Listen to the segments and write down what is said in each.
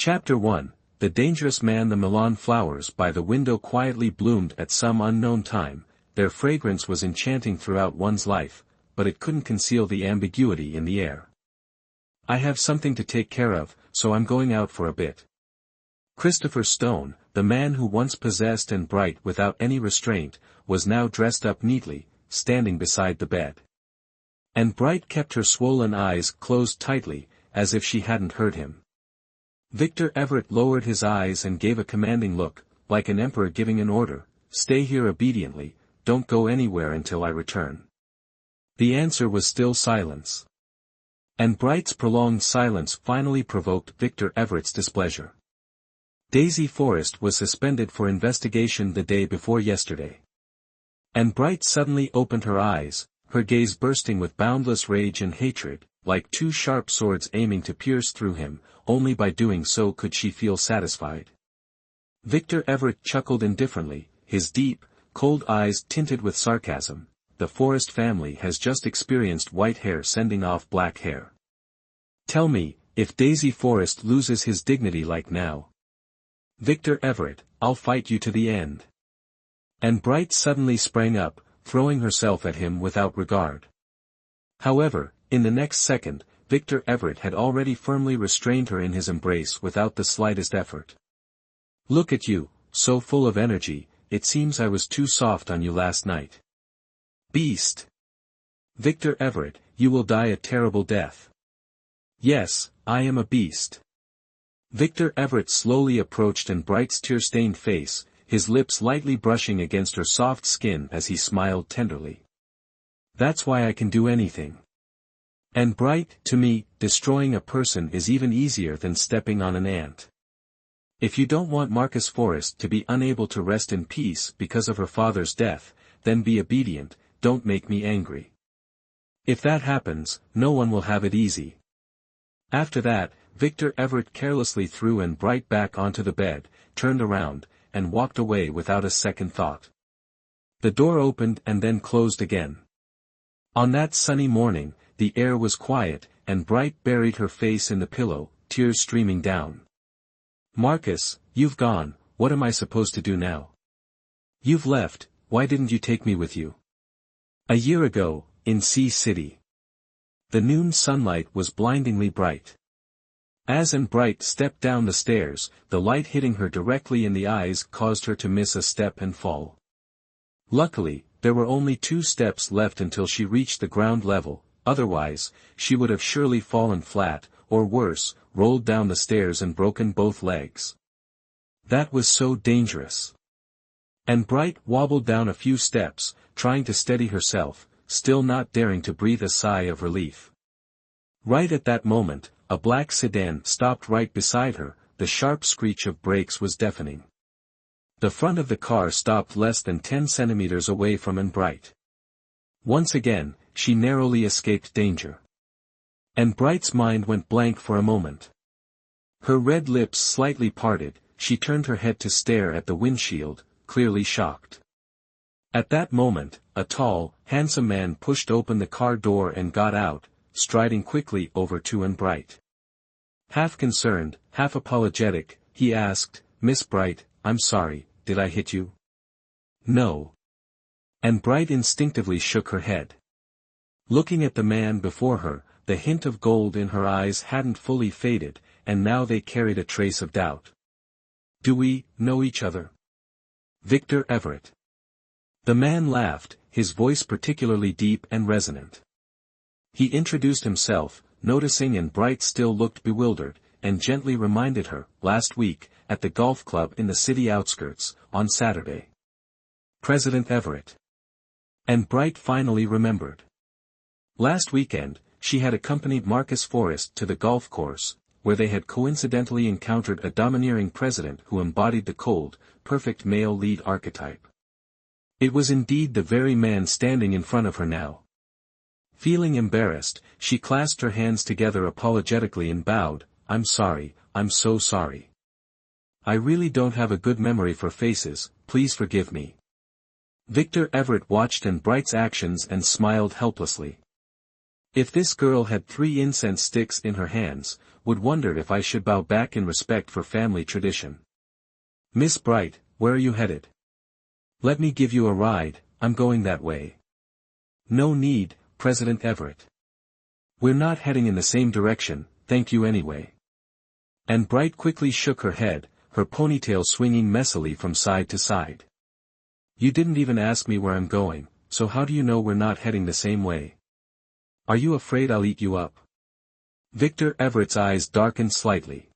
Chapter 1, The Dangerous Man. The Milan flowers by the window quietly bloomed at some unknown time. Their fragrance was enchanting throughout one's life, but it couldn't conceal the ambiguity in the air. I have something to take care of, so I'm going out for a bit. Christopher Stone, the man who once possessed and bright without any restraint, was now dressed up neatly, standing beside the bed. And Bright kept her swollen eyes closed tightly, as if she hadn't heard him. Victor Everett lowered his eyes and gave a commanding look, like an emperor giving an order. Stay here obediently, don't go anywhere until I return. The answer was still silence. And Bright's prolonged silence finally provoked Victor Everett's displeasure. Daisy Forrest was suspended for investigation the day before yesterday. And Bright suddenly opened her eyes, her gaze bursting with boundless rage and hatred, like two sharp swords aiming to pierce through him. Only by doing so could she feel satisfied. Victor Everett chuckled indifferently, his deep, cold eyes tinted with sarcasm. The Forrest family has just experienced white hair sending off black hair. Tell me, if Daisy Forrest loses his dignity like now. Victor Everett, I'll fight you to the end. And Bright suddenly sprang up, throwing herself at him without regard. However, in the next second, Victor Everett had already firmly restrained her in his embrace without the slightest effort. Look at you, so full of energy, it seems I was too soft on you last night. Beast! Victor Everett, you will die a terrible death. Yes, I am a beast. Victor Everett slowly approached and Bright's tear-stained face, his lips lightly brushing against her soft skin as he smiled tenderly. That's why I can do anything. And Bright, to me, destroying a person is even easier than stepping on an ant. If you don't want Marcus Forrest to be unable to rest in peace because of her father's death, then be obedient, don't make me angry. If that happens, no one will have it easy. After that, Victor Everett carelessly threw and Bright back onto the bed, turned around, and walked away without a second thought. The door opened and then closed again. On that sunny morning, the air was quiet, and Bright buried her face in the pillow, tears streaming down. Marcus, you've gone, what am I supposed to do now? You've left, why didn't you take me with you? A year ago, in Sea City. The noon sunlight was blindingly bright. As Bright stepped down the stairs, the light hitting her directly in the eyes caused her to miss a step and fall. Luckily, there were only 2 steps left until she reached the ground level. Otherwise, she would have surely fallen flat, or worse, rolled down the stairs and broken both legs. That was so dangerous. And Bright wobbled down a few steps, trying to steady herself, still not daring to breathe a sigh of relief. Right at that moment, a black sedan stopped right beside her, the sharp screech of brakes was deafening. The front of the car stopped less than 10 centimeters away from Bright. Once again, she narrowly escaped danger. And Bright's mind went blank for a moment. Her red lips slightly parted, she turned her head to stare at the windshield, clearly shocked. At that moment, a tall, handsome man pushed open the car door and got out, striding quickly over to Bright. Half concerned, half apologetic, he asked, Miss Bright, I'm sorry, did I hit you? No. And Bright instinctively shook her head. Looking at the man before her, the hint of gold in her eyes hadn't fully faded, and now they carried a trace of doubt. Do we know each other? Victor Everett. The man laughed, his voice particularly deep and resonant. He introduced himself, noticing Bright still looked bewildered, and gently reminded her, last week, at the golf club in the city outskirts, on Saturday. President Everett. And Bright finally remembered. Last weekend, she had accompanied Marcus Forrest to the golf course, where they had coincidentally encountered a domineering president who embodied the cold, perfect male lead archetype. It was indeed the very man standing in front of her now. Feeling embarrassed, she clasped her hands together apologetically and bowed, I'm sorry, I'm so sorry. I really don't have a good memory for faces, please forgive me. Victor Everett watched Bright's actions and smiled helplessly. If this girl had 3 incense sticks in her hands, would wonder if I should bow back in respect for family tradition. Miss Bright, where are you headed? Let me give you a ride, I'm going that way. No need, President Everett. We're not heading in the same direction, thank you anyway. And Bright quickly shook her head, her ponytail swinging messily from side to side. You didn't even ask me where I'm going, so how do you know we're not heading the same way? Are you afraid I'll eat you up? Victor Everett's eyes darkened slightly.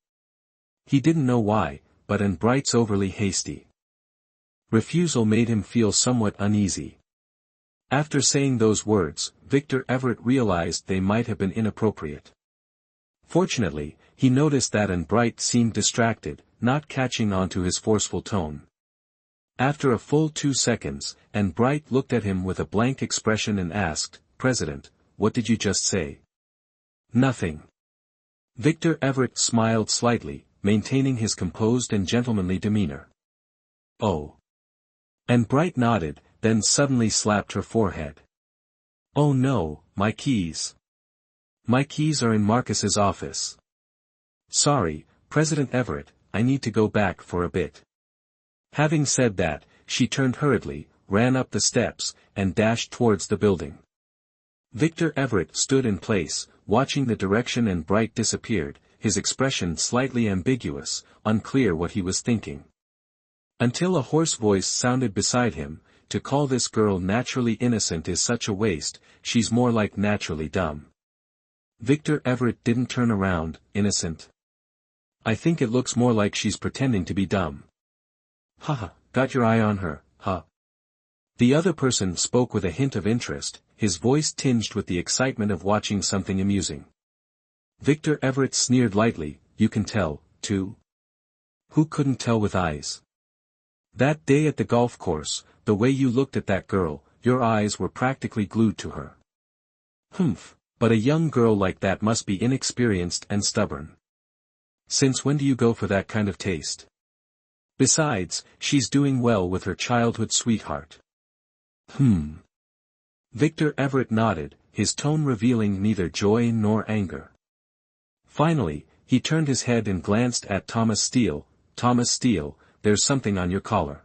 He didn't know why, but and Bright's overly hasty refusal made him feel somewhat uneasy. After saying those words, Victor Everett realized they might have been inappropriate. Fortunately, he noticed that and Bright seemed distracted, not catching on to his forceful tone. After a full 2 seconds, and Bright looked at him with a blank expression and asked, President, what did you just say? Nothing. Victor Everett smiled slightly, maintaining his composed and gentlemanly demeanor. Oh. And Bright nodded, then suddenly slapped her forehead. Oh no, my keys. My keys are in Marcus's office. Sorry, President Everett, I need to go back for a bit. Having said that, she turned hurriedly, ran up the steps, and dashed towards the building. Victor Everett stood in place, watching the direction and Bright disappeared, his expression slightly ambiguous, unclear what he was thinking. Until a hoarse voice sounded beside him, to call this girl naturally innocent is such a waste, she's more like naturally dumb. Victor Everett didn't turn around, innocent. I think it looks more like she's pretending to be dumb. Haha, got your eye on her, huh? The other person spoke with a hint of interest, his voice tinged with the excitement of watching something amusing. Victor Everett sneered lightly, you can tell, too. Who couldn't tell with eyes? That day at the golf course, the way you looked at that girl, your eyes were practically glued to her. Humph, but a young girl like that must be inexperienced and stubborn. Since when do you go for that kind of taste? Besides, she's doing well with her childhood sweetheart. Victor Everett nodded, his tone revealing neither joy nor anger. Finally, he turned his head and glanced at Thomas Steele. Thomas Steele, there's something on your collar.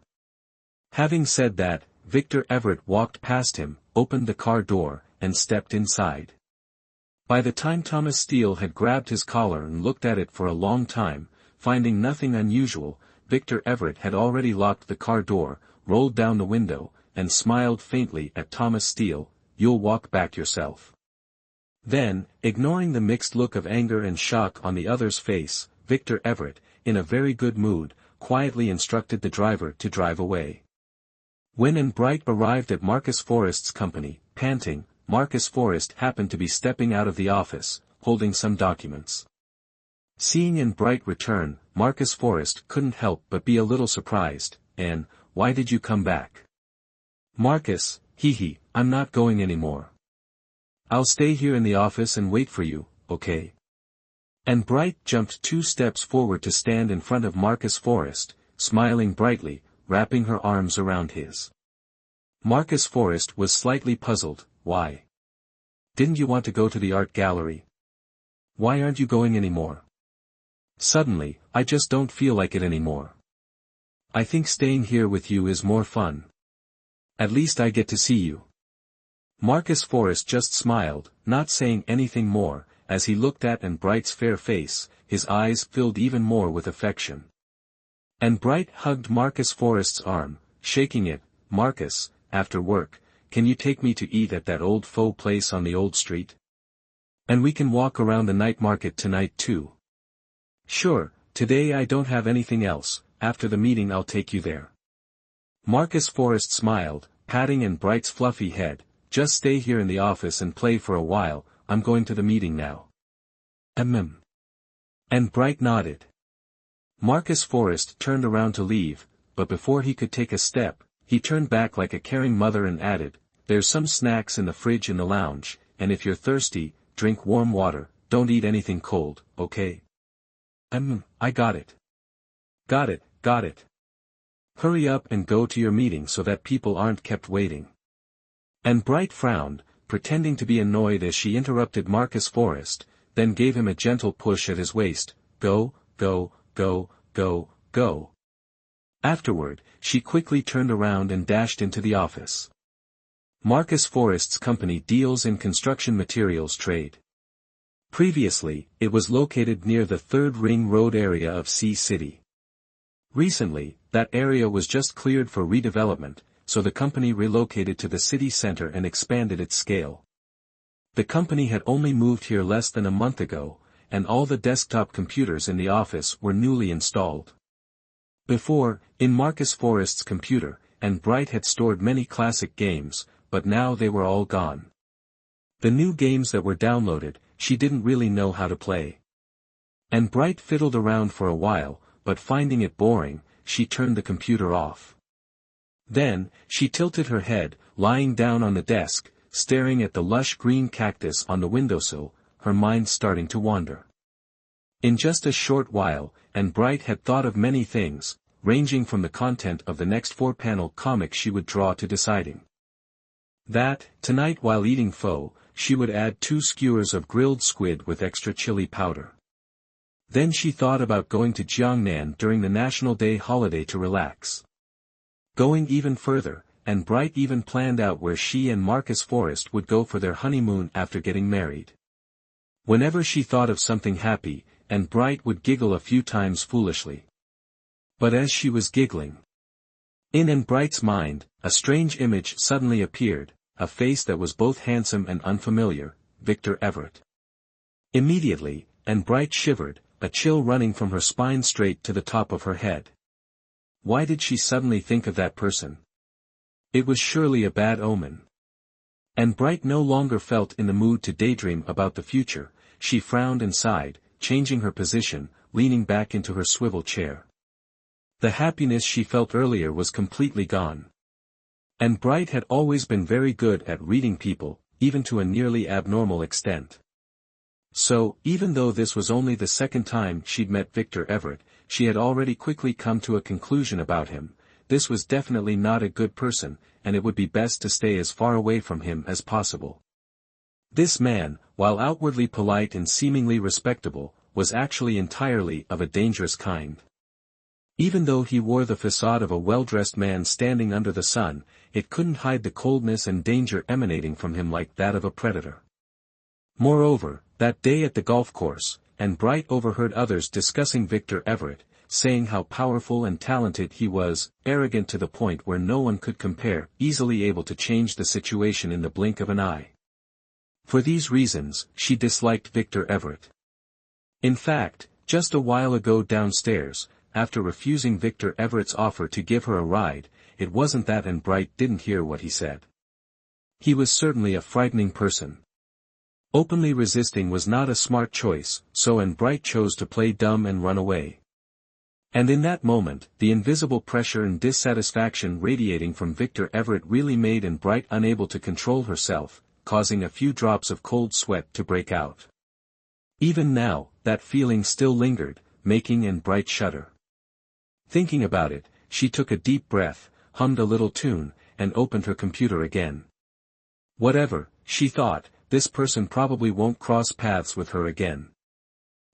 Having said that, Victor Everett walked past him, opened the car door, and stepped inside. By the time Thomas Steele had grabbed his collar and looked at it for a long time, finding nothing unusual, Victor Everett had already locked the car door, rolled down the window, and smiled faintly at Thomas Steele, you'll walk back yourself. Then, ignoring the mixed look of anger and shock on the other's face, Victor Everett, in a very good mood, quietly instructed the driver to drive away. When and Bright arrived at Marcus Forrest's company, panting, Marcus Forrest happened to be stepping out of the office, holding some documents. Seeing and Bright return, Marcus Forrest couldn't help but be a little surprised, and, why did you come back? Marcus, I'm not going anymore. I'll stay here in the office and wait for you, okay? And Bright jumped 2 steps forward to stand in front of Marcus Forrest, smiling brightly, wrapping her arms around his. Marcus Forrest was slightly puzzled, why? Didn't you want to go to the art gallery? Why aren't you going anymore? Suddenly, I just don't feel like it anymore. I think staying here with you is more fun. At least I get to see you. Marcus Forrest just smiled, not saying anything more, as he looked at and Bright's fair face, his eyes filled even more with affection. And Bright hugged Marcus Forrest's arm, shaking it, Marcus, after work, can you take me to eat at that old faux place on the old street? And we can walk around the night market tonight too. Sure, today I don't have anything else, after the meeting I'll take you there. Marcus Forrest smiled, patting and Bright's fluffy head, just stay here in the office and play for a while, I'm going to the meeting now. And Bright nodded. Marcus Forrest turned around to leave, but before he could take a step, he turned back like a caring mother and added, there's some snacks in the fridge in the lounge, and if you're thirsty, drink warm water, don't eat anything cold, okay? I got it. Got it. Hurry up and go to your meeting so that people aren't kept waiting. And Bright frowned, pretending to be annoyed as she interrupted Marcus Forrest, then gave him a gentle push at his waist. Go, go, go, go, go. Afterward, she quickly turned around and dashed into the office. Marcus Forrest's company deals in construction materials trade. Previously, it was located near the Third Ring Road area of Sea City. Recently, that area was just cleared for redevelopment, so the company relocated to the city center and expanded its scale. The company had only moved here less than a month ago, and all the desktop computers in the office were newly installed. Before, in Marcus Forrest's computer, and Bright had stored many classic games, but now they were all gone. The new games that were downloaded, she didn't really know how to play. And Bright fiddled around for a while, but finding it boring, she turned the computer off. Then, she tilted her head, lying down on the desk, staring at the lush green cactus on the windowsill, her mind starting to wander. In just a short while, and Bright had thought of many things, ranging from the content of the next 4-panel comic she would draw to deciding that, tonight while eating pho, she would add 2 skewers of grilled squid with extra chili powder. Then she thought about going to Jiangnan during the National Day holiday to relax. Going even further, and Bright even planned out where she and Marcus Forrest would go for their honeymoon after getting married. Whenever she thought of something happy, and Bright would giggle a few times foolishly. But as she was giggling, in and Bright's mind, a strange image suddenly appeared, a face that was both handsome and unfamiliar, Victor Everett. Immediately, and Bright shivered, a chill running from her spine straight to the top of her head. Why did she suddenly think of that person? It was surely a bad omen. And Bright no longer felt in the mood to daydream about the future. She frowned and sighed, changing her position, leaning back into her swivel chair. The happiness she felt earlier was completely gone. And Bright had always been very good at reading people, even to a nearly abnormal extent. So, even though this was only the second time she'd met Victor Everett, she had already quickly come to a conclusion about him. This was definitely not a good person, and it would be best to stay as far away from him as possible. This man, while outwardly polite and seemingly respectable, was actually entirely of a dangerous kind. Even though he wore the facade of a well-dressed man standing under the sun, it couldn't hide the coldness and danger emanating from him like that of a predator. Moreover, that day at the golf course, and Bright overheard others discussing Victor Everett, saying how powerful and talented he was, arrogant to the point where no one could compare, easily able to change the situation in the blink of an eye. For these reasons, she disliked Victor Everett. In fact, just a while ago downstairs, after refusing Victor Everett's offer to give her a ride, it wasn't that and Bright didn't hear what he said. He was certainly a frightening person. Openly resisting was not a smart choice, so and Bright chose to play dumb and run away. And in that moment, the invisible pressure and dissatisfaction radiating from Victor Everett really made and Bright unable to control herself, causing a few drops of cold sweat to break out. Even now, that feeling still lingered, making and Bright shudder. Thinking about it, she took a deep breath, hummed a little tune, and opened her computer again. Whatever, she thought, this person probably won't cross paths with her again.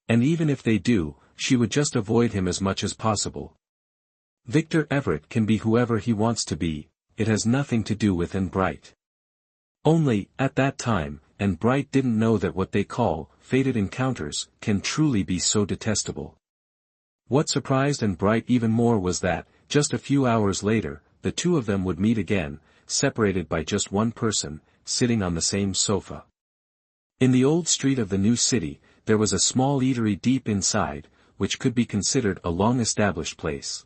And even if they do, she would just avoid him as much as possible. Victor Everett can be whoever he wants to be, it has nothing to do with and Bright. Only, at that time, and Bright didn't know that what they call fated encounters can truly be so detestable. What surprised and Bright even more was that, just a few hours later, the two of them would meet again, separated by just one person, sitting on the same sofa. In the old street of the new city, there was a small eatery deep inside, which could be considered a long-established place.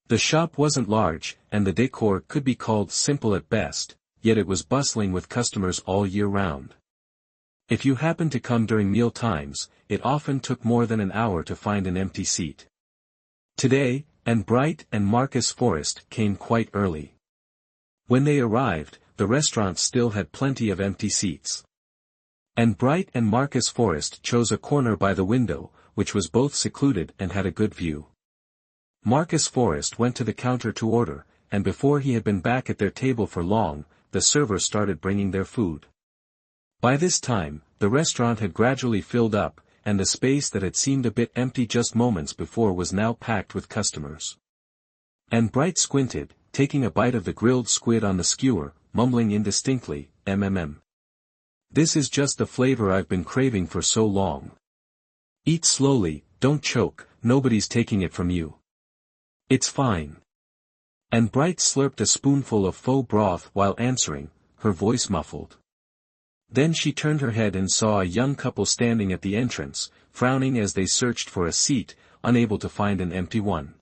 The shop wasn't large, and the decor could be called simple at best, yet it was bustling with customers all year round. If you happened to come during meal times, it often took more than an hour to find an empty seat. Today, and Bright and Marcus Forrest came quite early. When they arrived, the restaurant still had plenty of empty seats. And Bright and Marcus Forrest chose a corner by the window, which was both secluded and had a good view. Marcus Forrest went to the counter to order, and before he had been back at their table for long, the server started bringing their food. By this time, the restaurant had gradually filled up, and the space that had seemed a bit empty just moments before was now packed with customers. And Bright squinted, taking a bite of the grilled squid on the skewer, mumbling indistinctly, "Mm. This is just the flavor I've been craving for so long. Eat slowly, don't choke, nobody's taking it from you. It's fine." And Bright slurped a spoonful of faux broth while answering, her voice muffled. Then she turned her head and saw a young couple standing at the entrance, frowning as they searched for a seat, unable to find an empty one.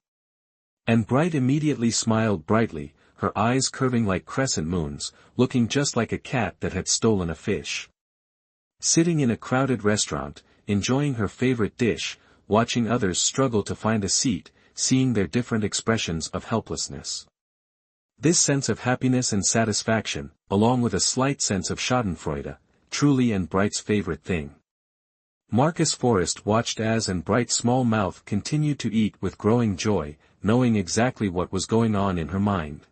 And Bright immediately smiled brightly, her eyes curving like crescent moons, looking just like a cat that had stolen a fish. Sitting in a crowded restaurant, enjoying her favorite dish, watching others struggle to find a seat, seeing their different expressions of helplessness. This sense of happiness and satisfaction, along with a slight sense of schadenfreude, truly and Bright's favorite thing. Marcus Forrest watched as and Bright's small mouth continued to eat with growing joy, knowing exactly what was going on in her mind.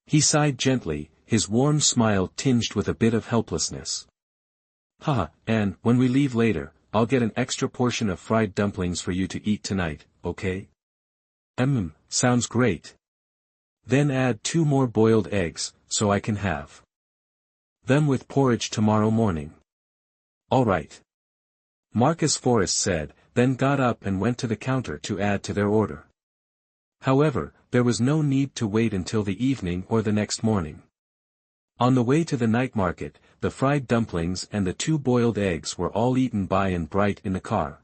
He sighed gently, his warm smile tinged with a bit of helplessness. "Haha, and, when we leave later, I'll get an extra portion of fried dumplings for you to eat tonight, okay?" Sounds great. Then add 2 more boiled eggs, so I can have them with porridge tomorrow morning. All right. Marcus Forrest said, then got up and went to the counter to add to their order. However, there was no need to wait until the evening or the next morning. On the way to the night market, the fried dumplings and the 2 boiled eggs were all eaten by and Bright in the car.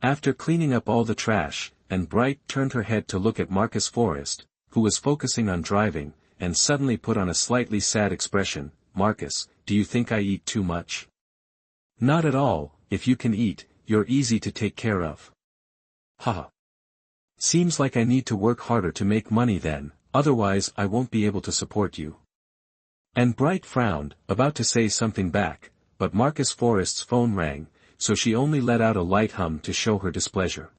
After cleaning up all the trash, and Bright turned her head to look at Marcus Forrest, who was focusing on driving, and suddenly put on a slightly sad expression. "Marcus, do you think I eat too much?" "Not at all, if you can eat, you're easy to take care of." "Haha. Seems like I need to work harder to make money then, otherwise I won't be able to support you." And Bright frowned, about to say something back, but Marcus Forrest's phone rang, so she only let out a light hum to show her displeasure.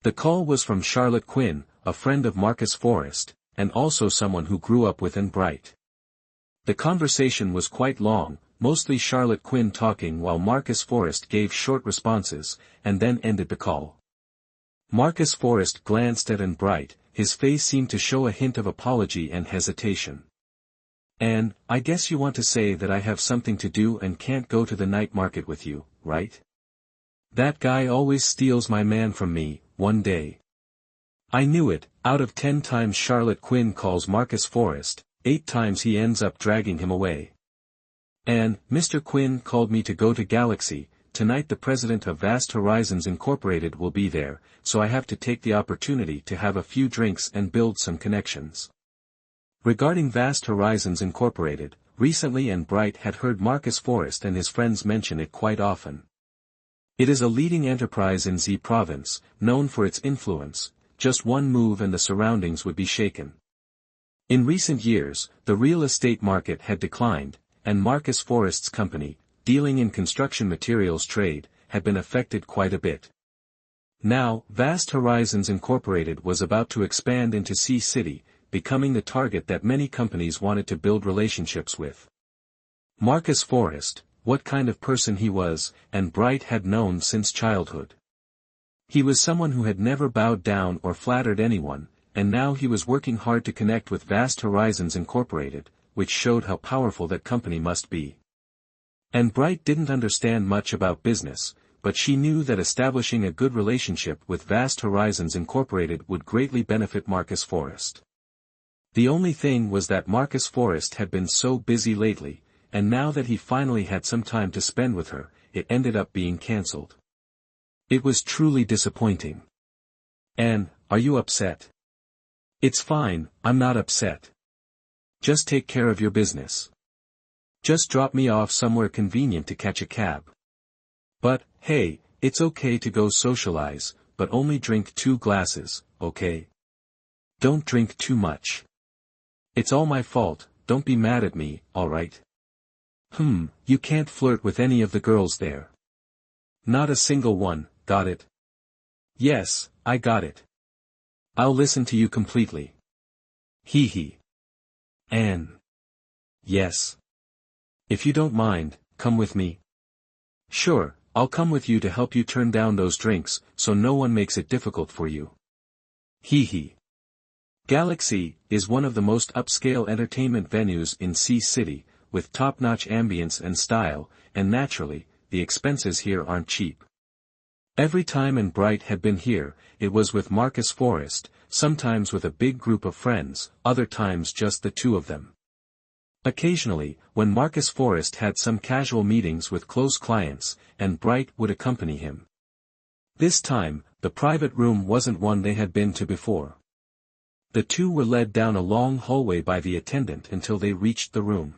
The call was from Charlotte Quinn, a friend of Marcus Forrest, and also someone who grew up with Bright. The conversation was quite long, mostly Charlotte Quinn talking while Marcus Forrest gave short responses, and then ended the call. Marcus Forrest glanced at Bright, his face seemed to show a hint of apology and hesitation. "And, I guess you want to say that I have something to do and can't go to the night market with you, right? That guy always steals my man from me, one day." "I knew it, out of 10 times Charlotte Quinn calls Marcus Forrest, 8 times he ends up dragging him away. And, Mr. Quinn called me to go to Galaxy, tonight the president of Vast Horizons Incorporated will be there, so I have to take the opportunity to have a few drinks and build some connections." Regarding Vast Horizons Incorporated, recently Bright had heard Marcus Forrest and his friends mention it quite often. It is a leading enterprise in Z Province, known for its influence. Just one move and the surroundings would be shaken. In recent years, the real estate market had declined, and Marcus Forrest's company, dealing in construction materials trade, had been affected quite a bit. Now, Vast Horizons Incorporated was about to expand into Sea City, becoming the target that many companies wanted to build relationships with. Marcus Forrest, what kind of person he was, Bright had known since childhood. He was someone who had never bowed down or flattered anyone, and now he was working hard to connect with Vast Horizons Incorporated, which showed how powerful that company must be. Bright didn't understand much about business, but she knew that establishing a good relationship with Vast Horizons Incorporated would greatly benefit Marcus Forrest. The only thing was that Marcus Forrest had been so busy lately, and now that he finally had some time to spend with her, it ended up being cancelled. It was truly disappointing. "Anne, are you upset?" "It's fine, I'm not upset. Just take care of your business. Just drop me off somewhere convenient to catch a cab. But, hey, it's okay to go socialize, but only drink 2 glasses, okay? Don't drink too much. It's all my fault, don't be mad at me, alright? You can't flirt with any of the girls there." "Not a single one, got it?" "Yes, I got it. I'll listen to you completely." Hee hee. "Anne." "Yes. If you don't mind, come with me." Sure, I'll come with you to help you turn down those drinks, so no one makes it difficult for you. Hee hee. Galaxy is one of the most upscale entertainment venues in Sea City, with top-notch ambience and style, and naturally, the expenses here aren't cheap. Every time and Bright had been here, it was with Marcus Forrest, sometimes with a big group of friends, other times just the two of them. Occasionally, when Marcus Forrest had some casual meetings with close clients, and Bright would accompany him. This time, the private room wasn't one they had been to before. The two were led down a long hallway by the attendant until they reached the room.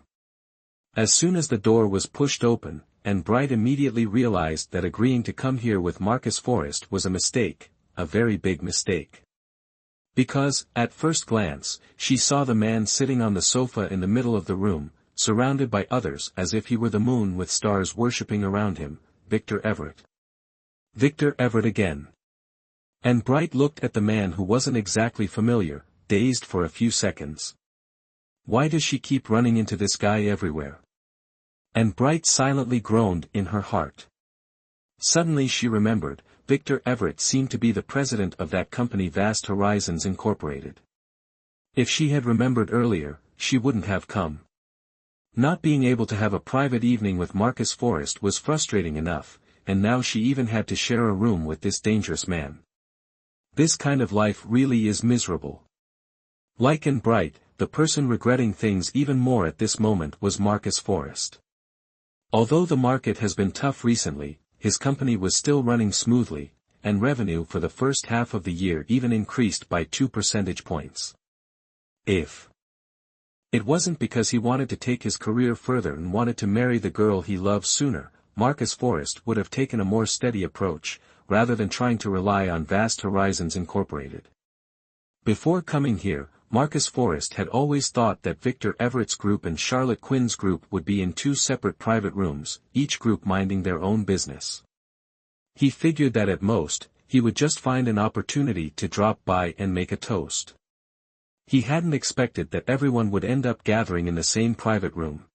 As soon as the door was pushed open, and Bright immediately realized that agreeing to come here with Marcus Forrest was a mistake, a very big mistake. Because, at first glance, she saw the man sitting on the sofa in the middle of the room, surrounded by others as if he were the moon with stars worshipping around him, Victor Everett. Victor Everett again. And Bright looked at the man who wasn't exactly familiar, dazed for a few seconds. Why does she keep running into this guy everywhere? And Bright silently groaned in her heart. Suddenly she remembered, Victor Everett seemed to be the president of that company Vast Horizons Incorporated. If she had remembered earlier, she wouldn't have come. Not being able to have a private evening with Marcus Forrest was frustrating enough, and now she even had to share a room with this dangerous man. This kind of life really is miserable. Like and Bright, the person regretting things even more at this moment was Marcus Forrest. Although the market has been tough recently, his company was still running smoothly, and revenue for the first half of the year even increased by 2 percentage points. If it wasn't because he wanted to take his career further and wanted to marry the girl he loved sooner, Marcus Forrest would have taken a more steady approach, rather than trying to rely on Vast Horizons Incorporated. Before coming here, Marcus Forrest had always thought that Victor Everett's group and Charlotte Quinn's group would be in two separate private rooms, each group minding their own business. He figured that at most, he would just find an opportunity to drop by and make a toast. He hadn't expected that everyone would end up gathering in the same private room.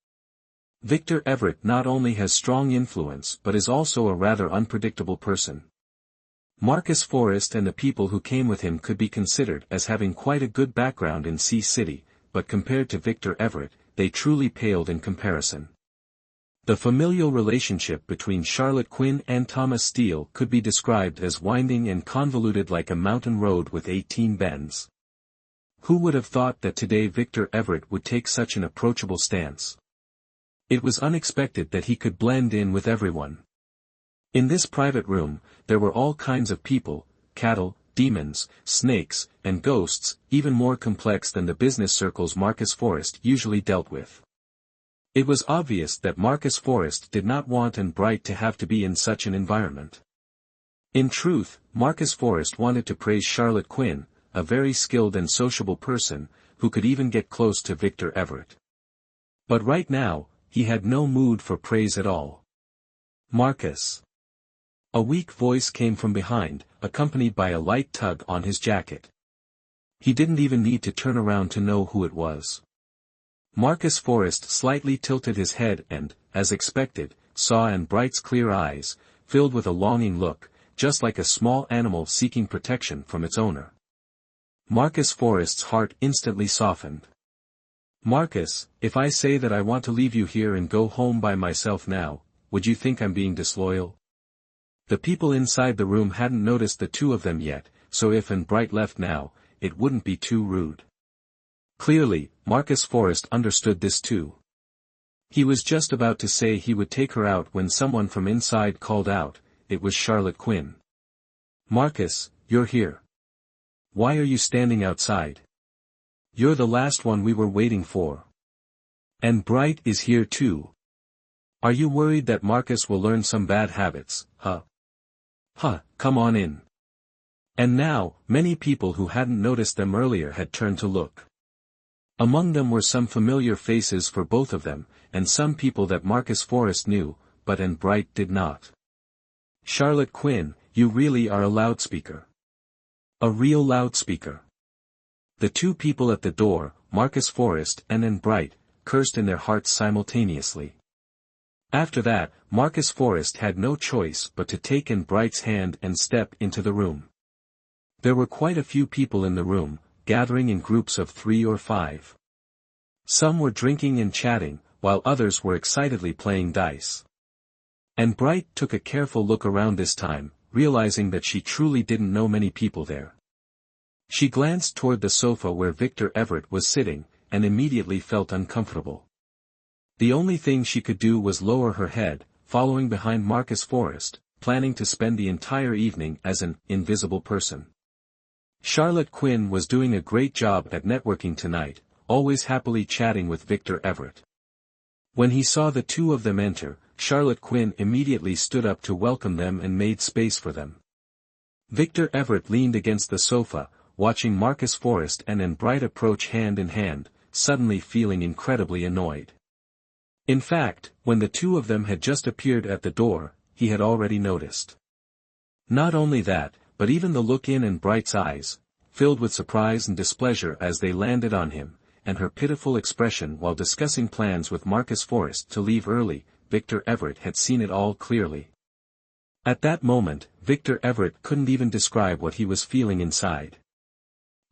Victor Everett not only has strong influence but is also a rather unpredictable person. Marcus Forrest and the people who came with him could be considered as having quite a good background in Sea City, but compared to Victor Everett, they truly paled in comparison. The familial relationship between Charlotte Quinn and Thomas Steele could be described as winding and convoluted like a mountain road with 18 bends. Who would have thought that today Victor Everett would take such an approachable stance? It was unexpected that he could blend in with everyone. In this private room, there were all kinds of people, cattle, demons, snakes, and ghosts, even more complex than the business circles Marcus Forrest usually dealt with. It was obvious that Marcus Forrest did not want and Bright to have to be in such an environment. In truth, Marcus Forrest wanted to praise Charlotte Quinn, a very skilled and sociable person, who could even get close to Victor Everett. But right now, he had no mood for praise at all. Marcus. A weak voice came from behind, accompanied by a light tug on his jacket. He didn't even need to turn around to know who it was. Marcus Forrest slightly tilted his head and, as expected, saw and Bright's clear eyes, filled with a longing look, just like a small animal seeking protection from its owner. Marcus Forrest's heart instantly softened. Marcus, if I say that I want to leave you here and go home by myself now, would you think I'm being disloyal? The people inside the room hadn't noticed the two of them yet, so if and Bright left now, it wouldn't be too rude. Clearly, Marcus Forrest understood this too. He was just about to say he would take her out when someone from inside called out. It was Charlotte Quinn. Marcus, you're here. Why are you standing outside? You're the last one we were waiting for. And Bright is here too. Are you worried that Marcus will learn some bad habits, huh? Come on in. And now, many people who hadn't noticed them earlier had turned to look. Among them were some familiar faces for both of them, and some people that Marcus Forrest knew, but and Bright did not. Charlotte Quinn, you really are a loudspeaker. A real loudspeaker. The two people at the door, Marcus Forrest and Bright, cursed in their hearts simultaneously. After that, Marcus Forrest had no choice but to take in Bright's hand and step into the room. There were quite a few people in the room, gathering in groups of 3 or 5. Some were drinking and chatting, while others were excitedly playing dice. And Bright took a careful look around this time, realizing that she truly didn't know many people there. She glanced toward the sofa where Victor Everett was sitting, and immediately felt uncomfortable. The only thing she could do was lower her head, following behind Marcus Forrest, planning to spend the entire evening as an invisible person. Charlotte Quinn was doing a great job at networking tonight, always happily chatting with Victor Everett. When he saw the two of them enter, Charlotte Quinn immediately stood up to welcome them and made space for them. Victor Everett leaned against the sofa, watching Marcus Forrest and Bright approach hand in hand, suddenly feeling incredibly annoyed. In fact, when the two of them had just appeared at the door, he had already noticed. Not only that, but even the look in Bright's eyes, filled with surprise and displeasure as they landed on him, and her pitiful expression while discussing plans with Marcus Forrest to leave early, Victor Everett had seen it all clearly. At that moment, Victor Everett couldn't even describe what he was feeling inside.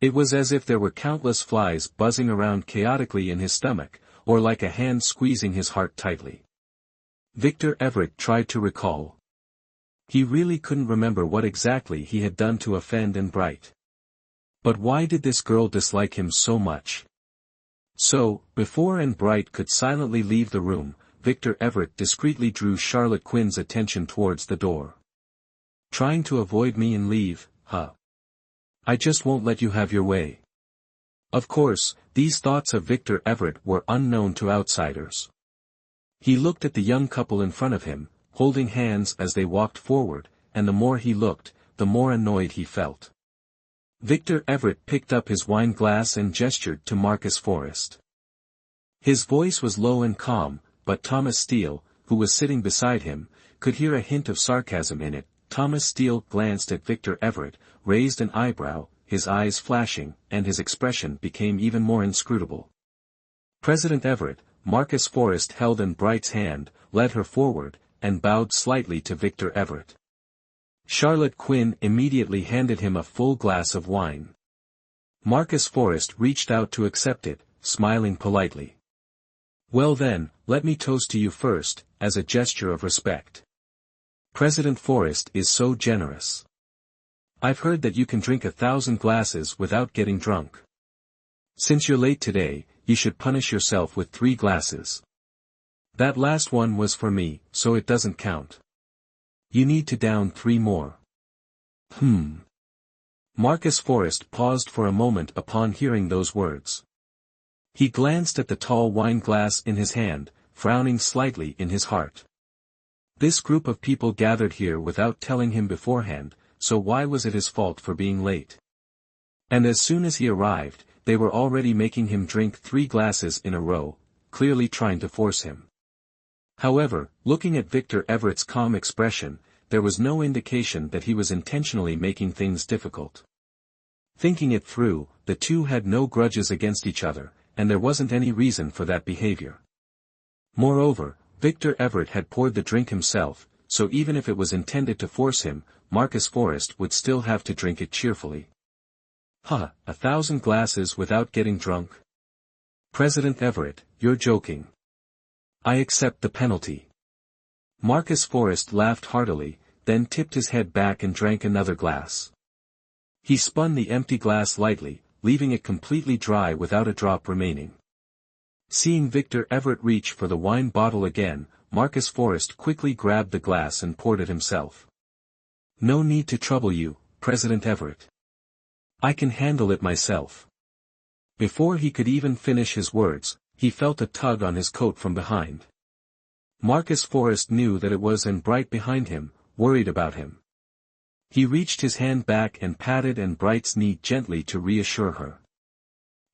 It was as if there were countless flies buzzing around chaotically in his stomach, or like a hand squeezing his heart tightly. Victor Everett tried to recall. He really couldn't remember what exactly he had done to offend Bright. But why did this girl dislike him so much? So, before Bright could silently leave the room, Victor Everett discreetly drew Charlotte Quinn's attention towards the door. Trying to avoid me and leave, huh? I just won't let you have your way. Of course, these thoughts of Victor Everett were unknown to outsiders. He looked at the young couple in front of him, holding hands as they walked forward, and the more he looked, the more annoyed he felt. Victor Everett picked up his wine glass and gestured to Marcus Forrest. His voice was low and calm, but Thomas Steele, who was sitting beside him, could hear a hint of sarcasm in it. Thomas Steele glanced at Victor Everett, raised an eyebrow, his eyes flashing, and his expression became even more inscrutable. President Everett, Marcus Forrest held Bright's hand, led her forward, and bowed slightly to Victor Everett. Charlotte Quinn immediately handed him a full glass of wine. Marcus Forrest reached out to accept it, smiling politely. Well then, let me toast to you first, as a gesture of respect. President Forrest is so generous. I've heard that you can drink 1,000 glasses without getting drunk. Since you're late today, you should punish yourself with 3 glasses. That last one was for me, so it doesn't count. You need to down 3 more. Marcus Forrest paused for a moment upon hearing those words. He glanced at the tall wine glass in his hand, frowning slightly in his heart. This group of people gathered here without telling him beforehand, so why was it his fault for being late? And as soon as he arrived, they were already making him drink 3 glasses in a row, clearly trying to force him. However, looking at Victor Everett's calm expression, there was no indication that he was intentionally making things difficult. Thinking it through, the two had no grudges against each other, and there wasn't any reason for that behavior. Moreover, Victor Everett had poured the drink himself, so even if it was intended to force him, Marcus Forrest would still have to drink it cheerfully. 1,000 glasses without getting drunk? President Everett, you're joking. I accept the penalty. Marcus Forrest laughed heartily, then tipped his head back and drank another glass. He spun the empty glass lightly, leaving it completely dry without a drop remaining. Seeing Victor Everett reach for the wine bottle again, Marcus Forrest quickly grabbed the glass and poured it himself. No need to trouble you, President Everett. I can handle it myself. Before he could even finish his words, he felt a tug on his coat from behind. Marcus Forrest knew that it was Bright behind him, worried about him. He reached his hand back and patted Bright's knee gently to reassure her.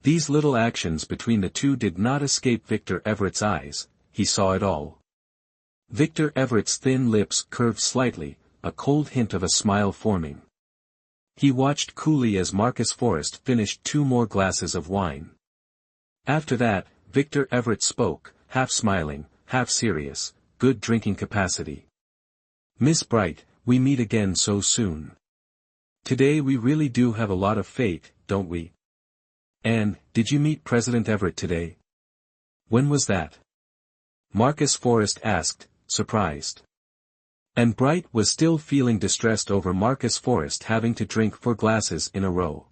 These little actions between the two did not escape Victor Everett's eyes, he saw it all. Victor Everett's thin lips curved slightly, a cold hint of a smile forming. He watched coolly as Marcus Forrest finished 2 more glasses of wine. After that, Victor Everett spoke, half smiling, half serious. good drinking capacity. Miss Bright, we meet again so soon. Today we really do have a lot of fate, don't we? Anne, did you meet President Everett today? When was that? Marcus Forrest asked, surprised. And Bright was still feeling distressed over Marcus Forrest having to drink 4 glasses in a row.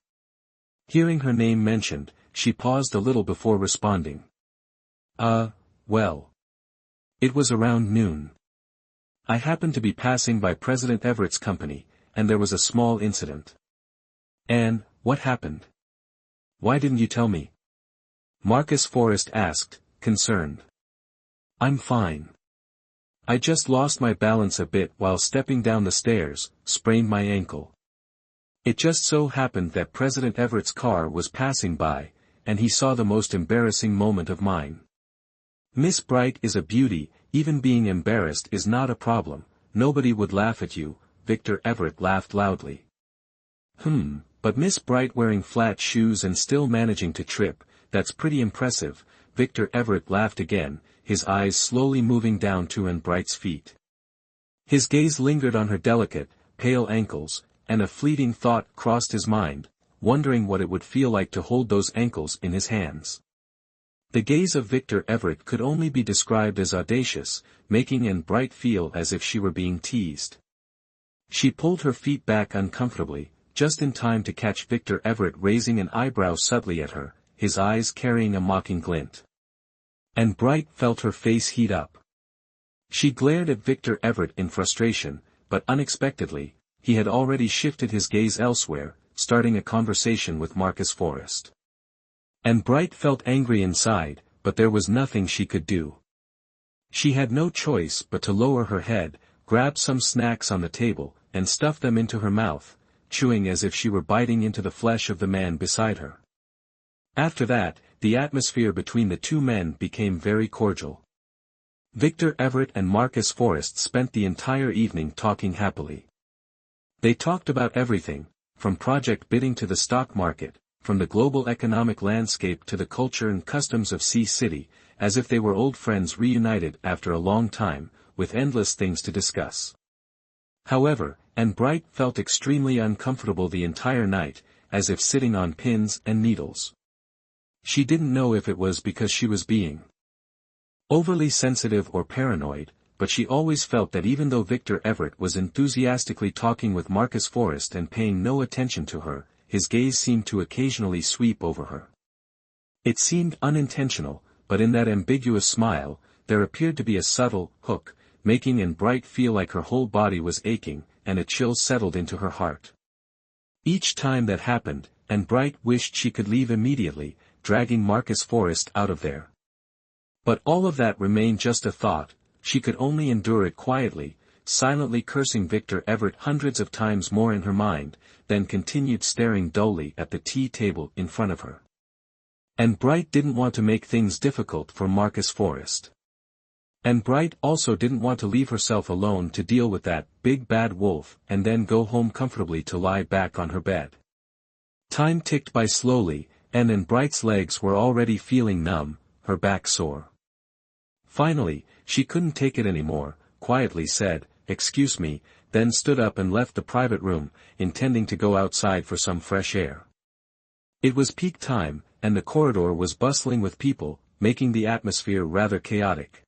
Hearing her name mentioned, she paused a little before responding. Well. It was around noon. I happened to be passing by President Everett's company, and there was a small incident. Anne, what happened? Why didn't you tell me? Marcus Forrest asked, concerned. I'm fine. I just lost my balance a bit while stepping down the stairs, sprained my ankle. It just so happened that President Everett's car was passing by, and he saw the most embarrassing moment of mine. Miss Bright is a beauty, even being embarrassed is not a problem, nobody would laugh at you, Victor Everett laughed loudly. But Miss Bright wearing flat shoes and still managing to trip, that's pretty impressive, Victor Everett laughed again, his eyes slowly moving down to Anne Bright's feet. His gaze lingered on her delicate, pale ankles, and a fleeting thought crossed his mind, wondering what it would feel like to hold those ankles in his hands. The gaze of Victor Everett could only be described as audacious, making Anne Bright feel as if she were being teased. She pulled her feet back uncomfortably, just in time to catch Victor Everett raising an eyebrow subtly at her, his eyes carrying a mocking glint. Anne Bright felt her face heat up. She glared at Victor Everett in frustration, but unexpectedly, he had already shifted his gaze elsewhere, starting a conversation with Marcus Forrest. Anne Bright felt angry inside, but there was nothing she could do. She had no choice but to lower her head, grab some snacks on the table, and stuff them into her mouth, chewing as if she were biting into the flesh of the man beside her. After that, the atmosphere between the two men became very cordial. Victor Everett and Marcus Forrest spent the entire evening talking happily. They talked about everything, from project bidding to the stock market, from the global economic landscape to the culture and customs of Sea City, as if they were old friends reunited after a long time, with endless things to discuss. However, Anne Bright felt extremely uncomfortable the entire night, as if sitting on pins and needles. She didn't know if it was because she was being overly sensitive or paranoid, but she always felt that even though Victor Everett was enthusiastically talking with Marcus Forrest and paying no attention to her, his gaze seemed to occasionally sweep over her. It seemed unintentional, but in that ambiguous smile, there appeared to be a subtle hook, making Anne Bright feel like her whole body was aching, and a chill settled into her heart. Each time that happened, Anne Bright wished she could leave immediately, dragging Marcus Forrest out of there. But all of that remained just a thought, she could only endure it quietly, silently cursing Victor Everett hundreds of times more in her mind, then continued staring dully at the tea table in front of her. Anne Bright didn't want to make things difficult for Marcus Forrest. Anne Bright also didn't want to leave herself alone to deal with that big bad wolf and then go home comfortably to lie back on her bed. Time ticked by slowly, and Anne Bright's legs were already feeling numb, her back sore. Finally, she couldn't take it anymore, quietly said, "Excuse me," then stood up and left the private room, intending to go outside for some fresh air. It was peak time, and the corridor was bustling with people, making the atmosphere rather chaotic.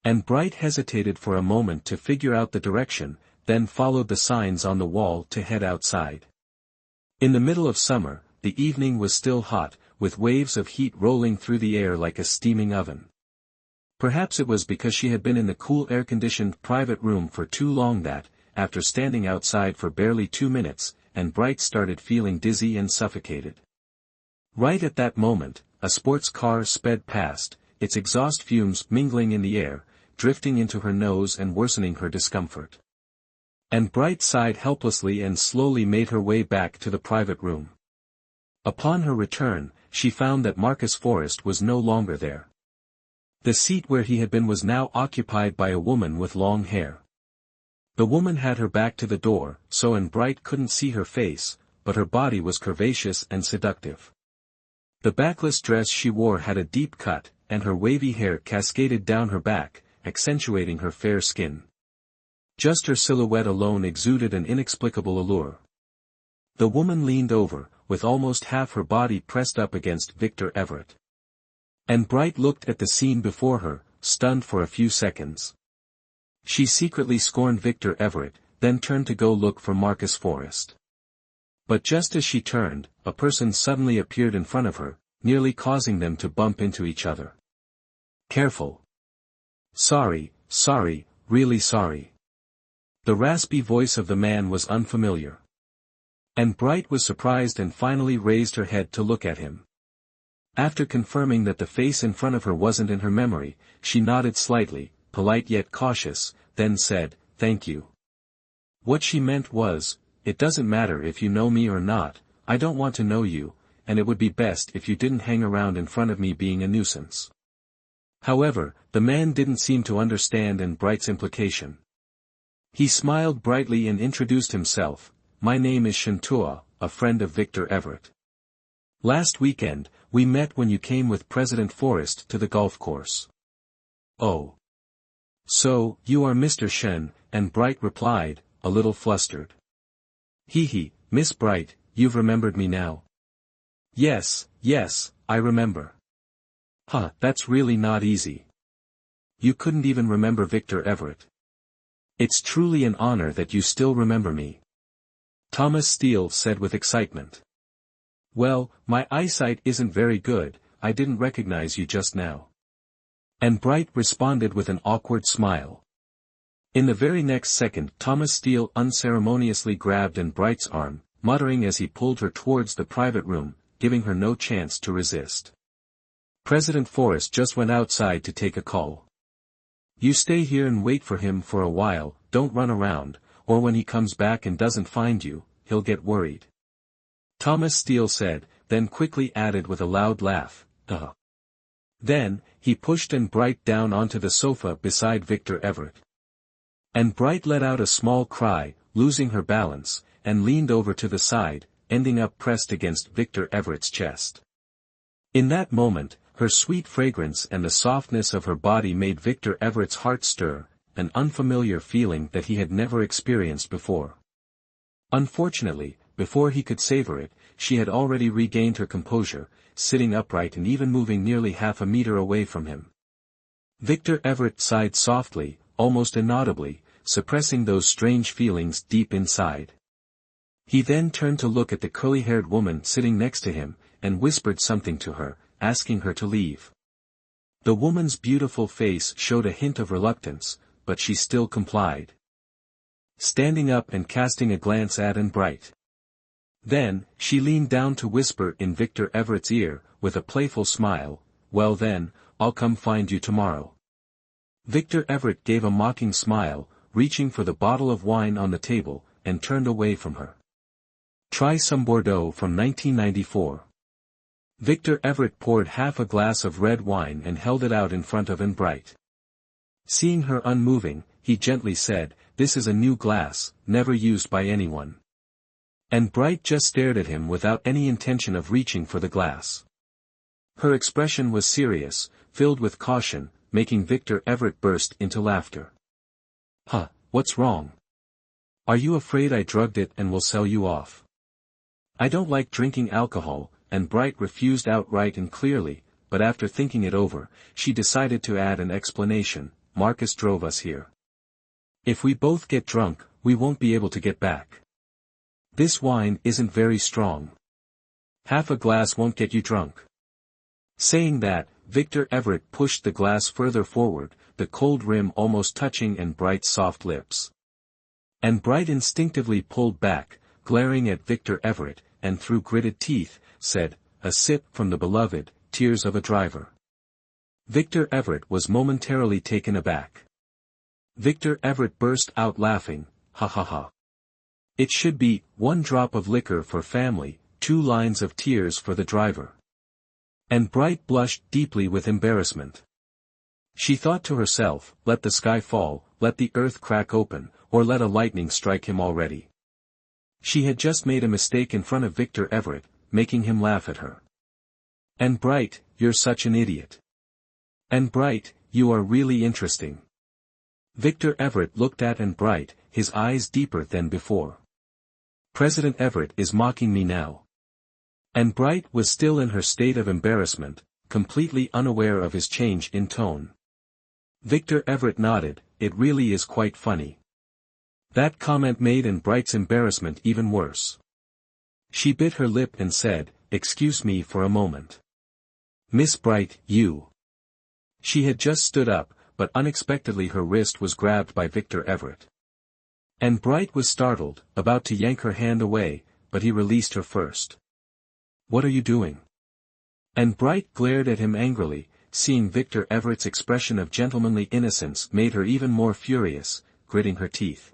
Anne Bright hesitated for a moment to figure out the direction, then followed the signs on the wall to head outside. In the middle of summer, the evening was still hot, with waves of heat rolling through the air like a steaming oven. Perhaps it was because she had been in the cool air-conditioned private room for too long that, after standing outside for barely 2 minutes, Anne Bright started feeling dizzy and suffocated. Right at that moment, a sports car sped past, its exhaust fumes mingling in the air, drifting into her nose and worsening her discomfort. Anne Bright sighed helplessly and slowly made her way back to the private room. Upon her return, she found that Marcus Forrest was no longer there. The seat where he had been was now occupied by a woman with long hair. The woman had her back to the door, so Anne Bright couldn't see her face, but her body was curvaceous and seductive. The backless dress she wore had a deep cut, and her wavy hair cascaded down her back, accentuating her fair skin. Just her silhouette alone exuded an inexplicable allure. The woman leaned over, with almost half her body pressed up against Victor Everett. And Bright looked at the scene before her, stunned for a few seconds. She secretly scorned Victor Everett, then turned to go look for Marcus Forrest. But just as she turned, a person suddenly appeared in front of her, nearly causing them to bump into each other. "Careful. Sorry, really sorry." The raspy voice of the man was unfamiliar. And Bright was surprised and finally raised her head to look at him. After confirming that the face in front of her wasn't in her memory, she nodded slightly, polite yet cautious, then said, "Thank you." What she meant was, "It doesn't matter if you know me or not, I don't want to know you, and it would be best if you didn't hang around in front of me being a nuisance." However, the man didn't seem to understand Bright's implication. He smiled brightly and introduced himself. "My name is Shantua, a friend of Victor Everett. Last weekend, we met when you came with President Forrest to the golf course." "Oh. So, you are Mr. Shen," and Bright replied, a little flustered. "Hee, Miss Bright, you've remembered me now." Yes, I remember." "Huh, that's really not easy. You couldn't even remember Victor Everett. It's truly an honor that you still remember me." Thomas Steele said with excitement. "Well, my eyesight isn't very good, I didn't recognize you just now." And Bright responded with an awkward smile. In the very next second Thomas Steele unceremoniously grabbed Bright's arm, muttering as he pulled her towards the private room, giving her no chance to resist. "President Forrest just went outside to take a call. You stay here and wait for him for a while, don't run around, or when he comes back and doesn't find you, he'll get worried," Thomas Steele said, then quickly added with a loud laugh, "Duh." Then, he pushed Bright down onto the sofa beside Victor Everett. And Bright let out a small cry, losing her balance, and leaned over to the side, ending up pressed against Victor Everett's chest. In that moment, her sweet fragrance and the softness of her body made Victor Everett's heart stir, an unfamiliar feeling that he had never experienced before. Unfortunately, before he could savor it, she had already regained her composure, sitting upright and even moving nearly half a meter away from him. Victor Everett sighed softly, almost inaudibly, suppressing those strange feelings deep inside. He then turned to look at the curly-haired woman sitting next to him, and whispered something to her, asking her to leave. The woman's beautiful face showed a hint of reluctance, but she still complied. Standing up and casting a glance at Bright. Then, she leaned down to whisper in Victor Everett's ear, with a playful smile, "Well then, I'll come find you tomorrow." Victor Everett gave a mocking smile, reaching for the bottle of wine on the table, and turned away from her. "Try some Bordeaux from 1994. Victor Everett poured half a glass of red wine and held it out in front of Bright. Seeing her unmoving, he gently said, "This is a new glass, never used by anyone." And Bright just stared at him without any intention of reaching for the glass. Her expression was serious, filled with caution, making Victor Everett burst into laughter. "Huh, what's wrong? Are you afraid I drugged it and will sell you off?" "I don't like drinking alcohol," and Bright refused outright and clearly, but after thinking it over, she decided to add an explanation. "Marcus drove us here. If we both get drunk, we won't be able to get back. This wine isn't very strong. Half a glass won't get you drunk." Saying that, Victor Everett pushed the glass further forward, the cold rim almost touching Bright's soft lips. And Bright instinctively pulled back, glaring at Victor Everett, and through gritted teeth, said, "A sip from the beloved, tears of a driver." Victor Everett was momentarily taken aback. Victor Everett burst out laughing, "Ha ha ha. It should be, 1 drop of liquor for family, 2 lines of tears for the driver." And Bright blushed deeply with embarrassment. She thought to herself, let the sky fall, let the earth crack open, or let a lightning strike him already. She had just made a mistake in front of Victor Everett, making him laugh at her. "And Bright, you're such an idiot. And Bright, you are really interesting." Victor Everett looked at and Bright, his eyes deeper than before. President Everett is mocking me now. And Bright was still in her state of embarrassment, completely unaware of his change in tone. Victor Everett nodded, it really is quite funny. That comment made and Bright's embarrassment even worse. She bit her lip and said, excuse me for a moment. Miss Bright, you. She had just stood up, but unexpectedly her wrist was grabbed by Victor Everett. And Bright was startled, about to yank her hand away, but he released her first. What are you doing? And Bright glared at him angrily, seeing Victor Everett's expression of gentlemanly innocence made her even more furious, gritting her teeth.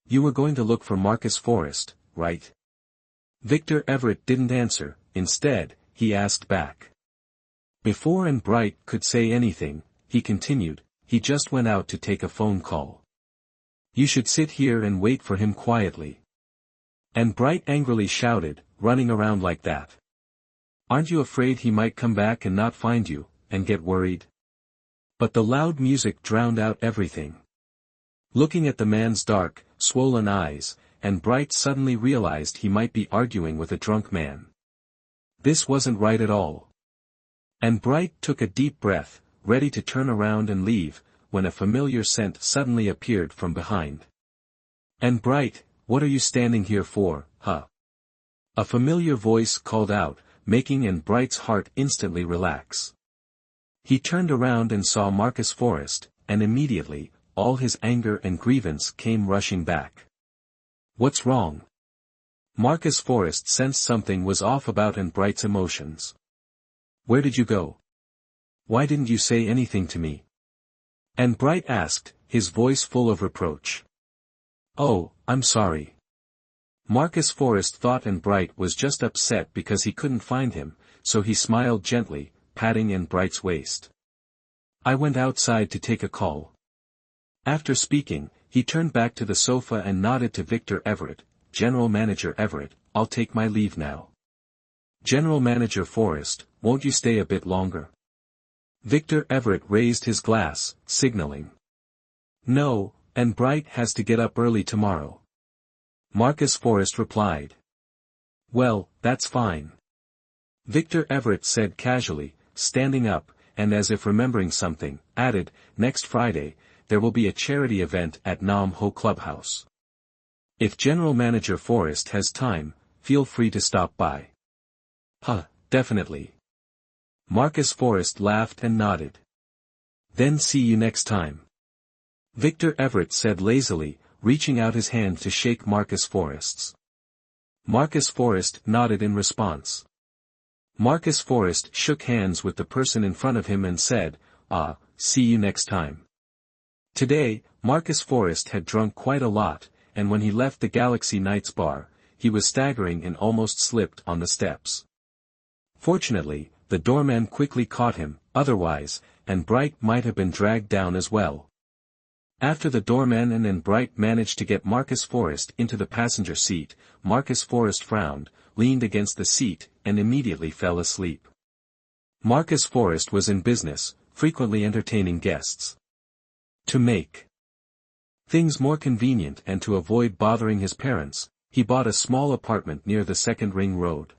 You were going to look for Marcus Forrest, right? Victor Everett didn't answer, instead, he asked back. Before and Bright could say anything, he continued, he just went out to take a phone call. You should sit here and wait for him quietly. And Bright angrily shouted, running around like that. Aren't you afraid he might come back and not find you, and get worried? But the loud music drowned out everything. Looking at the man's dark, swollen eyes, and Bright suddenly realized he might be arguing with a drunk man. This wasn't right at all. And Bright took a deep breath, ready to turn around and leave, when a familiar scent suddenly appeared from behind. And Bright, what are you standing here for, huh? A familiar voice called out, making and Bright's heart instantly relax. He turned around and saw Marcus Forrest, and immediately, all his anger and grievance came rushing back. What's wrong? Marcus Forrest sensed something was off about and Bright's emotions. Where did you go? Why didn't you say anything to me? And Bright asked, his voice full of reproach. Oh, I'm sorry. Marcus Forrest thought and Bright was just upset because he couldn't find him, so he smiled gently, patting and Bright's waist. I went outside to take a call. After speaking, he turned back to the sofa and nodded to Victor Everett, General Manager Everett, I'll take my leave now. General Manager Forrest, won't you stay a bit longer? Victor Everett raised his glass, signaling. No, and Bright has to get up early tomorrow. Marcus Forrest replied. Well, that's fine. Victor Everett said casually, standing up, and as if remembering something, added, next Friday, there will be a charity event at Nam Ho Clubhouse. If General Manager Forrest has time, feel free to stop by. Huh, definitely. Marcus Forrest laughed and nodded. Then see you next time. Victor Everett said lazily, reaching out his hand to shake Marcus Forrest's. Marcus Forrest nodded in response. Marcus Forrest shook hands with the person in front of him and said, see you next time. Today, Marcus Forrest had drunk quite a lot, and when he left the Galaxy Nights bar, he was staggering and almost slipped on the steps. Fortunately, the doorman quickly caught him, otherwise, and Bright might have been dragged down as well. After the doorman and Bright managed to get Marcus Forrest into the passenger seat, Marcus Forrest frowned, leaned against the seat, and immediately fell asleep. Marcus Forrest was in business, frequently entertaining guests. To make things more convenient and to avoid bothering his parents, he bought a small apartment near the Second Ring Road.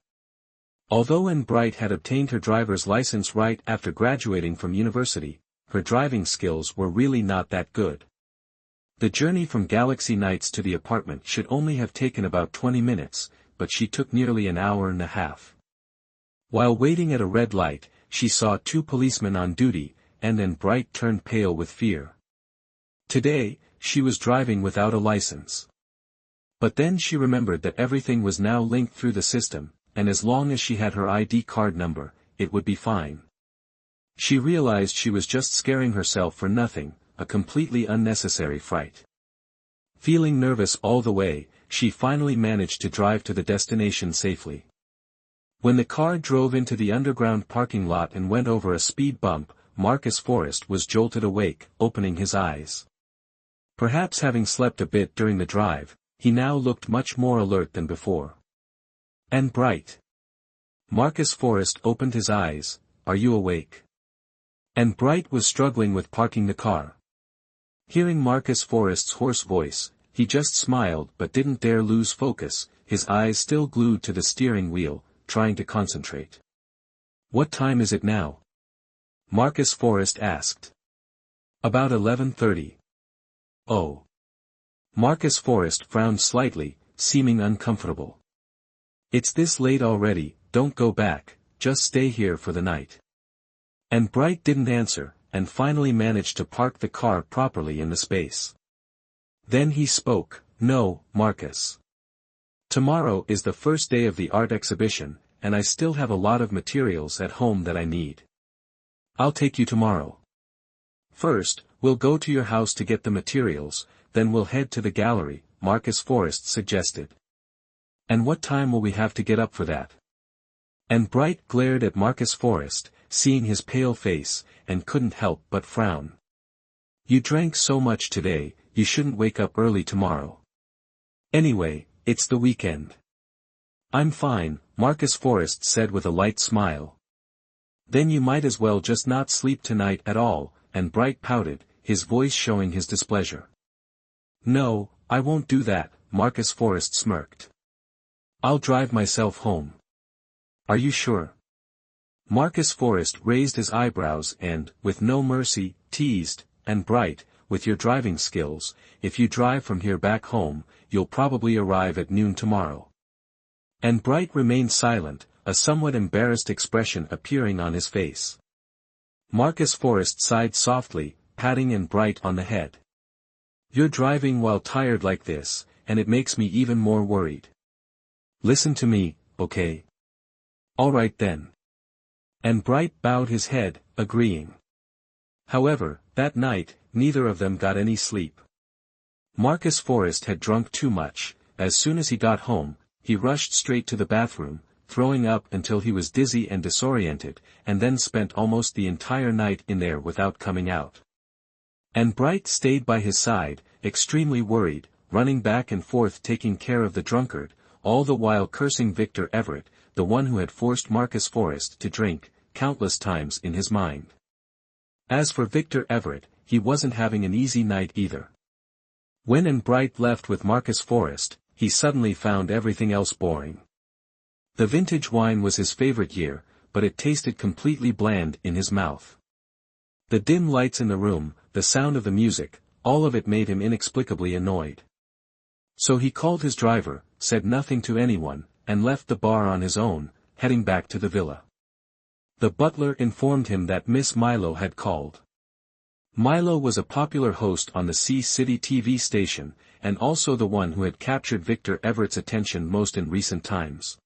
Although Anne Bright had obtained her driver's license right after graduating from university, her driving skills were really not that good. The journey from Galaxy Nights to the apartment should only have taken about 20 minutes, but she took nearly an hour and a half. While waiting at a red light, she saw 2 policemen on duty, and Anne Bright turned pale with fear. Today, she was driving without a license. But then she remembered that everything was now linked through the system, and as long as she had her ID card number, it would be fine. She realized she was just scaring herself for nothing, a completely unnecessary fright. Feeling nervous all the way, she finally managed to drive to the destination safely. When the car drove into the underground parking lot and went over a speed bump, Marcus Forrest was jolted awake, opening his eyes. Perhaps having slept a bit during the drive, he now looked much more alert than before. And Bright. Marcus Forrest opened his eyes, are you awake? And Bright was struggling with parking the car. Hearing Marcus Forrest's hoarse voice, he just smiled but didn't dare lose focus, his eyes still glued to the steering wheel, trying to concentrate. "What time is it now?" Marcus Forrest asked. "About 11:30. "Oh." Marcus Forrest frowned slightly, seeming uncomfortable. "It's this late already, don't go back, just stay here for the night." And Bright didn't answer, and finally managed to park the car properly in the space. Then he spoke, "No, Marcus. Tomorrow is the first day of the art exhibition, and I still have a lot of materials at home that I need. I'll take you tomorrow. First, we'll go to your house to get the materials, then we'll head to the gallery," Marcus Forrest suggested. "And what time will we have to get up for that?" And Bright glared at Marcus Forrest, seeing his pale face, and couldn't help but frown. "You drank so much today, you shouldn't wake up early tomorrow. Anyway, it's the weekend." "I'm fine," Marcus Forrest said with a light smile. "Then you might as well just not sleep tonight at all," and Bright pouted, his voice showing his displeasure. "No, I won't do that," Marcus Forrest smirked. "I'll drive myself home." "Are you sure?" Marcus Forrest raised his eyebrows and, with no mercy, teased, "And Bright, with your driving skills, if you drive from here back home, you'll probably arrive at noon tomorrow." And Bright remained silent, a somewhat embarrassed expression appearing on his face. Marcus Forrest sighed softly, patting Bright on the head. "You're driving while tired like this, and it makes me even more worried. Listen to me, okay?" "All right then." And Bright bowed his head, agreeing. However, that night, neither of them got any sleep. Marcus Forrest had drunk too much. As soon as he got home, he rushed straight to the bathroom, throwing up until he was dizzy and disoriented, and then spent almost the entire night in there without coming out. And Bright stayed by his side, extremely worried, running back and forth taking care of the drunkard, all the while cursing Victor Everett, the one who had forced Marcus Forrest to drink, countless times in his mind. As for Victor Everett, he wasn't having an easy night either. When Bright left with Marcus Forrest, he suddenly found everything else boring. The vintage wine was his favorite year, but it tasted completely bland in his mouth. The dim lights in the room, the sound of the music, all of it made him inexplicably annoyed. So he called his driver, said nothing to anyone, and left the bar on his own, heading back to the villa. The butler informed him that Miss Milo had called. Milo was a popular host on the C-City TV station, and also the one who had captured Victor Everett's attention most in recent times.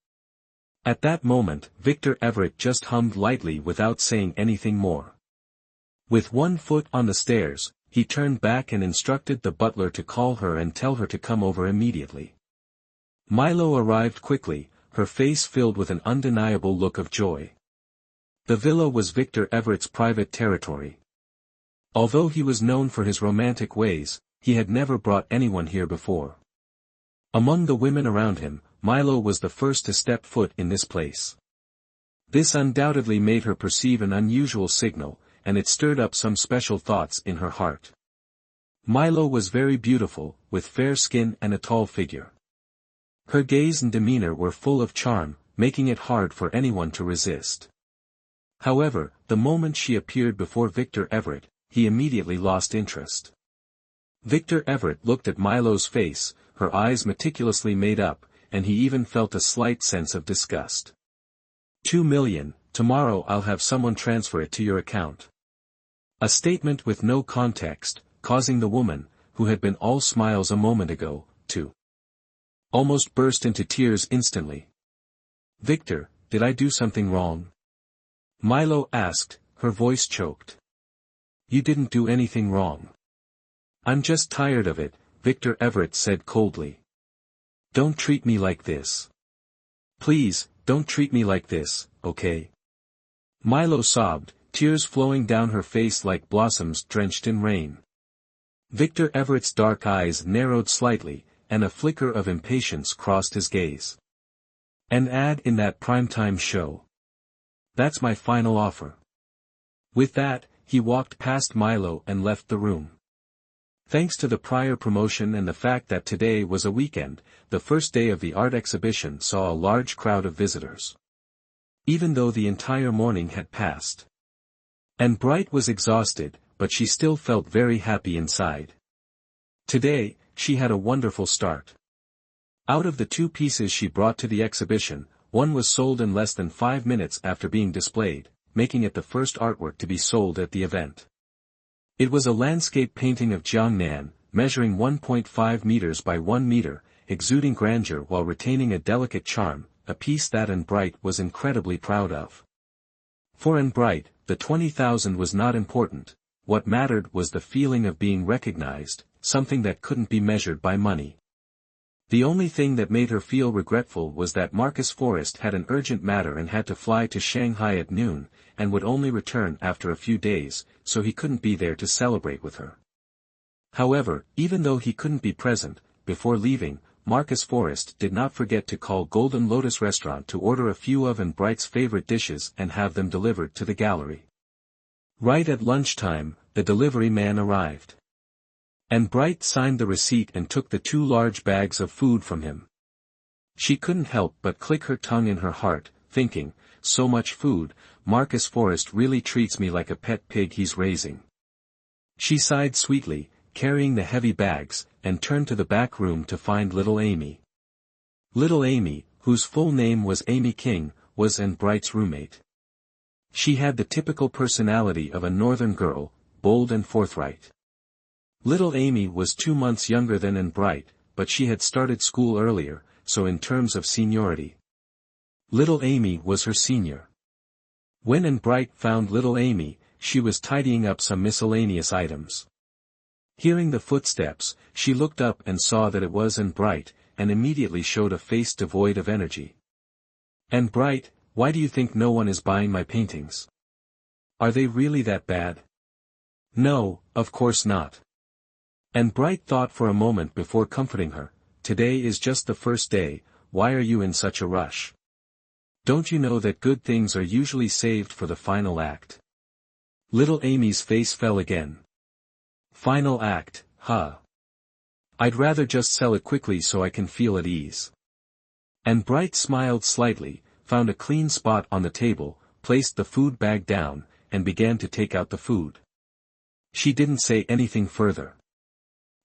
At that moment, Victor Everett just hummed lightly without saying anything more. With one foot on the stairs, he turned back and instructed the butler to call her and tell her to come over immediately. Milo arrived quickly, her face filled with an undeniable look of joy. The villa was Victor Everett's private territory. Although he was known for his romantic ways, he had never brought anyone here before. Among the women around him, Milo was the first to step foot in this place. This undoubtedly made her perceive an unusual signal, and it stirred up some special thoughts in her heart. Milo was very beautiful, with fair skin and a tall figure. Her gaze and demeanor were full of charm, making it hard for anyone to resist. However, the moment she appeared before Victor Everett, he immediately lost interest. Victor Everett looked at Milo's face, her eyes meticulously made up, and he even felt a slight sense of disgust. "2 million, tomorrow I'll have someone transfer it to your account." A statement with no context, causing the woman, who had been all smiles a moment ago, to almost burst into tears instantly. "Victor, did I do something wrong?" Milo asked, her voice choked. "You didn't do anything wrong. I'm just tired of it," Victor Everett said coldly. "Don't treat me like this. Please, don't treat me like this, okay?" Milo sobbed, tears flowing down her face like blossoms drenched in rain. Victor Everett's dark eyes narrowed slightly, and a flicker of impatience crossed his gaze. "An ad in that primetime show. That's my final offer." With that, he walked past Milo and left the room. Thanks to the prior promotion and the fact that today was a weekend, the first day of the art exhibition saw a large crowd of visitors. Even though the entire morning had passed. And Bright was exhausted, but she still felt very happy inside. Today, she had a wonderful start. Out of the 2 pieces she brought to the exhibition, one was sold in less than 5 minutes after being displayed, making it the first artwork to be sold at the event. It was a landscape painting of Jiangnan, measuring 1.5 meters by 1 meter, exuding grandeur while retaining a delicate charm, a piece that Anne Bright was incredibly proud of. For Anne Bright, the 20,000 was not important. What mattered was the feeling of being recognized, something that couldn't be measured by money. The only thing that made her feel regretful was that Marcus Forrest had an urgent matter and had to fly to Shanghai at noon, and would only return after a few days, so he couldn't be there to celebrate with her. However, even though he couldn't be present, before leaving, Marcus Forrest did not forget to call Golden Lotus Restaurant to order a few of Anne Bright's favorite dishes and have them delivered to the gallery. Right at lunchtime, the delivery man arrived. Anne Bright signed the receipt and took the 2 large bags of food from him. She couldn't help but click her tongue in her heart, thinking, so much food, Marcus Forrest really treats me like a pet pig he's raising. She sighed sweetly, carrying the heavy bags, and turned to the back room to find little Amy. Little Amy, whose full name was Amy King, was Anne Bright's roommate. She had the typical personality of a northern girl, bold and forthright. Little Amy was 2 months younger than Anne Bright, but she had started school earlier, so in terms of seniority, little Amy was her senior. When Anne Bright found little Amy, she was tidying up some miscellaneous items. Hearing the footsteps, she looked up and saw that it was Anne Bright, and immediately showed a face devoid of energy. Anne Bright, why do you think no one is buying my paintings? Are they really that bad? No, of course not. Anne Bright thought for a moment before comforting her. Today is just the first day, why are you in such a rush? Don't you know that good things are usually saved for the final act? Little Amy's face fell again. Final act, huh? I'd rather just sell it quickly so I can feel at ease. Anne Bright smiled slightly, found a clean spot on the table, placed the food bag down, and began to take out the food. She didn't say anything further.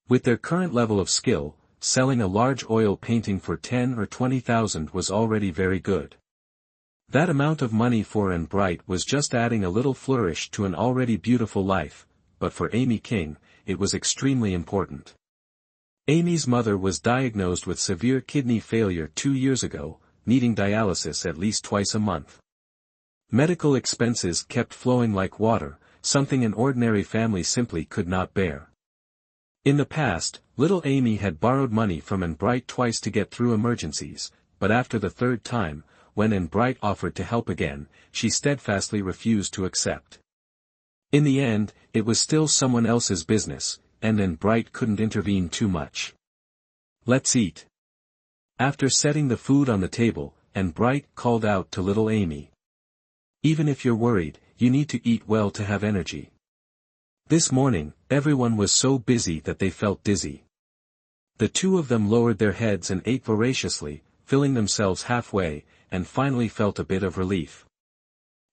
With their current level of skill, selling a large oil painting for 10 or 20,000 was already very good. That amount of money for Anne Bright was just adding a little flourish to an already beautiful life, but for Amy King, it was extremely important. Amy's mother was diagnosed with severe kidney failure 2 years ago, needing dialysis at least twice a month. Medical expenses kept flowing like water, something an ordinary family simply could not bear. In the past, little Amy had borrowed money from Anne Bright twice to get through emergencies, but after the 3rd time, when Anne Bright offered to help again, she steadfastly refused to accept. In the end, it was still someone else's business, and Anne Bright couldn't intervene too much. Let's eat. After setting the food on the table, Anne Bright called out to little Amy. Even if you're worried, you need to eat well to have energy. This morning, everyone was so busy that they felt dizzy. The 2 of them lowered their heads and ate voraciously, filling themselves halfway, and finally felt a bit of relief.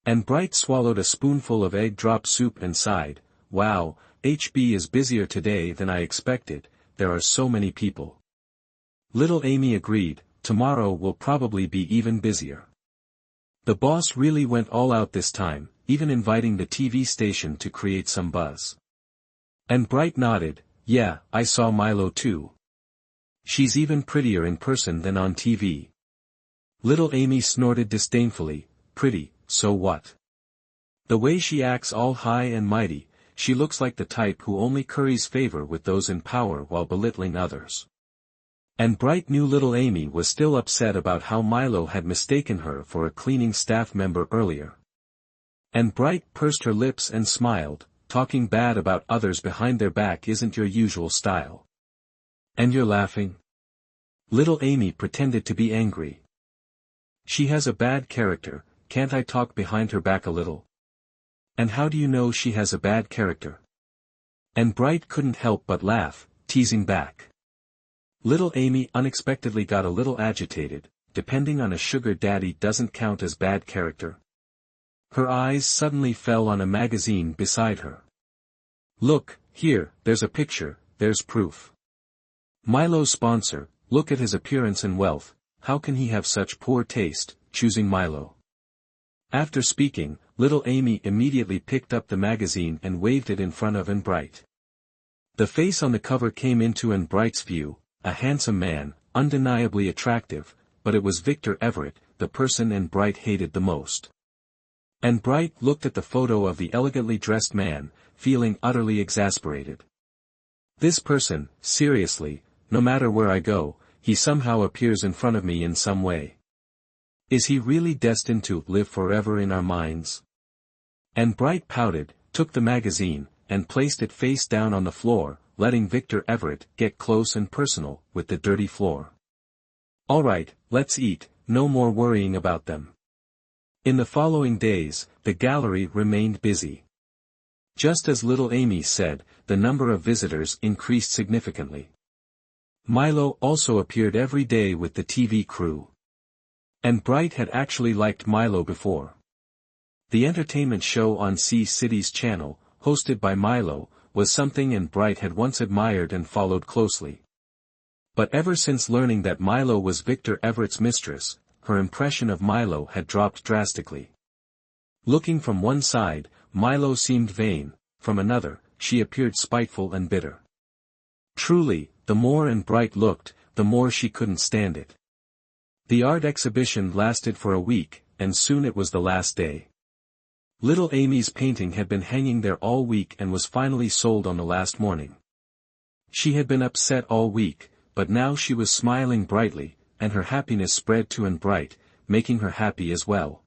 Anne Bright swallowed a spoonful of egg drop soup and sighed, wow, HB is busier today than I expected, there are so many people. Little Amy agreed, tomorrow will probably be even busier. The boss really went all out this time, even inviting the TV station to create some buzz. Anne Bright nodded, yeah, I saw Milo too. She's even prettier in person than on TV. Little Amy snorted disdainfully, pretty, so what? The way she acts all high and mighty, she looks like the type who only curries favor with those in power while belittling others. Anne Bright knew little Amy was still upset about how Milo had mistaken her for a cleaning staff member earlier. Anne Bright pursed her lips and smiled, talking bad about others behind their back isn't your usual style. And you're laughing? Little Amy pretended to be angry. She has a bad character, can't I talk behind her back a little? And how do you know she has a bad character? And Bright couldn't help but laugh, teasing back. Little Amy unexpectedly got a little agitated. Depending on a sugar daddy doesn't count as bad character. Her eyes suddenly fell on a magazine beside her. Look, here, there's a picture, there's proof. Milo's sponsor, look at his appearance and wealth, how can he have such poor taste, choosing Milo? After speaking, little Amy immediately picked up the magazine and waved it in front of Bright. The face on the cover came into Bright's view, a handsome man, undeniably attractive, but it was Victor Everett, the person Bright hated the most. Bright looked at the photo of the elegantly dressed man, feeling utterly exasperated. This person, seriously, no matter where I go, he somehow appears in front of me in some way. Is he really destined to live forever in our minds? Bright pouted, took the magazine, and placed it face down on the floor, letting Victor Everett get close and personal with the dirty floor. All right, let's eat, no more worrying about them. In the following days, the gallery remained busy. Just as little Amy said, the number of visitors increased significantly. Milo also appeared every day with the TV crew. Bright had actually liked Milo before. The entertainment show on C-City's channel, hosted by Milo, was something Bright had once admired and followed closely. But ever since learning that Milo was Victor Everett's mistress, her impression of Milo had dropped drastically. Looking from one side, Milo seemed vain, from another, she appeared spiteful and bitter. Truly, the more Bright looked, the more she couldn't stand it. The art exhibition lasted for a week, and soon it was the last day. Little Amy's painting had been hanging there all week and was finally sold on the last morning. She had been upset all week, but now she was smiling brightly, and her happiness spread to Bright, making her happy as well.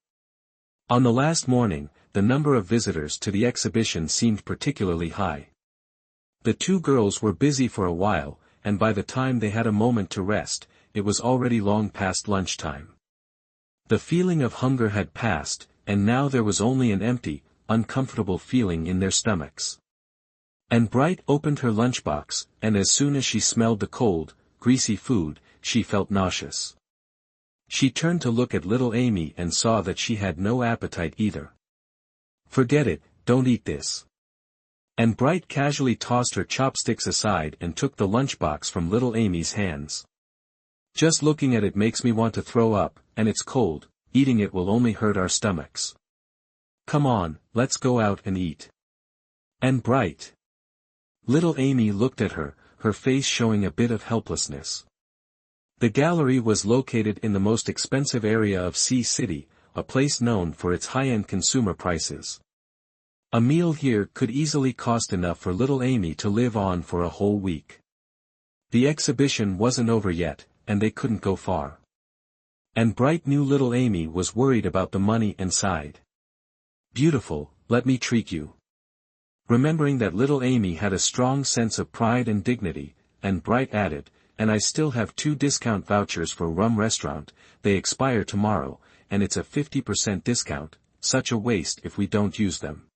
On the last morning, the number of visitors to the exhibition seemed particularly high. The two girls were busy for a while, and by the time they had a moment to rest, it was already long past lunchtime. The feeling of hunger had passed, and now there was only an empty, uncomfortable feeling in their stomachs. Bright opened her lunchbox, and as soon as she smelled the cold, greasy food, she felt nauseous. She turned to look at little Amy and saw that she had no appetite either. Forget it, don't eat this. Bright casually tossed her chopsticks aside and took the lunchbox from little Amy's hands. Just looking at it makes me want to throw up, and it's cold, eating it will only hurt our stomachs. Come on, let's go out and eat. Bright. Little Amy looked at her, her face showing a bit of helplessness. The gallery was located in the most expensive area of C-City, a place known for its high-end consumer prices. A meal here could easily cost enough for little Amy to live on for a whole week. The exhibition wasn't over yet, and they couldn't go far. Bright knew little Amy was worried about the money and sighed. Beautiful, let me treat you. Remembering that little Amy had a strong sense of pride and dignity, Bright added, and I still have 2 discount vouchers for Rum Restaurant, they expire tomorrow, and it's a 50% discount, such a waste if we don't use them.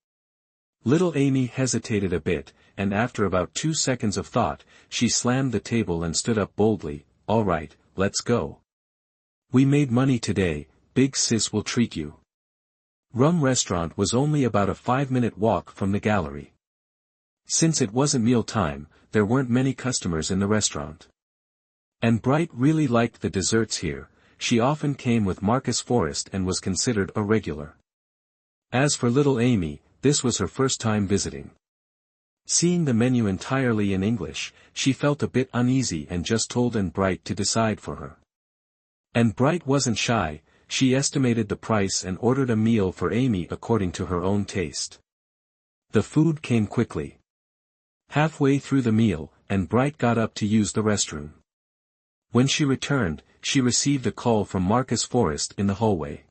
Little Amy hesitated a bit, and after about 2 seconds of thought, she slammed the table and stood up boldly, all right, let's go. We made money today, Big Sis will treat you. Rum Restaurant was only about a 5-minute walk from the gallery. Since it wasn't meal time, there weren't many customers in the restaurant. Bright really liked the desserts here, she often came with Marcus Forrest and was considered a regular. As for little Amy, this was her first time visiting. Seeing the menu entirely in English, she felt a bit uneasy and just told Bright to decide for her. Bright wasn't shy, she estimated the price and ordered a meal for Amy according to her own taste. The food came quickly. Halfway through the meal, Bright got up to use the restroom. When she returned, she received a call from Marcus Forrest in the hallway.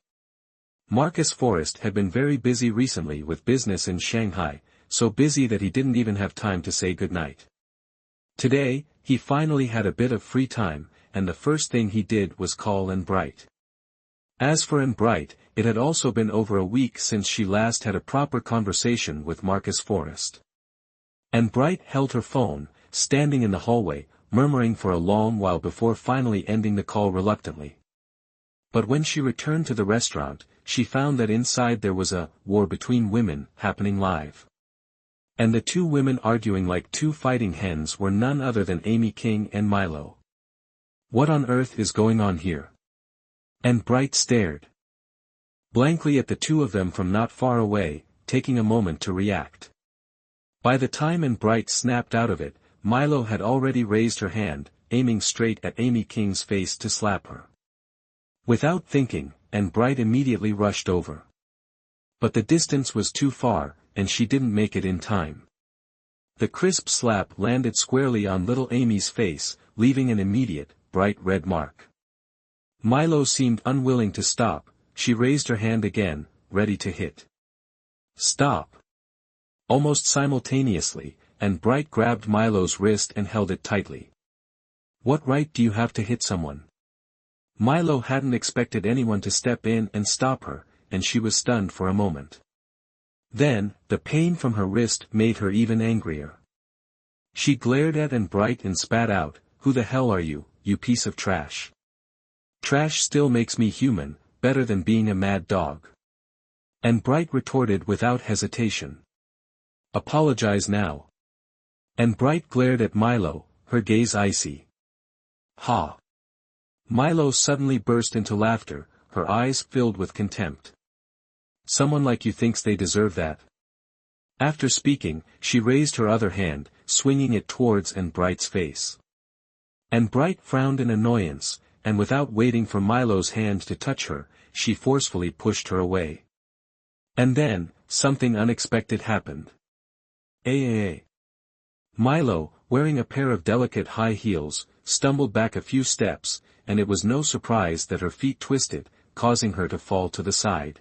Marcus Forrest had been very busy recently with business in Shanghai, so busy that he didn't even have time to say goodnight. Today, he finally had a bit of free time, and the first thing he did was call Bright. As for Bright, it had also been over a week since she last had a proper conversation with Marcus Forrest. And Bright held her phone, standing in the hallway, murmuring for a long while before finally ending the call reluctantly. But when she returned to the restaurant, she found that inside there was a war between women happening live. And the two women arguing like two fighting hens were none other than Amy King and Milo. What on earth is going on here? And Bright stared blankly at the two of them from not far away, taking a moment to react. By the time and Bright snapped out of it, Milo had already raised her hand, aiming straight at Amy King's face to slap her. Without thinking, and Bright immediately rushed over. But the distance was too far, and she didn't make it in time. The crisp slap landed squarely on little Amy's face, leaving an immediate, bright red mark. Milo seemed unwilling to stop. She raised her hand again, ready to hit. Stop! Almost simultaneously, and Bright grabbed Milo's wrist and held it tightly. What right do you have to hit someone? Milo hadn't expected anyone to step in and stop her, and she was stunned for a moment. Then, the pain from her wrist made her even angrier. She glared at and Bright and spat out, "Who the hell are you, you piece of trash? Trash still makes me human, better than being a mad dog." And Bright retorted without hesitation. "Apologize now." And Bright glared at Milo, her gaze icy. "Ha!" Milo suddenly burst into laughter, her eyes filled with contempt. "Someone like you thinks they deserve that?" After speaking, she raised her other hand, swinging it towards and Bright's face. And Bright frowned in annoyance, and without waiting for Milo's hand to touch her, she forcefully pushed her away. And then, something unexpected happened. Milo, wearing a pair of delicate high heels, stumbled back a few steps, and it was no surprise that her feet twisted, causing her to fall to the side.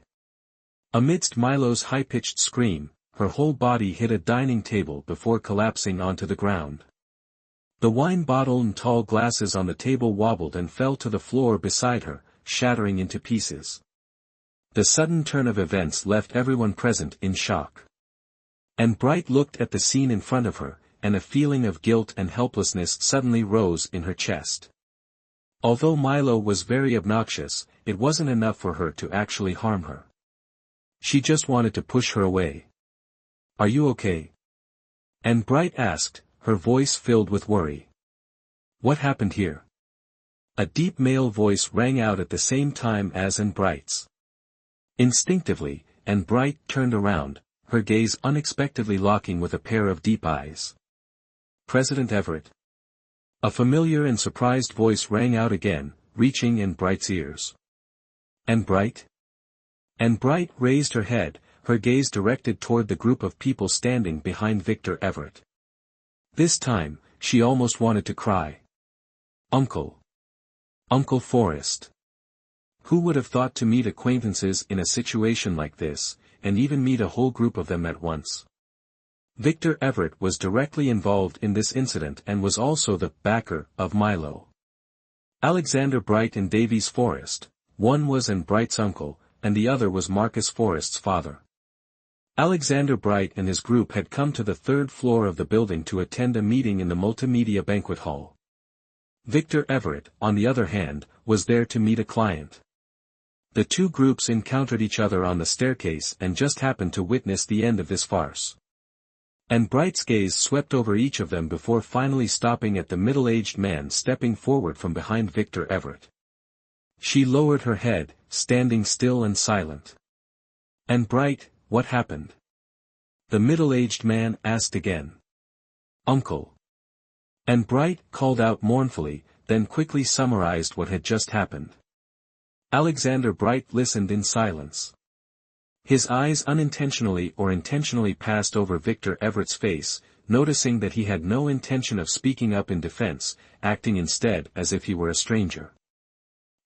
Amidst Milo's high-pitched scream, her whole body hit a dining table before collapsing onto the ground. The wine bottle and tall glasses on the table wobbled and fell to the floor beside her, shattering into pieces. The sudden turn of events left everyone present in shock. And Bright looked at the scene in front of her, and a feeling of guilt and helplessness suddenly rose in her chest. Although Milo was very obnoxious, it wasn't enough for her to actually harm her. She just wanted to push her away. "Are you okay?" And Bright asked, her voice filled with worry. "What happened here?" A deep male voice rang out at the same time as and Bright's. Instinctively, and Bright turned around, her gaze unexpectedly locking with a pair of deep eyes. "President Everett." A familiar and surprised voice rang out again, reaching in Bright's ears. "And Bright?" And Bright raised her head, her gaze directed toward the group of people standing behind Victor Everett. This time, she almost wanted to cry. "Uncle. Uncle Forrest. Who would have thought to meet acquaintances in a situation like this, and even meet a whole group of them at once?" Victor Everett was directly involved in this incident and was also the backer of Milo. Alexander Bright and Davies Forrest, one was and Bright's uncle, and the other was Marcus Forrest's father. Alexander Bright and his group had come to the third floor of the building to attend a meeting in the multimedia banquet hall. Victor Everett, on the other hand, was there to meet a client. The two groups encountered each other on the staircase and just happened to witness the end of this farce. And Bright's gaze swept over each of them before finally stopping at the middle-aged man stepping forward from behind Victor Everett. She lowered her head, standing still and silent. "And Bright, what happened?" the middle-aged man asked again. "Uncle." And Bright called out mournfully, then quickly summarized what had just happened. Alexander Bright listened in silence. His eyes unintentionally or intentionally passed over Victor Everett's face, noticing that he had no intention of speaking up in defense, acting instead as if he were a stranger.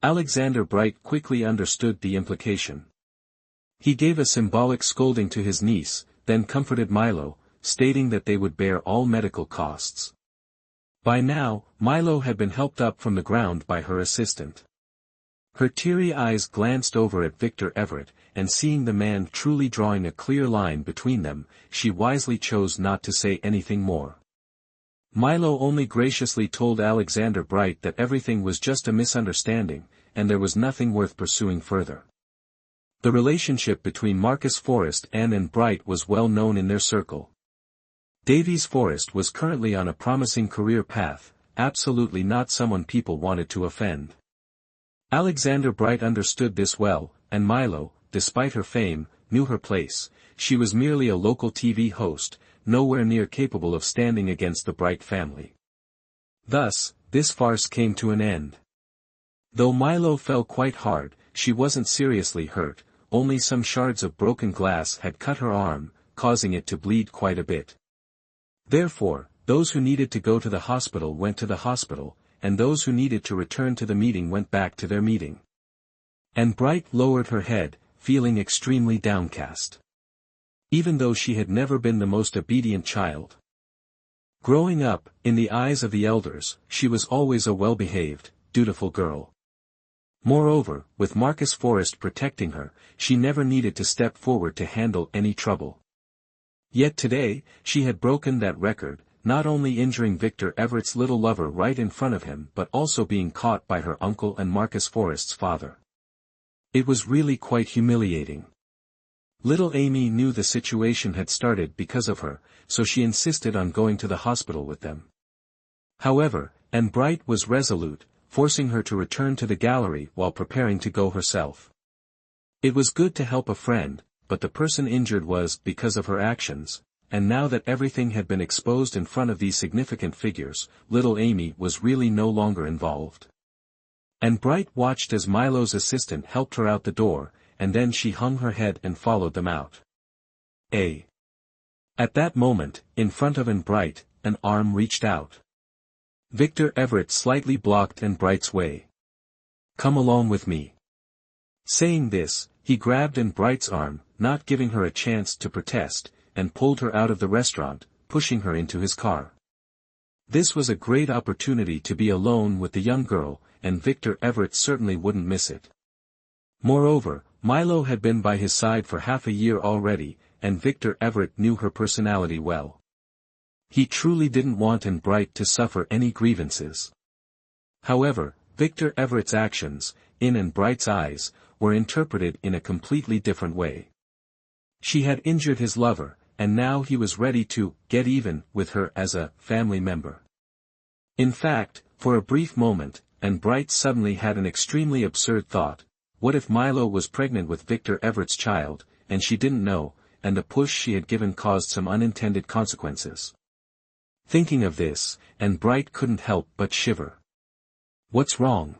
Alexander Bright quickly understood the implication. He gave a symbolic scolding to his niece, then comforted Milo, stating that they would bear all medical costs. By now, Milo had been helped up from the ground by her assistant. Her teary eyes glanced over at Victor Everett, and seeing the man truly drawing a clear line between them, she wisely chose not to say anything more. Milo only graciously told Alexander Bright that everything was just a misunderstanding, and there was nothing worth pursuing further. The relationship between Marcus Forrest and Bright was well known in their circle. Davies Forrest was currently on a promising career path, absolutely not someone people wanted to offend. Alexander Bright understood this well, and Milo, despite her fame, knew her place. She was merely a local TV host, nowhere near capable of standing against the Bright family. Thus, this farce came to an end. Though Milo fell quite hard, she wasn't seriously hurt, only some shards of broken glass had cut her arm, causing it to bleed quite a bit. Therefore, those who needed to go to the hospital went to the hospital, and those who needed to return to the meeting went back to their meeting. And Bright lowered her head, feeling extremely downcast. Even though she had never been the most obedient child. Growing up, in the eyes of the elders, she was always a well-behaved, dutiful girl. Moreover, with Marcus Forrest protecting her, she never needed to step forward to handle any trouble. Yet today, she had broken that record, not only injuring Victor Everett's little lover right in front of him but also being caught by her uncle and Marcus Forrest's father. It was really quite humiliating. Little Amy knew the situation had started because of her, so she insisted on going to the hospital with them. However, Bright was resolute, forcing her to return to the gallery while preparing to go herself. It was good to help a friend, but the person injured was because of her actions, and now that everything had been exposed in front of these significant figures, little Amy was really no longer involved. Bright watched as Milo's assistant helped her out the door, and then she hung her head and followed them out. At that moment, in front of Bright, an arm reached out. Victor Everett slightly blocked Bright's way. "Come along with me." Saying this, he grabbed Bright's arm, not giving her a chance to protest, and pulled her out of the restaurant, pushing her into his car. This was a great opportunity to be alone with the young girl, and Victor Everett certainly wouldn't miss it. Moreover, Milo had been by his side for half a year already, and Victor Everett knew her personality well. He truly didn't want Bright to suffer any grievances. However, Victor Everett's actions, in Bright's eyes, were interpreted in a completely different way. She had injured his lover, and now he was ready to get even with her as a family member. In fact, for a brief moment, Bright suddenly had an extremely absurd thought. What if Milo was pregnant with Victor Everett's child, and she didn't know, and the push she had given caused some unintended consequences? Thinking of this, Bright couldn't help but shiver. "What's wrong?"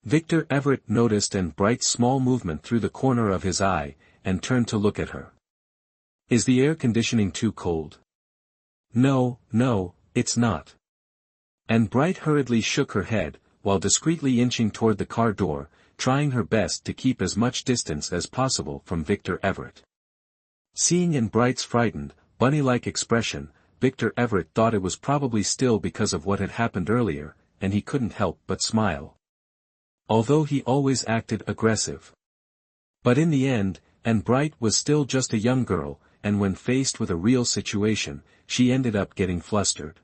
Victor Everett noticed Bright's small movement through the corner of his eye, and turned to look at her. "Is the air conditioning too cold?" No, it's not." Bright hurriedly shook her head, while discreetly inching toward the car door, trying her best to keep as much distance as possible from Victor Everett. Seeing Bright's frightened, bunny-like expression, Victor Everett thought it was probably still because of what had happened earlier, and he couldn't help but smile. Although he always acted aggressive. But in the end, Bright was still just a young girl, and when faced with a real situation, she ended up getting flustered.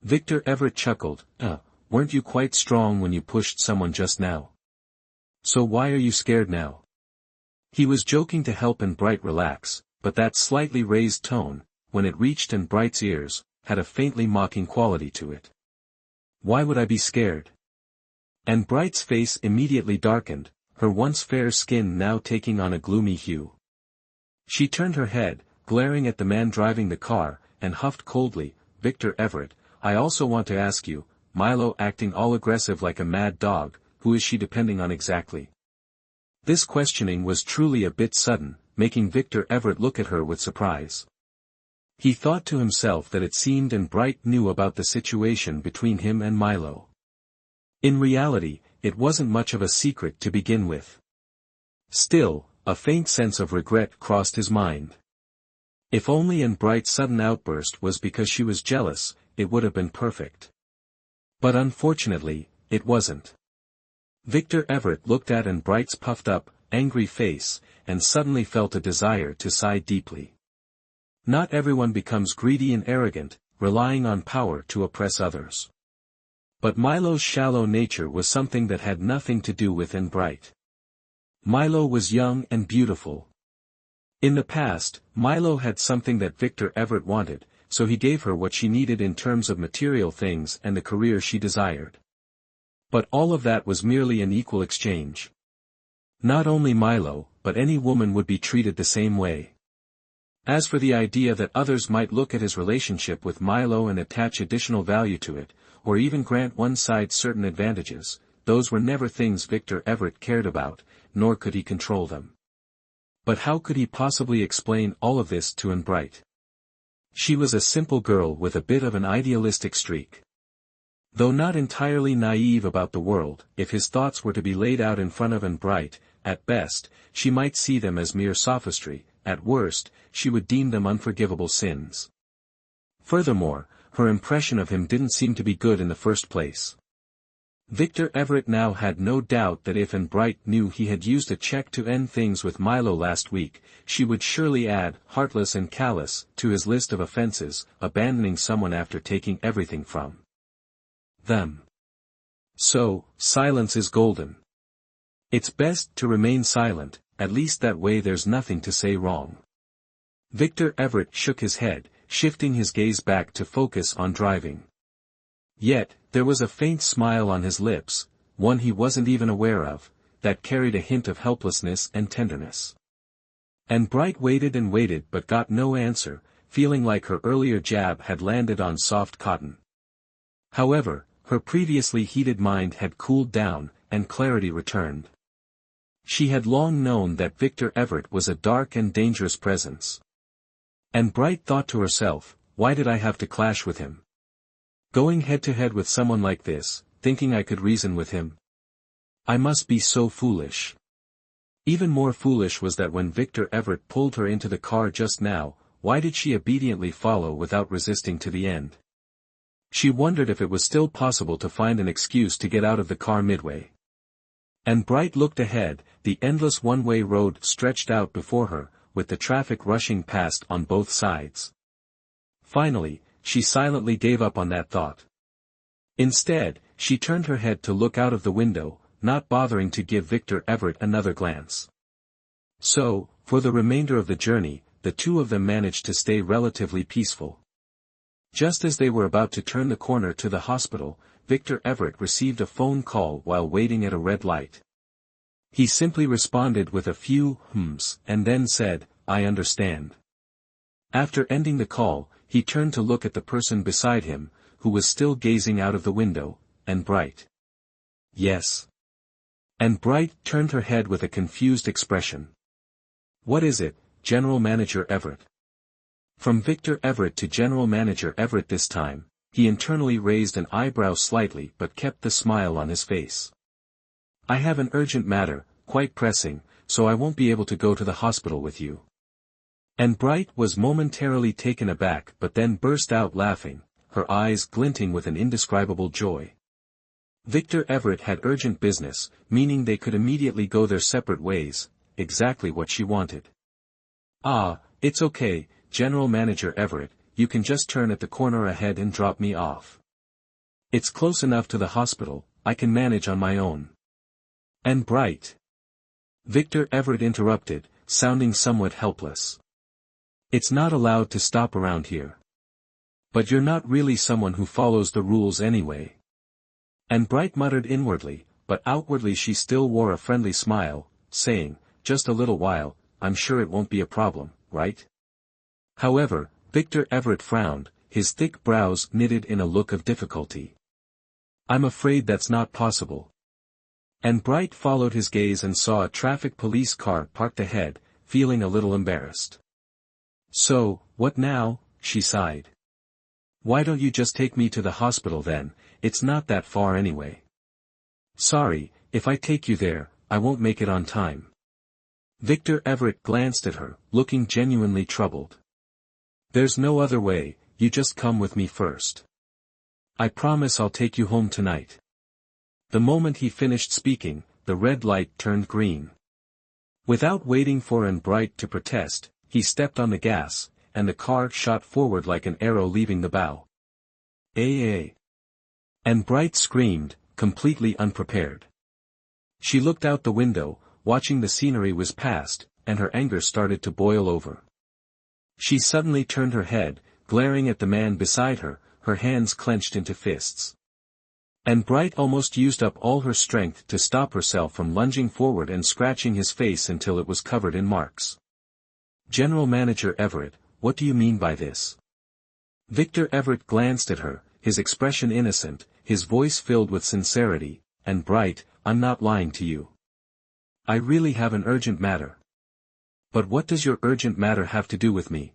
Victor Everett chuckled, "Weren't you quite strong when you pushed someone just now? So why are you scared now?" He was joking to help Bright relax, but that slightly raised tone, when it reached Bright's ears, had a faintly mocking quality to it. "Why would I be scared?" Bright's face immediately darkened, her once fair skin now taking on a gloomy hue. She turned her head, glaring at the man driving the car, and huffed coldly, "Victor Everett, I also want to ask you, Milo acting all aggressive like a mad dog, who is she depending on exactly?" This questioning was truly a bit sudden, making Victor Everett look at her with surprise. He thought to himself that it seemed Bright knew about the situation between him and Milo. In reality, it wasn't much of a secret to begin with. Still, a faint sense of regret crossed his mind. If only Bright's sudden outburst was because she was jealous, it would have been perfect. But unfortunately, it wasn't. Victor Everett looked at Anne Bright's puffed up, angry face, and suddenly felt a desire to sigh deeply. Not everyone becomes greedy and arrogant, relying on power to oppress others. But Milo's shallow nature was something that had nothing to do with Anne Bright. Milo was young and beautiful. In the past, Milo had something that Victor Everett wanted, so he gave her what she needed in terms of material things and the career she desired. But all of that was merely an equal exchange. Not only Milo, but any woman would be treated the same way. As for the idea that others might look at his relationship with Milo and attach additional value to it, or even grant one side certain advantages, those were never things Victor Everett cared about, nor could he control them. But how could he possibly explain all of this to Anne Bright? She was a simple girl with a bit of an idealistic streak. Though not entirely naive about the world, if his thoughts were to be laid out in front of Anne Bright, at best, she might see them as mere sophistry, at worst, she would deem them unforgivable sins. Furthermore, her impression of him didn't seem to be good in the first place. Victor Everett now had no doubt that if Anne Bright knew he had used a check to end things with Milo last week, she would surely add heartless and callous to his list of offenses, abandoning someone after taking everything from them. So, silence is golden. It's best to remain silent, at least that way there's nothing to say wrong. Victor Everett shook his head, shifting his gaze back to focus on driving. Yet, there was a faint smile on his lips, one he wasn't even aware of, that carried a hint of helplessness and tenderness. Anne Bright waited and waited but got no answer, feeling like her earlier jab had landed on soft cotton. However, her previously heated mind had cooled down, and clarity returned. She had long known that Victor Everett was a dark and dangerous presence. Anne Bright thought to herself, why did I have to clash with him? Going head-to-head with someone like this, thinking I could reason with him? I must be so foolish. Even more foolish was that when Victor Everett pulled her into the car just now, why did she obediently follow without resisting to the end? She wondered if it was still possible to find an excuse to get out of the car midway. Anne Bright looked ahead, the endless one-way road stretched out before her, with the traffic rushing past on both sides. Finally, she silently gave up on that thought. Instead, she turned her head to look out of the window, not bothering to give Victor Everett another glance. So, for the remainder of the journey, the two of them managed to stay relatively peaceful. Just as they were about to turn the corner to the hospital, Victor Everett received a phone call while waiting at a red light. He simply responded with a few hmms, and then said, I understand. After ending the call, he turned to look at the person beside him, who was still gazing out of the window, Anne Bright. Yes. Anne Bright turned her head with a confused expression. What is it, General Manager Everett? From Victor Everett to General Manager Everett this time, he internally raised an eyebrow slightly but kept the smile on his face. I have an urgent matter, quite pressing, so I won't be able to go to the hospital with you. Anne Bright was momentarily taken aback but then burst out laughing, her eyes glinting with an indescribable joy. Victor Everett had urgent business, meaning they could immediately go their separate ways, exactly what she wanted. Ah, it's okay, General Manager Everett, you can just turn at the corner ahead and drop me off. It's close enough to the hospital, I can manage on my own. Anne Bright. Victor Everett interrupted, sounding somewhat helpless. It's not allowed to stop around here. But you're not really someone who follows the rules anyway. Anne Bright muttered inwardly, but outwardly she still wore a friendly smile, saying, just a little while, I'm sure it won't be a problem, right? However, Victor Everett frowned, his thick brows knitted in a look of difficulty. I'm afraid that's not possible. Anne Bright followed his gaze and saw a traffic police car parked ahead, feeling a little embarrassed. So, what now? She sighed. Why don't you just take me to the hospital then, it's not that far anyway. Sorry, if I take you there, I won't make it on time. Victor Everett glanced at her, looking genuinely troubled. There's no other way, you just come with me first. I promise I'll take you home tonight. The moment he finished speaking, the red light turned green. Without waiting for Bright to protest, he stepped on the gas, and the car shot forward like an arrow leaving the bow. "Ay!" Bright screamed, completely unprepared. She looked out the window, watching the scenery whiz past, and her anger started to boil over. She suddenly turned her head, glaring at the man beside her, her hands clenched into fists. Bright almost used up all her strength to stop herself from lunging forward and scratching his face until it was covered in marks. "General Manager Everett, what do you mean by this?" Victor Everett glanced at her, his expression innocent, his voice filled with sincerity. "Bright, I'm not lying to you. I really have an urgent matter." "But what does your urgent matter have to do with me?"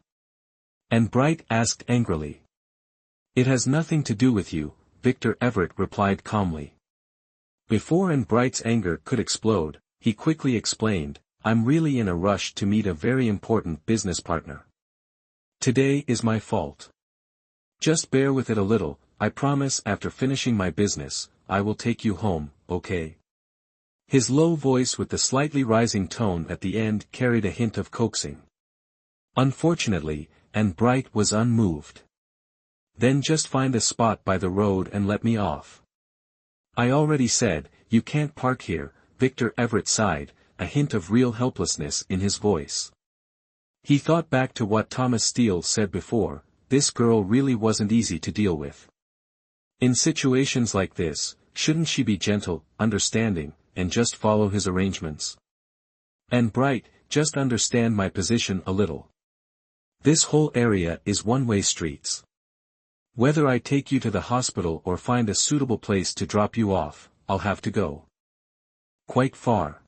Bright asked angrily. "It has nothing to do with you," Victor Everett replied calmly. Before Bright's anger could explode, he quickly explained, "I'm really in a rush to meet a very important business partner. Today is my fault. Just bear with it a little. I promise after finishing my business, I will take you home, okay?" His low voice with the slightly rising tone at the end carried a hint of coaxing. Unfortunately, Bright was unmoved. "Then just find a spot by the road and let me off." "I already said, you can't park here," Victor Everett sighed, a hint of real helplessness in his voice. He thought back to what Thomas Steele said before, this girl really wasn't easy to deal with. In situations like this, shouldn't she be gentle, understanding, and just follow his arrangements? "Bright, just understand my position a little. This whole area is one-way streets. Whether I take you to the hospital or find a suitable place to drop you off, I'll have to go quite far.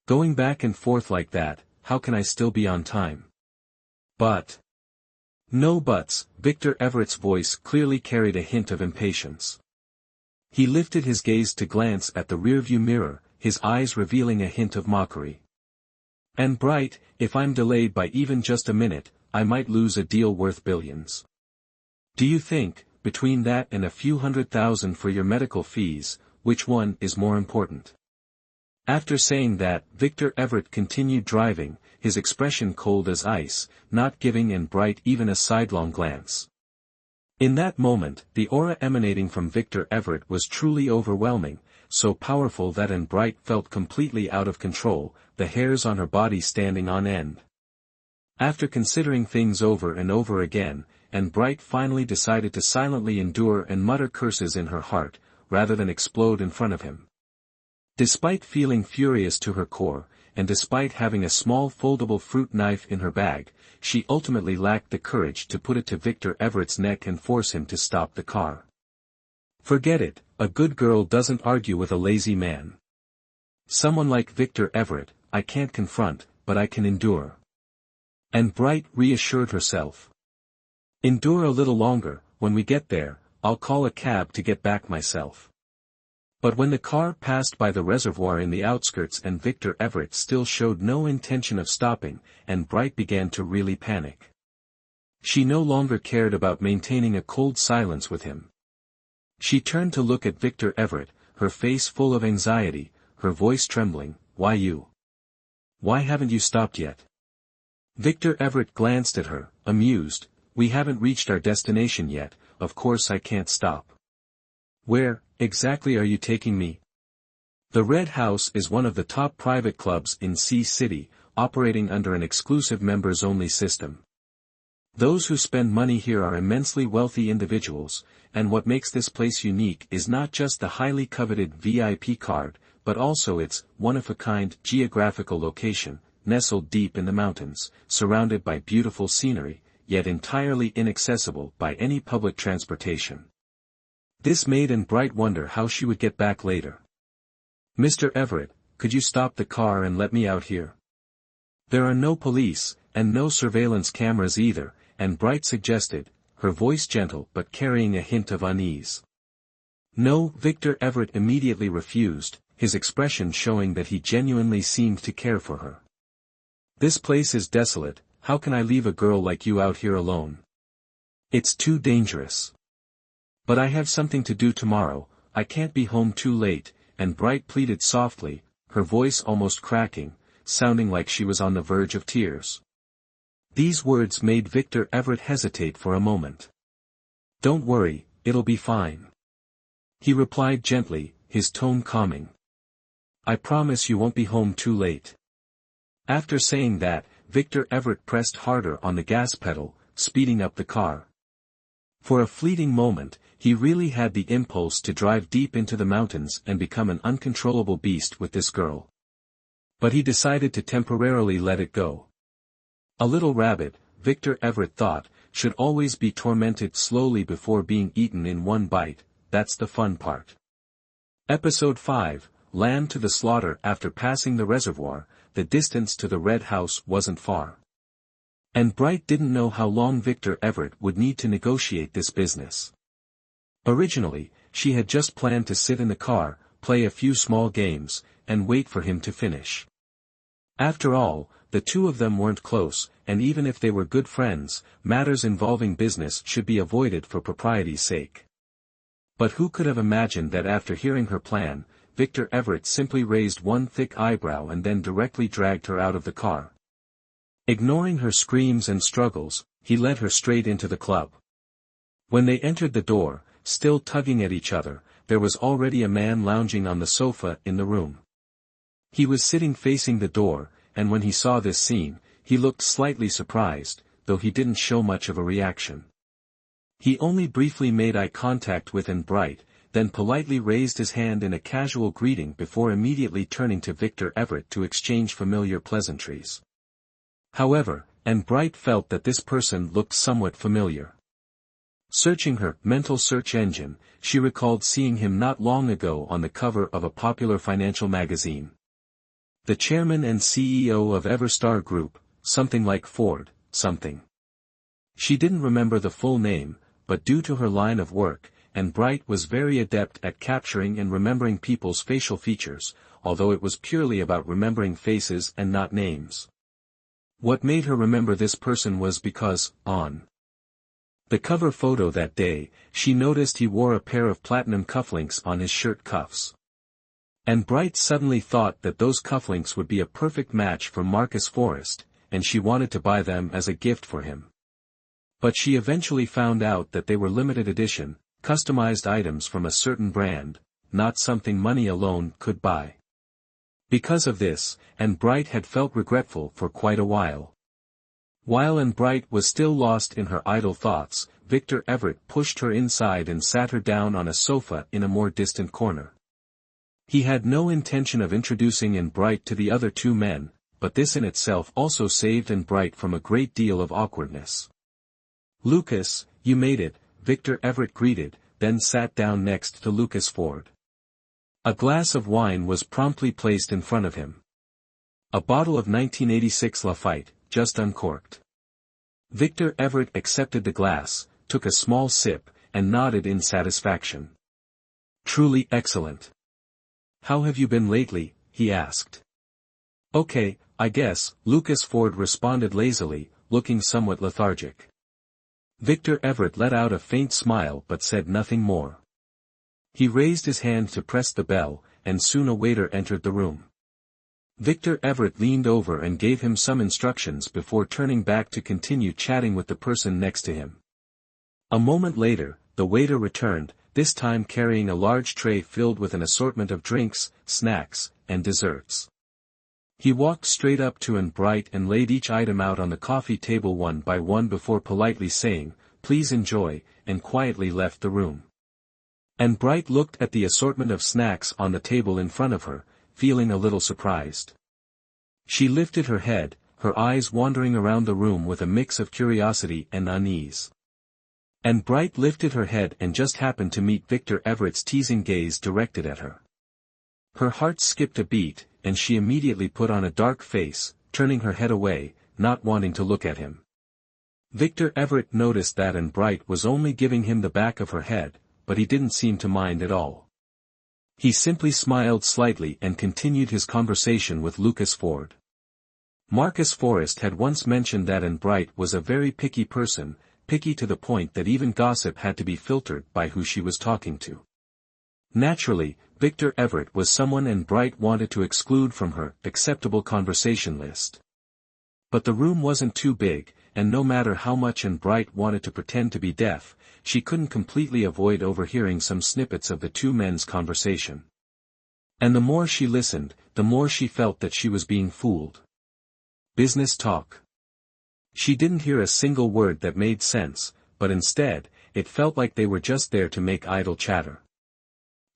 Going back and forth like that, how can I still be on time?" "But..." "No buts," Victor Everett's voice clearly carried a hint of impatience. He lifted his gaze to glance at the rearview mirror, his eyes revealing a hint of mockery. "Bright, if I'm delayed by even just a minute, I might lose a deal worth billions. Do you think, between that and a few $100,000 for your medical fees, which one is more important?" After saying that, Victor Everett continued driving, his expression cold as ice, not giving Bright even a sidelong glance. In that moment, the aura emanating from Victor Everett was truly overwhelming, so powerful that Bright felt completely out of control, the hairs on her body standing on end. After considering things over and over again, Bright finally decided to silently endure and mutter curses in her heart, rather than explode in front of him. Despite feeling furious to her core, and despite having a small foldable fruit knife in her bag, she ultimately lacked the courage to put it to Victor Everett's neck and force him to stop the car. Forget it, a good girl doesn't argue with a lazy man. Someone like Victor Everett, I can't confront, but I can endure. Bright reassured herself. "Endure a little longer, when we get there, I'll call a cab to get back myself." But when the car passed by the reservoir in the outskirts and Victor Everett still showed no intention of stopping, Bright began to really panic. She no longer cared about maintaining a cold silence with him. She turned to look at Victor Everett, her face full of anxiety, her voice trembling. "Why you? Why haven't you stopped yet?" Victor Everett glanced at her, amused. "We haven't reached our destination yet, of course I can't stop." "Where, exactly are you taking me?" "The Red House is one of the top private clubs in Sea City, operating under an exclusive members-only system. Those who spend money here are immensely wealthy individuals, and what makes this place unique is not just the highly coveted VIP card, but also its one-of-a-kind geographical location, nestled deep in the mountains, surrounded by beautiful scenery, yet entirely inaccessible by any public transportation." This made Bright wonder how she would get back later. "Mr. Everett, could you stop the car and let me out here? There are no police, and no surveillance cameras either," Bright suggested, her voice gentle but carrying a hint of unease. "No," Victor Everett immediately refused, his expression showing that he genuinely seemed to care for her. "This place is desolate, how can I leave a girl like you out here alone? It's too dangerous. But I have something to do tomorrow, I can't be home too late," and Bright pleaded softly, her voice almost cracking, sounding like she was on the verge of tears. These words made Victor Everett hesitate for a moment. "Don't worry, it'll be fine," he replied gently, his tone calming. "I promise you won't be home too late." After saying that, Victor Everett pressed harder on the gas pedal, speeding up the car. For a fleeting moment, he really had the impulse to drive deep into the mountains and become an uncontrollable beast with this girl. But he decided to temporarily let it go. A little rabbit, Victor Everett thought, should always be tormented slowly before being eaten in one bite. That's the fun part. Episode 5, Lamb to the Slaughter. After passing the reservoir, the distance to the red house wasn't far. And Bright didn't know how long Victor Everett would need to negotiate this business. Originally, she had just planned to sit in the car, play a few small games, and wait for him to finish. After all, the two of them weren't close, and even if they were good friends, matters involving business should be avoided for propriety's sake. But who could have imagined that after hearing her plan, Victor Everett simply raised one thick eyebrow and then directly dragged her out of the car. Ignoring her screams and struggles, he led her straight into the club. When they entered the door, still tugging at each other, there was already a man lounging on the sofa in the room. He was sitting facing the door, and when he saw this scene, he looked slightly surprised, though he didn't show much of a reaction. He only briefly made eye contact with Bright, then politely raised his hand in a casual greeting before immediately turning to Victor Everett to exchange familiar pleasantries. However, Bright felt that this person looked somewhat familiar. Searching her mental search engine, she recalled seeing him not long ago on the cover of a popular financial magazine. The chairman and CEO of Everstar Group, something like Ford, something. She didn't remember the full name, but due to her line of work, Bright was very adept at capturing and remembering people's facial features, although it was purely about remembering faces and not names. What made her remember this person was because, on the cover photo that day, she noticed he wore a pair of platinum cufflinks on his shirt cuffs. Bright suddenly thought that those cufflinks would be a perfect match for Marcus Forrest, and she wanted to buy them as a gift for him. But she eventually found out that they were limited edition, customized items from a certain brand, not something money alone could buy. Because of this, Bright had felt regretful for quite a while. While Bright was still lost in her idle thoughts, Victor Everett pushed her inside and sat her down on a sofa in a more distant corner. He had no intention of introducing Bright to the other two men, but this in itself also saved Bright from a great deal of awkwardness. "Lucas, you made it," Victor Everett greeted, then sat down next to Lucas Ford. A glass of wine was promptly placed in front of him. A bottle of 1986 Lafite, just uncorked. Victor Everett accepted the glass, took a small sip, and nodded in satisfaction. "Truly excellent. How have you been lately?" he asked. "Okay, I guess," Lucas Ford responded lazily, looking somewhat lethargic. Victor Everett let out a faint smile but said nothing more. He raised his hand to press the bell, and soon a waiter entered the room. Victor Everett leaned over and gave him some instructions before turning back to continue chatting with the person next to him. A moment later, the waiter returned, this time carrying a large tray filled with an assortment of drinks, snacks, and desserts. He walked straight up to Bright and laid each item out on the coffee table one by one before politely saying, "Please enjoy," and quietly left the room. Bright looked at the assortment of snacks on the table in front of her, feeling a little surprised. She lifted her head, her eyes wandering around the room with a mix of curiosity and unease. Bright lifted her head and just happened to meet Victor Everett's teasing gaze directed at her. Her heart skipped a beat, and she immediately put on a dark face, turning her head away, not wanting to look at him. Victor Everett noticed that Bright was only giving him the back of her head, but he didn't seem to mind at all. He simply smiled slightly and continued his conversation with Lucas Ford. Marcus Forrest had once mentioned that Bright was a very picky person, picky to the point that even gossip had to be filtered by who she was talking to. Naturally, Victor Everett was someone and Bright wanted to exclude from her acceptable conversation list. But the room wasn't too big, and no matter how much and Bright wanted to pretend to be deaf, she couldn't completely avoid overhearing some snippets of the two men's conversation. And the more she listened, the more she felt that she was being fooled. Business talk. She didn't hear a single word that made sense, but instead, it felt like they were just there to make idle chatter.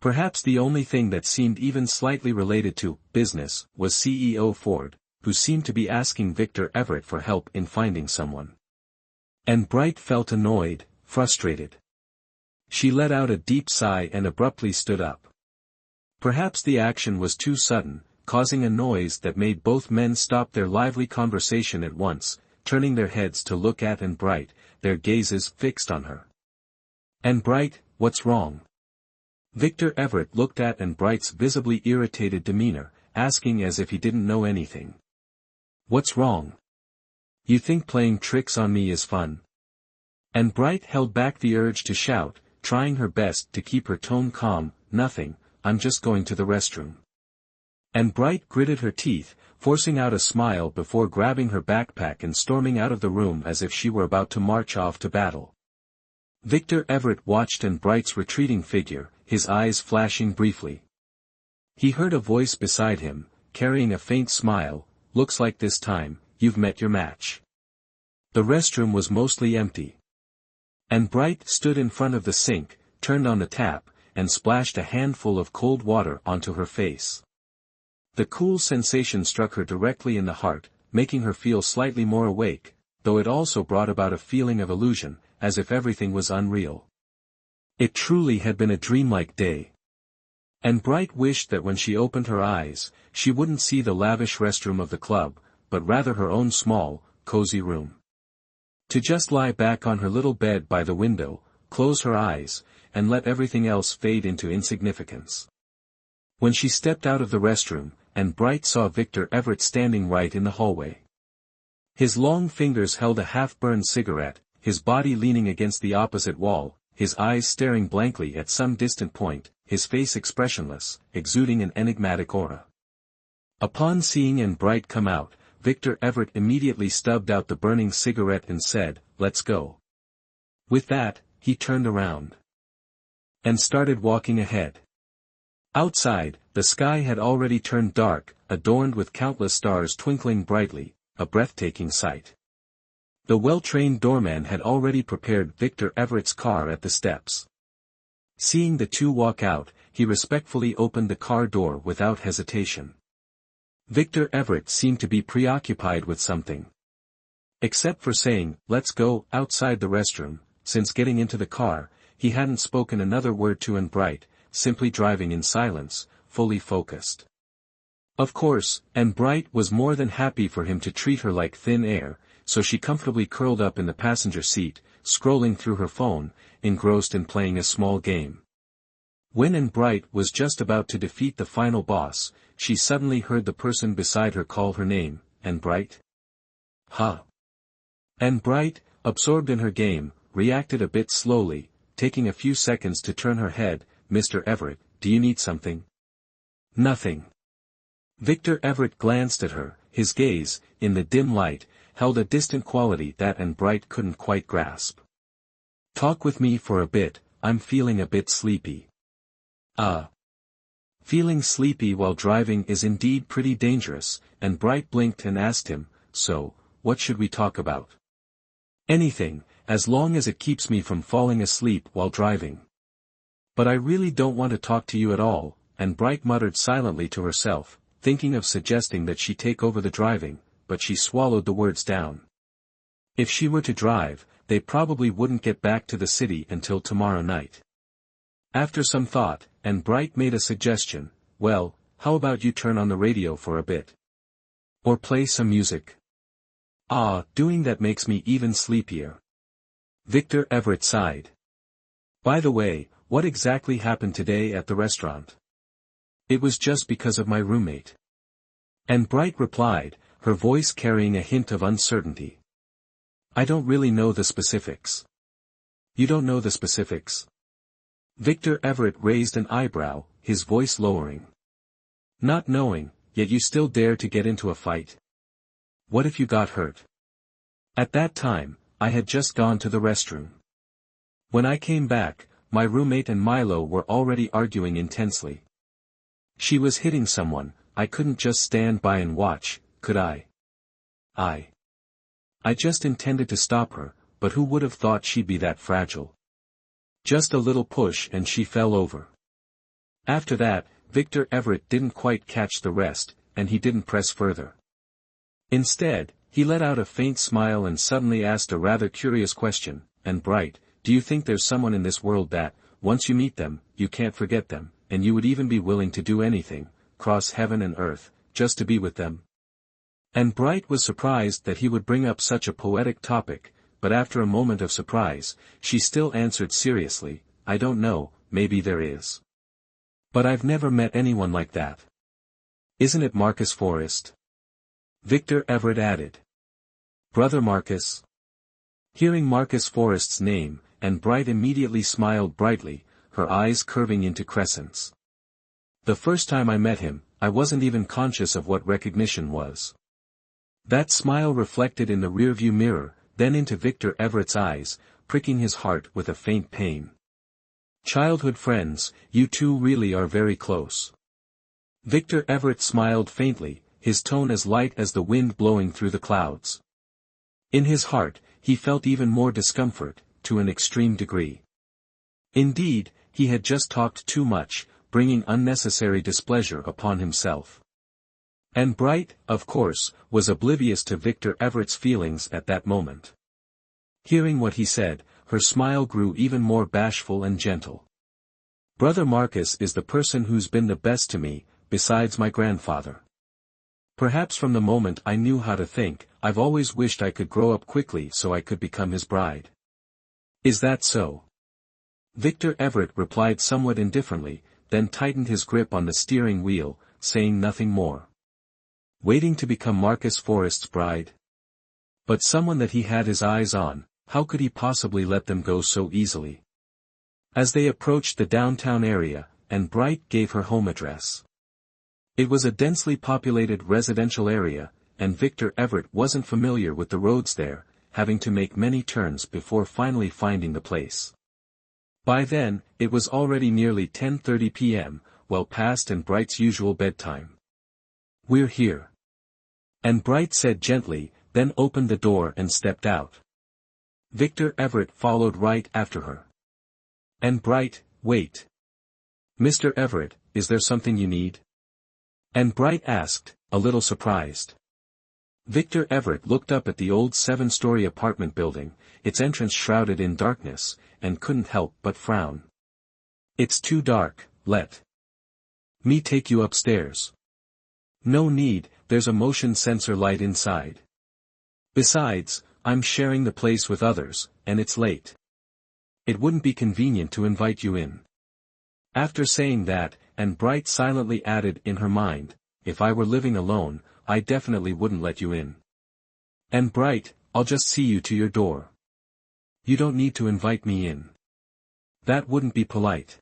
Perhaps the only thing that seemed even slightly related to business was CEO Ford, who seemed to be asking Victor Everett for help in finding someone. And Bright felt annoyed, frustrated. She let out a deep sigh and abruptly stood up. Perhaps the action was too sudden, causing a noise that made both men stop their lively conversation at once, turning their heads to look at and Bright, their gazes fixed on her. And Bright, what's wrong? Victor Everett looked at and Bright's visibly irritated demeanor, asking as if he didn't know anything. What's wrong? You think playing tricks on me is fun? And Bright held back the urge to shout, trying her best to keep her tone calm. Nothing, I'm just going to the restroom. And Bright gritted her teeth, forcing out a smile before grabbing her backpack and storming out of the room as if she were about to march off to battle. Victor Everett watched and Bright's retreating figure, his eyes flashing briefly. He heard a voice beside him, carrying a faint smile, looks like this time, you've met your match. The restroom was mostly empty. And Bright stood in front of the sink, turned on the tap, and splashed a handful of cold water onto her face. The cool sensation struck her directly in the heart, making her feel slightly more awake, though it also brought about a feeling of illusion, as if everything was unreal. It truly had been a dreamlike day. And Bright wished that when she opened her eyes, she wouldn't see the lavish restroom of the club, but rather her own small, cozy room. To just lie back on her little bed by the window, close her eyes, and let everything else fade into insignificance. When she stepped out of the restroom, and Bright saw Victor Everett standing right in the hallway. His long fingers held a half-burned cigarette, his body leaning against the opposite wall, his eyes staring blankly at some distant point, his face expressionless, exuding an enigmatic aura. Upon seeing and Bright come out, Victor Everett immediately stubbed out the burning cigarette and said, "Let's go." With that, he turned around and started walking ahead. Outside, the sky had already turned dark, adorned with countless stars twinkling brightly, a breathtaking sight. The well-trained doorman had already prepared Victor Everett's car at the steps. Seeing the two walk out, he respectfully opened the car door without hesitation. Victor Everett seemed to be preoccupied with something. Except for saying, "Let's go," outside the restroom, since getting into the car, he hadn't spoken another word to Anne Bright, simply driving in silence, fully focused. Of course, Anne Bright was more than happy for him to treat her like thin air, so she comfortably curled up in the passenger seat, scrolling through her phone, engrossed in playing a small game. When Anne Bright was just about to defeat the final boss, she suddenly heard the person beside her call her name, "Anne Bright?" "Huh?" Anne Bright, absorbed in her game, reacted a bit slowly, taking a few seconds to turn her head. "Mr. Everett, do you need something?" "Nothing." Victor Everett glanced at her, his gaze, in the dim light, held a distant quality that Anne Bright couldn't quite grasp. "Talk with me for a bit, I'm feeling a bit sleepy." Feeling sleepy while driving is indeed pretty dangerous, and Bright blinked and asked him, "So, what should we talk about?" "Anything, as long as it keeps me from falling asleep while driving." "But I really don't want to talk to you at all," and Bright muttered silently to herself, thinking of suggesting that she take over the driving, but she swallowed the words down. If she were to drive, they probably wouldn't get back to the city until tomorrow night. After some thought, Anne Bright made a suggestion. "Well, how about you turn on the radio for a bit? Or play some music?" Doing that makes me even sleepier." Victor Everett sighed. "By the way, what exactly happened today at the restaurant?" "It was just because of my roommate." Anne Bright replied, her voice carrying a hint of uncertainty. "I don't really know the specifics." "You don't know the specifics?" Victor Everett raised an eyebrow, his voice lowering. Not knowing, yet you still dare to get into a fight? What if you got hurt? At that time, I had just gone to the restroom. When I came back, my roommate and Milo were already arguing intensely. She was hitting someone. I couldn't just stand by and watch, could I? I just intended to stop her, but who would have thought she'd be that fragile? Just a little push and she fell over. After that, Victor Everett didn't quite catch the rest, and he didn't press further. Instead, he let out a faint smile and suddenly asked a rather curious question, "And Bright, do you think there's someone in this world that, once you meet them, you can't forget them, and you would even be willing to do anything, cross heaven and earth, just to be with them?" And Bright was surprised that he would bring up such a poetic topic, but after a moment of surprise, she still answered seriously, "I don't know, maybe there is. But I've never met anyone like that." "Isn't it Marcus Forrest?" Victor Everett added. "Brother Marcus?" Hearing Marcus Forrest's name, and Bright immediately smiled brightly, her eyes curving into crescents. "The first time I met him, I wasn't even conscious of what recognition was." That smile reflected in the rearview mirror, then into Victor Everett's eyes, pricking his heart with a faint pain. "Childhood friends, you two really are very close." Victor Everett smiled faintly, his tone as light as the wind blowing through the clouds. In his heart, he felt even more discomfort, to an extreme degree. Indeed, he had just talked too much, bringing unnecessary displeasure upon himself. And Bright, of course, was oblivious to Victor Everett's feelings at that moment. Hearing what he said, her smile grew even more bashful and gentle. "Brother Marcus is the person who's been the best to me, besides my grandfather. Perhaps from the moment I knew how to think, I've always wished I could grow up quickly so I could become his bride." "Is that so?" Victor Everett replied somewhat indifferently, then tightened his grip on the steering wheel, saying nothing more. Waiting to become Marcus Forrest's bride? But someone that he had his eyes on, how could he possibly let them go so easily? As they approached the downtown area, and Bright gave her home address. It was a densely populated residential area, and Victor Everett wasn't familiar with the roads there, having to make many turns before finally finding the place. By then, it was already nearly 10:30 p.m., well past and Bright's usual bedtime. "We're here." And Bright said gently, then opened the door and stepped out. Victor Everett followed right after her. And Bright, "Wait. Mr. Everett, is there something you need?" And Bright asked, a little surprised. Victor Everett looked up at the old 7-story apartment building, its entrance shrouded in darkness, and couldn't help but frown. "It's too dark, let me take you upstairs." "No need, there's a motion sensor light inside. Besides, I'm sharing the place with others, and it's late. It wouldn't be convenient to invite you in." After saying that, and Bright silently added in her mind, "If I were living alone, I definitely wouldn't let you in. And Bright, I'll just see you to your door. You don't need to invite me in. That wouldn't be polite."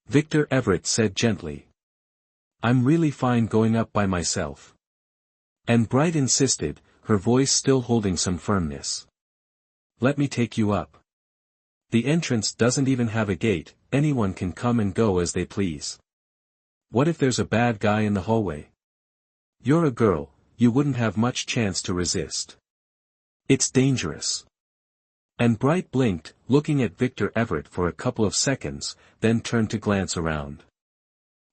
Victor Everett said gently. "I'm really fine going up by myself." And Bright insisted, her voice still holding some firmness. "Let me take you up. The entrance doesn't even have a gate, anyone can come and go as they please. What if there's a bad guy in the hallway? You're a girl, you wouldn't have much chance to resist. It's dangerous." And Bright blinked, looking at Victor Everett for a couple of seconds, then turned to glance around.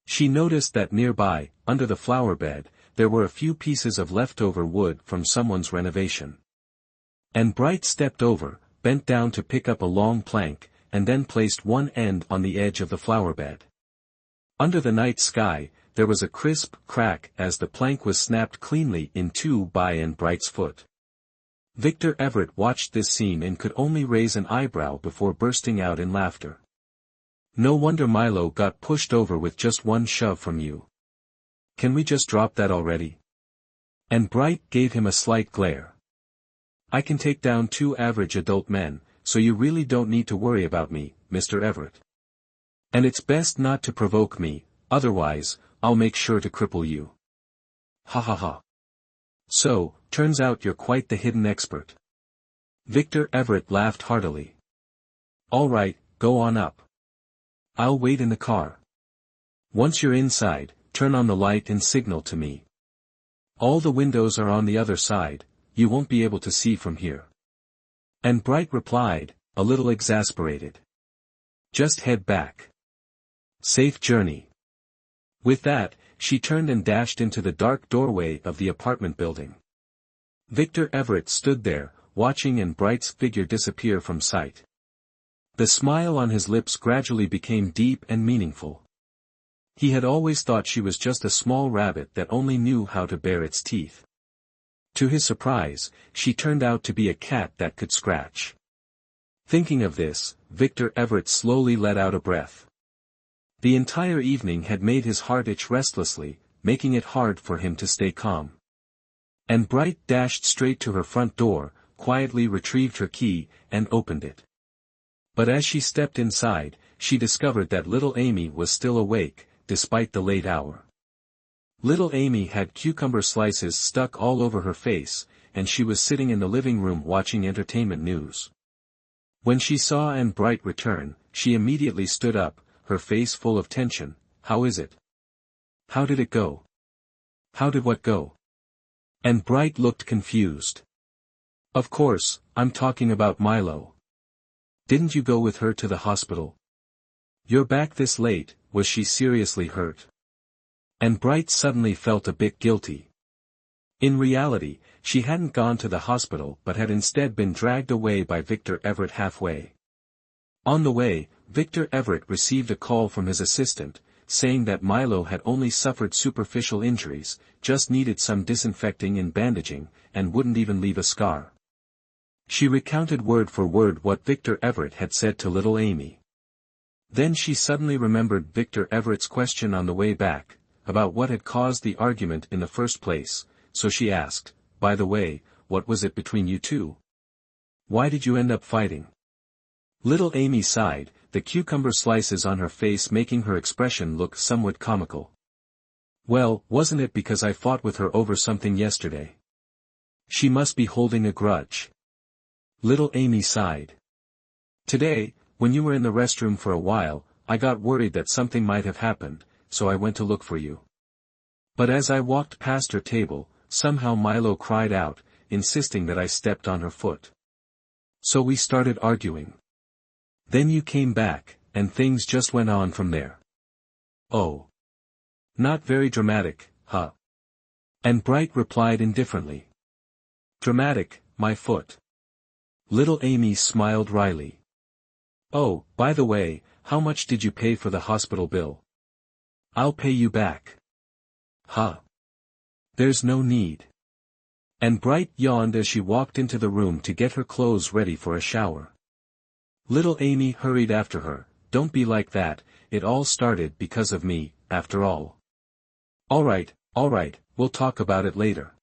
She noticed that nearby, under the flower bed, there were a few pieces of leftover wood from someone's renovation. And Bright stepped over, bent down to pick up a long plank, and then placed one end on the edge of the flower bed. Under the night sky, there was a crisp crack as the plank was snapped cleanly in two by and Bright's foot. Victor Everett watched this scene and could only raise an eyebrow before bursting out in laughter. "No wonder Milo got pushed over with just one shove from you. Can we just drop that already?" And Bright gave him a slight glare. "I can take down 2 average adult men, so you really don't need to worry about me, Mr. Everett." And it's best not to provoke me, otherwise, I'll make sure to cripple you. Ha ha ha. So, turns out you're quite the hidden expert. Victor Everett laughed heartily. All right, go on up. I'll wait in the car. Once you're inside, turn on the light and signal to me. All the windows are on the other side, you won't be able to see from here. And Bright replied, a little exasperated. Just head back. Safe journey. With that, she turned and dashed into the dark doorway of the apartment building. Victor Everett stood there, watching and Bright's figure disappear from sight. The smile on his lips gradually became deep and meaningful. He had always thought she was just a small rabbit that only knew how to bare its teeth. To his surprise, she turned out to be a cat that could scratch. Thinking of this, Victor Everett slowly let out a breath. The entire evening had made his heart itch restlessly, making it hard for him to stay calm. And Bright dashed straight to her front door, quietly retrieved her key, and opened it. But as she stepped inside, she discovered that little Amy was still awake, despite the late hour. Little Amy had cucumber slices stuck all over her face, and she was sitting in the living room watching entertainment news. When she saw Anne Bright return, she immediately stood up, her face full of tension. How is it? How did it go? How did what go? And Bright looked confused. Of course, I'm talking about Milo. Didn't you go with her to the hospital? You're back this late, was she seriously hurt? And Bright suddenly felt a bit guilty. In reality, she hadn't gone to the hospital but had instead been dragged away by Victor Everett halfway. On the way, Victor Everett received a call from his assistant, saying that Milo had only suffered superficial injuries, just needed some disinfecting and bandaging, and wouldn't even leave a scar. She recounted word for word what Victor Everett had said to little Amy. Then she suddenly remembered Victor Everett's question on the way back, about what had caused the argument in the first place, so she asked, by the way, what was it between you two? Why did you end up fighting? Little Amy sighed, the cucumber slices on her face making her expression look somewhat comical. Well, wasn't it because I fought with her over something yesterday? She must be holding a grudge. Little Amy sighed. Today, when you were in the restroom for a while, I got worried that something might have happened, so I went to look for you. But as I walked past her table, somehow Milo cried out, insisting that I stepped on her foot. So we started arguing. Then you came back, and things just went on from there. Oh. Not very dramatic, huh? And Bright replied indifferently. Dramatic, my foot. Little Amy smiled wryly. Oh, by the way, how much did you pay for the hospital bill? I'll pay you back. Huh? There's no need. And Bright yawned as she walked into the room to get her clothes ready for a shower. Little Amy hurried after her. Don't be like that, it all started because of me, after all. All right, we'll talk about it later.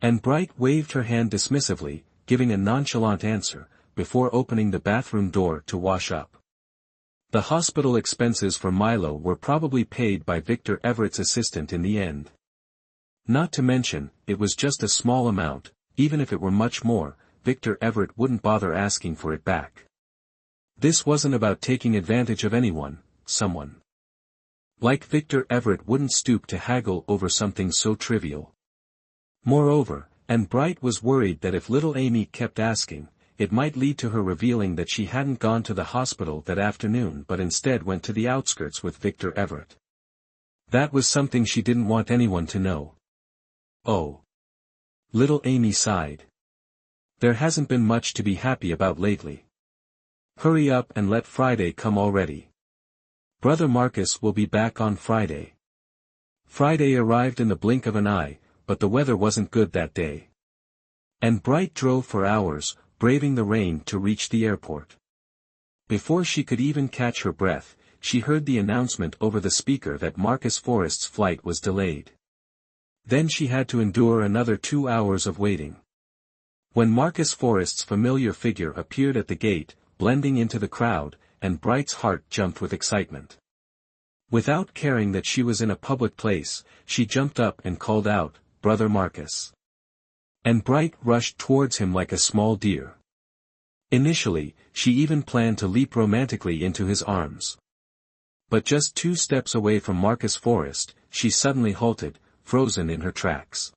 And Bright waved her hand dismissively, giving a nonchalant answer, before opening the bathroom door to wash up. The hospital expenses for Milo were probably paid by Victor Everett's assistant in the end. Not to mention, it was just a small amount, even if it were much more, Victor Everett wouldn't bother asking for it back. This wasn't about taking advantage of anyone, someone. Like Victor Everett wouldn't stoop to haggle over something so trivial. Moreover, and Bright was worried that if little Amy kept asking, it might lead to her revealing that she hadn't gone to the hospital that afternoon but instead went to the outskirts with Victor Everett. That was something she didn't want anyone to know. Oh. Little Amy sighed. There hasn't been much to be happy about lately. Hurry up and let Friday come already. Brother Marcus will be back on Friday. Friday arrived in the blink of an eye, but the weather wasn't good that day. And Bright drove for hours, braving the rain to reach the airport. Before she could even catch her breath, she heard the announcement over the speaker that Marcus Forrest's flight was delayed. Then she had to endure another 2 hours of waiting. When Marcus Forrest's familiar figure appeared at the gate, blending into the crowd, and Bright's heart jumped with excitement. Without caring that she was in a public place, she jumped up and called out, "Brother Marcus." And Bright rushed towards him like a small deer. Initially, she even planned to leap romantically into his arms. But just 2 steps away from Marcus Forrest, she suddenly halted, frozen in her tracks.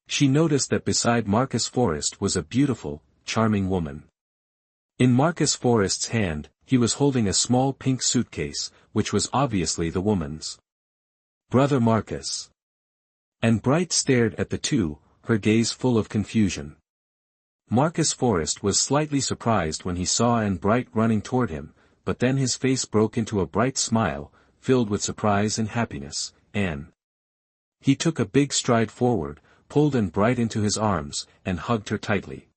She noticed that beside Marcus Forrest was a beautiful, charming woman. In Marcus Forrest's hand, he was holding a small pink suitcase, which was obviously the woman's. "Brother Marcus." And Bright stared at the two, her gaze full of confusion. Marcus Forrest was slightly surprised when he saw Anne Bright running toward him, but then his face broke into a bright smile, filled with surprise and happiness. "Anne." He took a big stride forward, pulled Anne Bright into his arms, and hugged her tightly.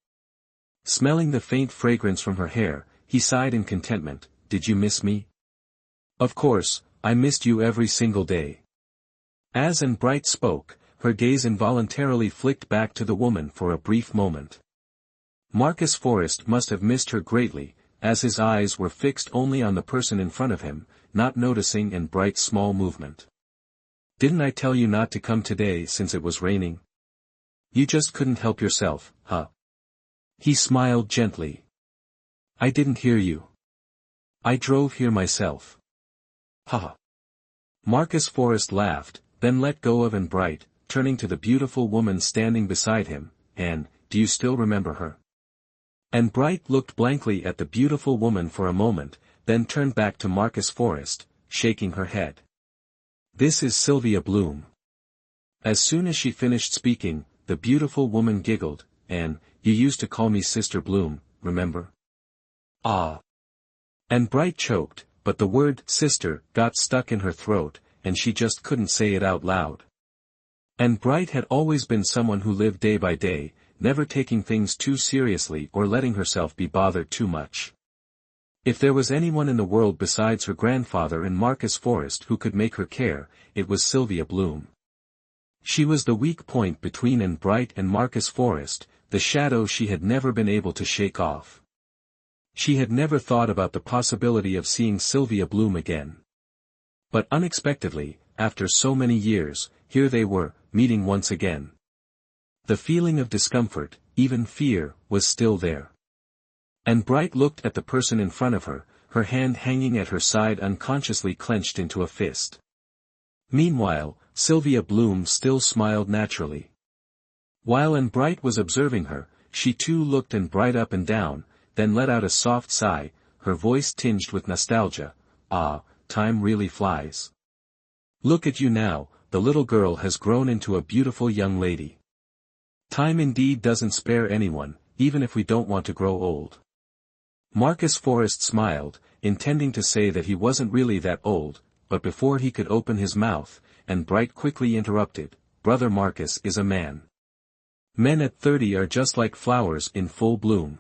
Smelling the faint fragrance from her hair, he sighed in contentment. "Did you miss me?" "Of course, I missed you every single day." As Anne Bright spoke, her gaze involuntarily flicked back to the woman for a brief moment. Marcus Forrest must have missed her greatly, as his eyes were fixed only on the person in front of him, not noticing Anne Bright's small movement. "Didn't I tell you not to come today since it was raining? You just couldn't help yourself, huh?" He smiled gently. "I didn't hear you. I drove here myself." "Ha." Marcus Forrest laughed, then let go of Anne Bright, turning to the beautiful woman standing beside him. "Anne, do you still remember her?" Anne Bright looked blankly at the beautiful woman for a moment, then turned back to Marcus Forrest, shaking her head. "This is Sylvia Bloom." As soon as she finished speaking, the beautiful woman giggled. "Anne, you used to call me Sister Bloom, remember?" "Ah." Anne Bright choked, but the word "sister" got stuck in her throat, and she just couldn't say it out loud. Anne Bright had always been someone who lived day by day, never taking things too seriously or letting herself be bothered too much. If there was anyone in the world besides her grandfather and Marcus Forrest who could make her care, it was Sylvia Bloom. She was the weak point between Anne Bright and Marcus Forrest, the shadow she had never been able to shake off. She had never thought about the possibility of seeing Sylvia Bloom again. But unexpectedly, after so many years, here they were, meeting once again. The feeling of discomfort, even fear, was still there. Anne Bright looked at the person in front of her, her hand hanging at her side unconsciously clenched into a fist. Meanwhile, Sylvia Bloom still smiled naturally. While Anne Bright was observing her, she too looked Anne Bright up and down, then let out a soft sigh, her voice tinged with nostalgia. "Ah, time really flies. Look at you now, the little girl has grown into a beautiful young lady. Time indeed doesn't spare anyone, even if we don't want to grow old." Marcus Forrest smiled, intending to say that he wasn't really that old, but before he could open his mouth, Anne Bright quickly interrupted. "Brother Marcus is a man. Men at 30 are just like flowers in full bloom."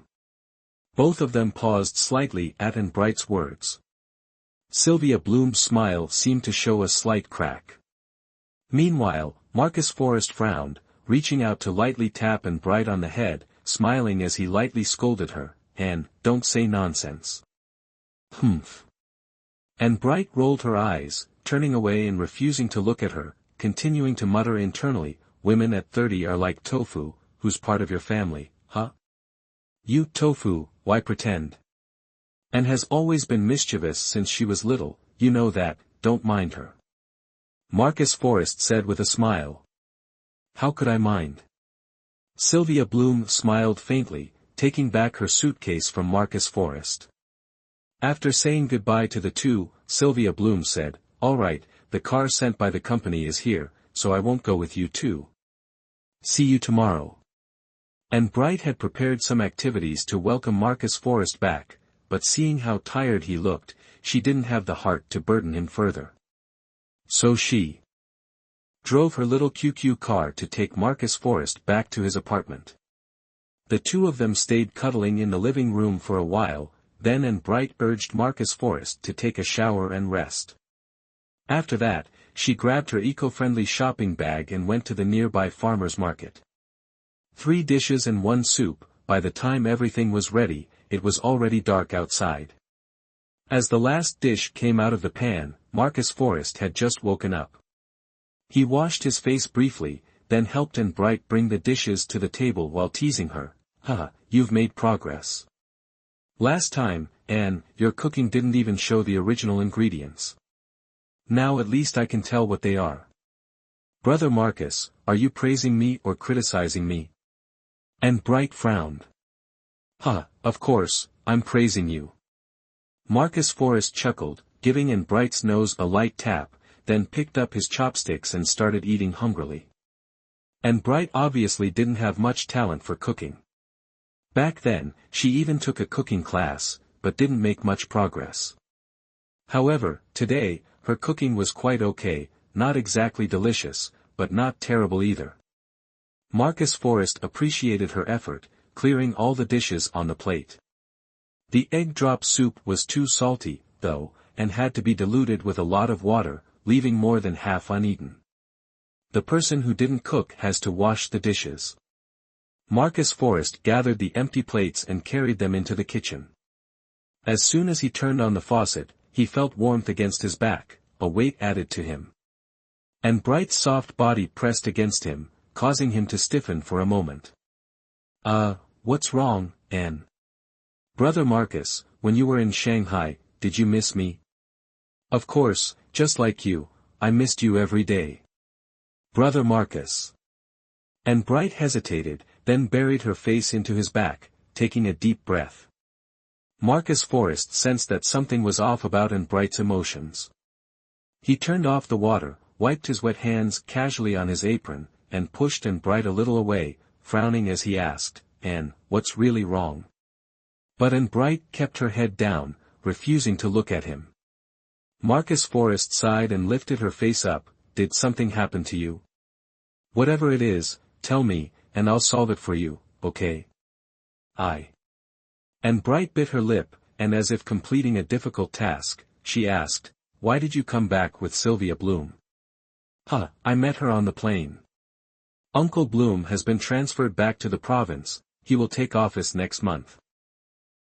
Both of them paused slightly at Anne Bright's words. Sylvia Bloom's smile seemed to show a slight crack. Meanwhile, Marcus Forrest frowned, reaching out to lightly tap Anne Bright on the head, smiling as he lightly scolded her. "Anne, don't say nonsense." "Humph." Anne Bright rolled her eyes, turning away and refusing to look at her, continuing to mutter internally, "Women at 30 are like tofu, who's part of your family, huh? You tofu, why pretend? And has always been mischievous since she was little, you know that, don't mind her." Marcus Forrest said with a smile. "How could I mind?" Sylvia Bloom smiled faintly, taking back her suitcase from Marcus Forrest. After saying goodbye to the two, Sylvia Bloom said, "All right, the car sent by the company is here, so I won't go with you too. See you tomorrow." Anne Bright had prepared some activities to welcome Marcus Forrest back, but seeing how tired he looked, she didn't have the heart to burden him further. So she drove her little QQ car to take Marcus Forrest back to his apartment. The two of them stayed cuddling in the living room for a while, then Anne Bright urged Marcus Forrest to take a shower and rest. After that, she grabbed her eco-friendly shopping bag and went to the nearby farmer's market. 3 dishes and 1 soup, by the time everything was ready, it was already dark outside. As the last dish came out of the pan, Marcus Forrest had just woken up. He washed his face briefly, then helped Anne Bright bring the dishes to the table while teasing her. Haha, you've made progress. Last time, Anne, your cooking didn't even show the original ingredients. Now at least I can tell what they are. Brother Marcus, are you praising me or criticizing me? Anne Bright frowned. Of course, I'm praising you. Marcus Forrest chuckled, giving Anne Bright's nose a light tap, then picked up his chopsticks and started eating hungrily. Anne Bright obviously didn't have much talent for cooking. Back then, she even took a cooking class, but didn't make much progress. However, today, her cooking was quite okay, not exactly delicious, but not terrible either. Marcus Forrest appreciated her effort, clearing all the dishes on the plate. The egg drop soup was too salty, though, and had to be diluted with a lot of water, leaving more than half uneaten. The person who didn't cook has to wash the dishes. Marcus Forrest gathered the empty plates and carried them into the kitchen. As soon as he turned on the faucet, he felt warmth against his back, a weight added to him. Anne Bright's soft body pressed against him, causing him to stiffen for a moment. What's wrong, Anne? Brother Marcus, when you were in Shanghai, did you miss me? Of course, just like you, I missed you every day. Brother Marcus. Anne Bright hesitated, then buried her face into his back, taking a deep breath. Marcus Forrest sensed that something was off about Anne Bright's emotions. He turned off the water, wiped his wet hands casually on his apron, and pushed Anne Bright a little away, frowning as he asked, Anne, what's really wrong? But Anne Bright kept her head down, refusing to look at him. Marcus Forrest sighed and lifted her face up. Did something happen to you? Whatever it is, tell me, and I'll solve it for you, okay? Anne Bright bit her lip, and as if completing a difficult task, she asked, why did you come back with Sylvia Bloom? I met her on the plane. Uncle Bloom has been transferred back to the province. He will take office next month.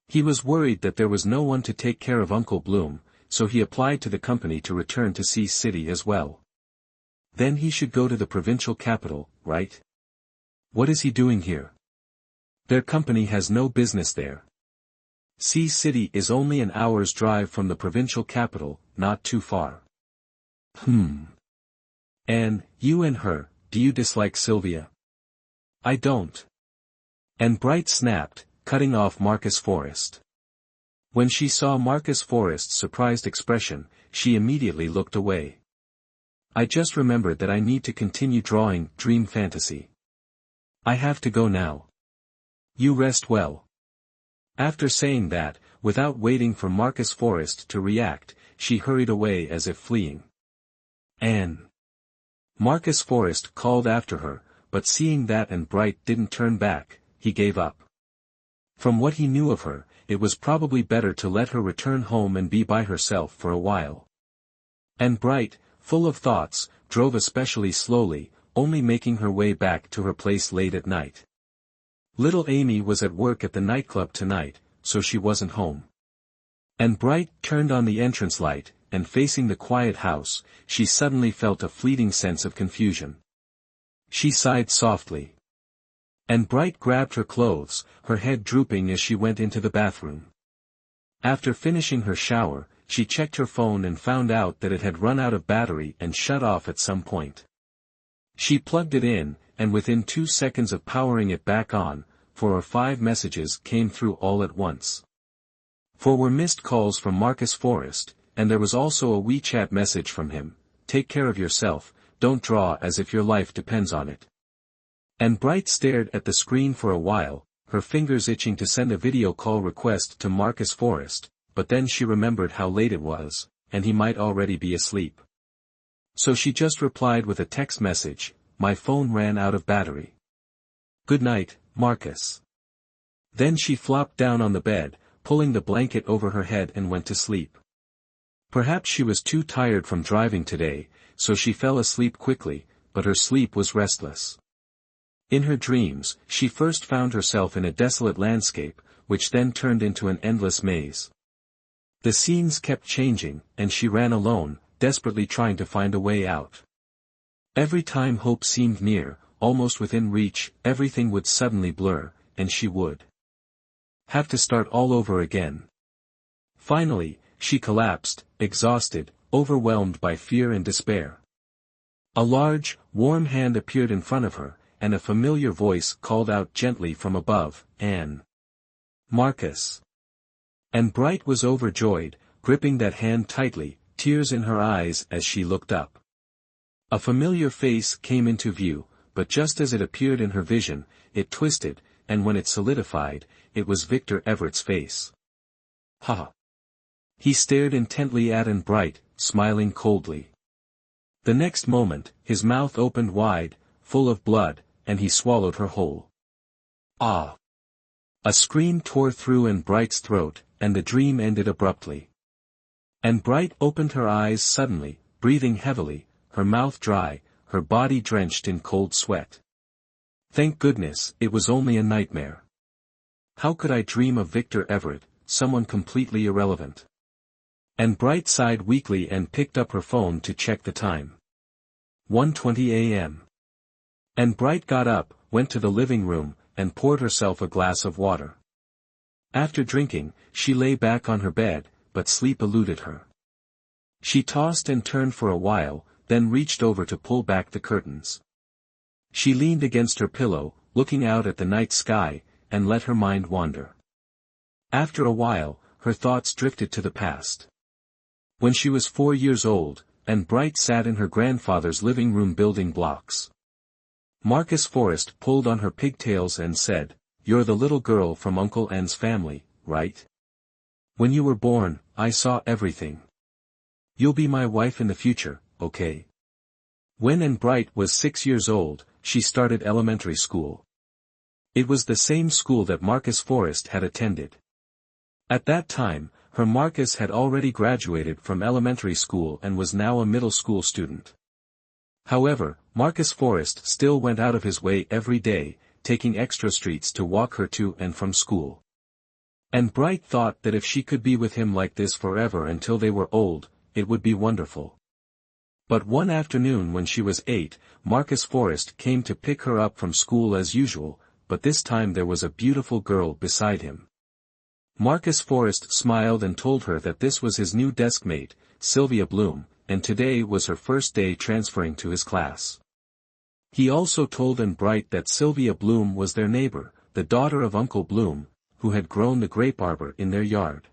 He was worried that there was no one to take care of Uncle Bloom, so he applied to the company to return to Sea City as well. Then he should go to the provincial capital, right? What is he doing here? Their company has no business there. Sea City is only an hour's drive from the provincial capital, not too far. Anne, you and her, do you dislike Sylvia? I don't. Anne Bright snapped, cutting off Marcus Forrest. When she saw Marcus Forrest's surprised expression, she immediately looked away. I just remembered that I need to continue drawing Dream Fantasy. I have to go now. You rest well. After saying that, without waiting for Marcus Forrest to react, she hurried away as if fleeing. Anne. Marcus Forrest called after her, but seeing that Anne Bright didn't turn back, he gave up. From what he knew of her, it was probably better to let her return home and be by herself for a while. Anne Bright, full of thoughts, drove especially slowly, only making her way back to her place late at night. Little Amy was at work at the nightclub tonight, so she wasn't home. Anne Bright turned on the entrance light, and facing the quiet house, she suddenly felt a fleeting sense of confusion. She sighed softly. Anne Bright grabbed her clothes, her head drooping as she went into the bathroom. After finishing her shower, she checked her phone and found out that it had run out of battery and shut off at some point. She plugged it in, and within 2 seconds of powering it back on, 4 or 5 messages came through all at once. 4 were missed calls from Marcus Forrest, and there was also a WeChat message from him, take care of yourself, don't draw as if your life depends on it. Anne Bright stared at the screen for a while, her fingers itching to send a video call request to Marcus Forrest, but then she remembered how late it was, and he might already be asleep. So she just replied with a text message, my phone ran out of battery. Good night, Marcus. Then she flopped down on the bed, pulling the blanket over her head and went to sleep. Perhaps she was too tired from driving today, so she fell asleep quickly, but her sleep was restless. In her dreams, she first found herself in a desolate landscape, which then turned into an endless maze. The scenes kept changing, and she ran alone, desperately trying to find a way out. Every time hope seemed near, almost within reach, everything would suddenly blur, and she would have to start all over again. Finally, she collapsed, exhausted, overwhelmed by fear and despair. A large, warm hand appeared in front of her, and a familiar voice called out gently from above, "Anne." "Marcus." And Bright was overjoyed, gripping that hand tightly, tears in her eyes as she looked up. A familiar face came into view, but just as it appeared in her vision, it twisted, and when it solidified, it was Victor Everett's face. "Ha!" He stared intently at Anne Bright, smiling coldly. The next moment, his mouth opened wide, full of blood, and he swallowed her whole. "Ah!" A scream tore through Anne Bright's throat, and the dream ended abruptly. Anne Bright opened her eyes suddenly, breathing heavily, her mouth dry, her body drenched in cold sweat. Thank goodness, it was only a nightmare. How could I dream of Victor Everett, someone completely irrelevant? Anne Bright sighed weakly and picked up her phone to check the time. 1:20 a.m. Anne Bright got up, went to the living room, and poured herself a glass of water. After drinking, she lay back on her bed, but sleep eluded her. She tossed and turned for a while, then reached over to pull back the curtains. She leaned against her pillow, looking out at the night sky, and let her mind wander. After a while, her thoughts drifted to the past. When she was 4 years old, Anne Bright sat in her grandfather's living room building blocks. Marcus Forrest pulled on her pigtails and said, "You're the little girl from Uncle Anne's family, right? When you were born, I saw everything. You'll be my wife in the future, okay?" When Anne Bright was 6 years old, she started elementary school. It was the same school that Marcus Forrest had attended. At that time, her Marcus had already graduated from elementary school and was now a middle school student. However, Marcus Forrest still went out of his way every day, taking extra streets to walk her to and from school. And Bright thought that if she could be with him like this forever until they were old, it would be wonderful. But one afternoon when she was 8, Marcus Forrest came to pick her up from school as usual, but this time there was a beautiful girl beside him. Marcus Forrest smiled and told her that this was his new desk mate, Sylvia Bloom, and today was her first day transferring to his class. He also told Anne Bright that Sylvia Bloom was their neighbor, the daughter of Uncle Bloom, who had grown the grape arbor in their yard.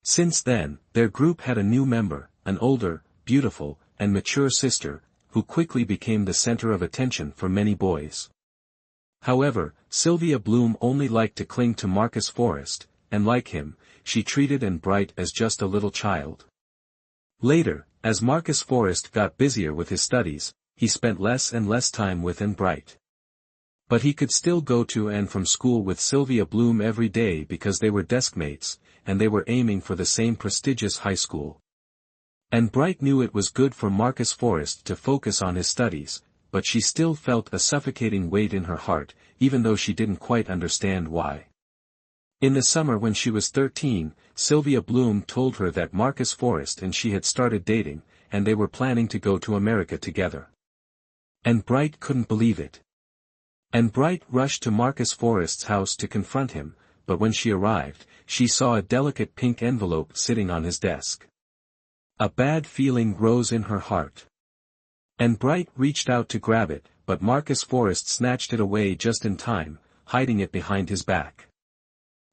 Since then, their group had a new member, an older, beautiful, and mature sister, who quickly became the center of attention for many boys. However, Sylvia Bloom only liked to cling to Marcus Forrest, and like him, she treated Anne Bright as just a little child. Later, as Marcus Forrest got busier with his studies, he spent less and less time with Anne Bright. But he could still go to and from school with Sylvia Bloom every day because they were deskmates, and they were aiming for the same prestigious high school. Anne Bright knew it was good for Marcus Forrest to focus on his studies, but she still felt a suffocating weight in her heart, even though she didn't quite understand why. In the summer when she was 13, Sylvia Bloom told her that Marcus Forrest and she had started dating, and they were planning to go to America together. Anne Bright couldn't believe it. Anne Bright rushed to Marcus Forrest's house to confront him, but when she arrived, she saw a delicate pink envelope sitting on his desk. A bad feeling rose in her heart. Anne Bright reached out to grab it, but Marcus Forrest snatched it away just in time, hiding it behind his back.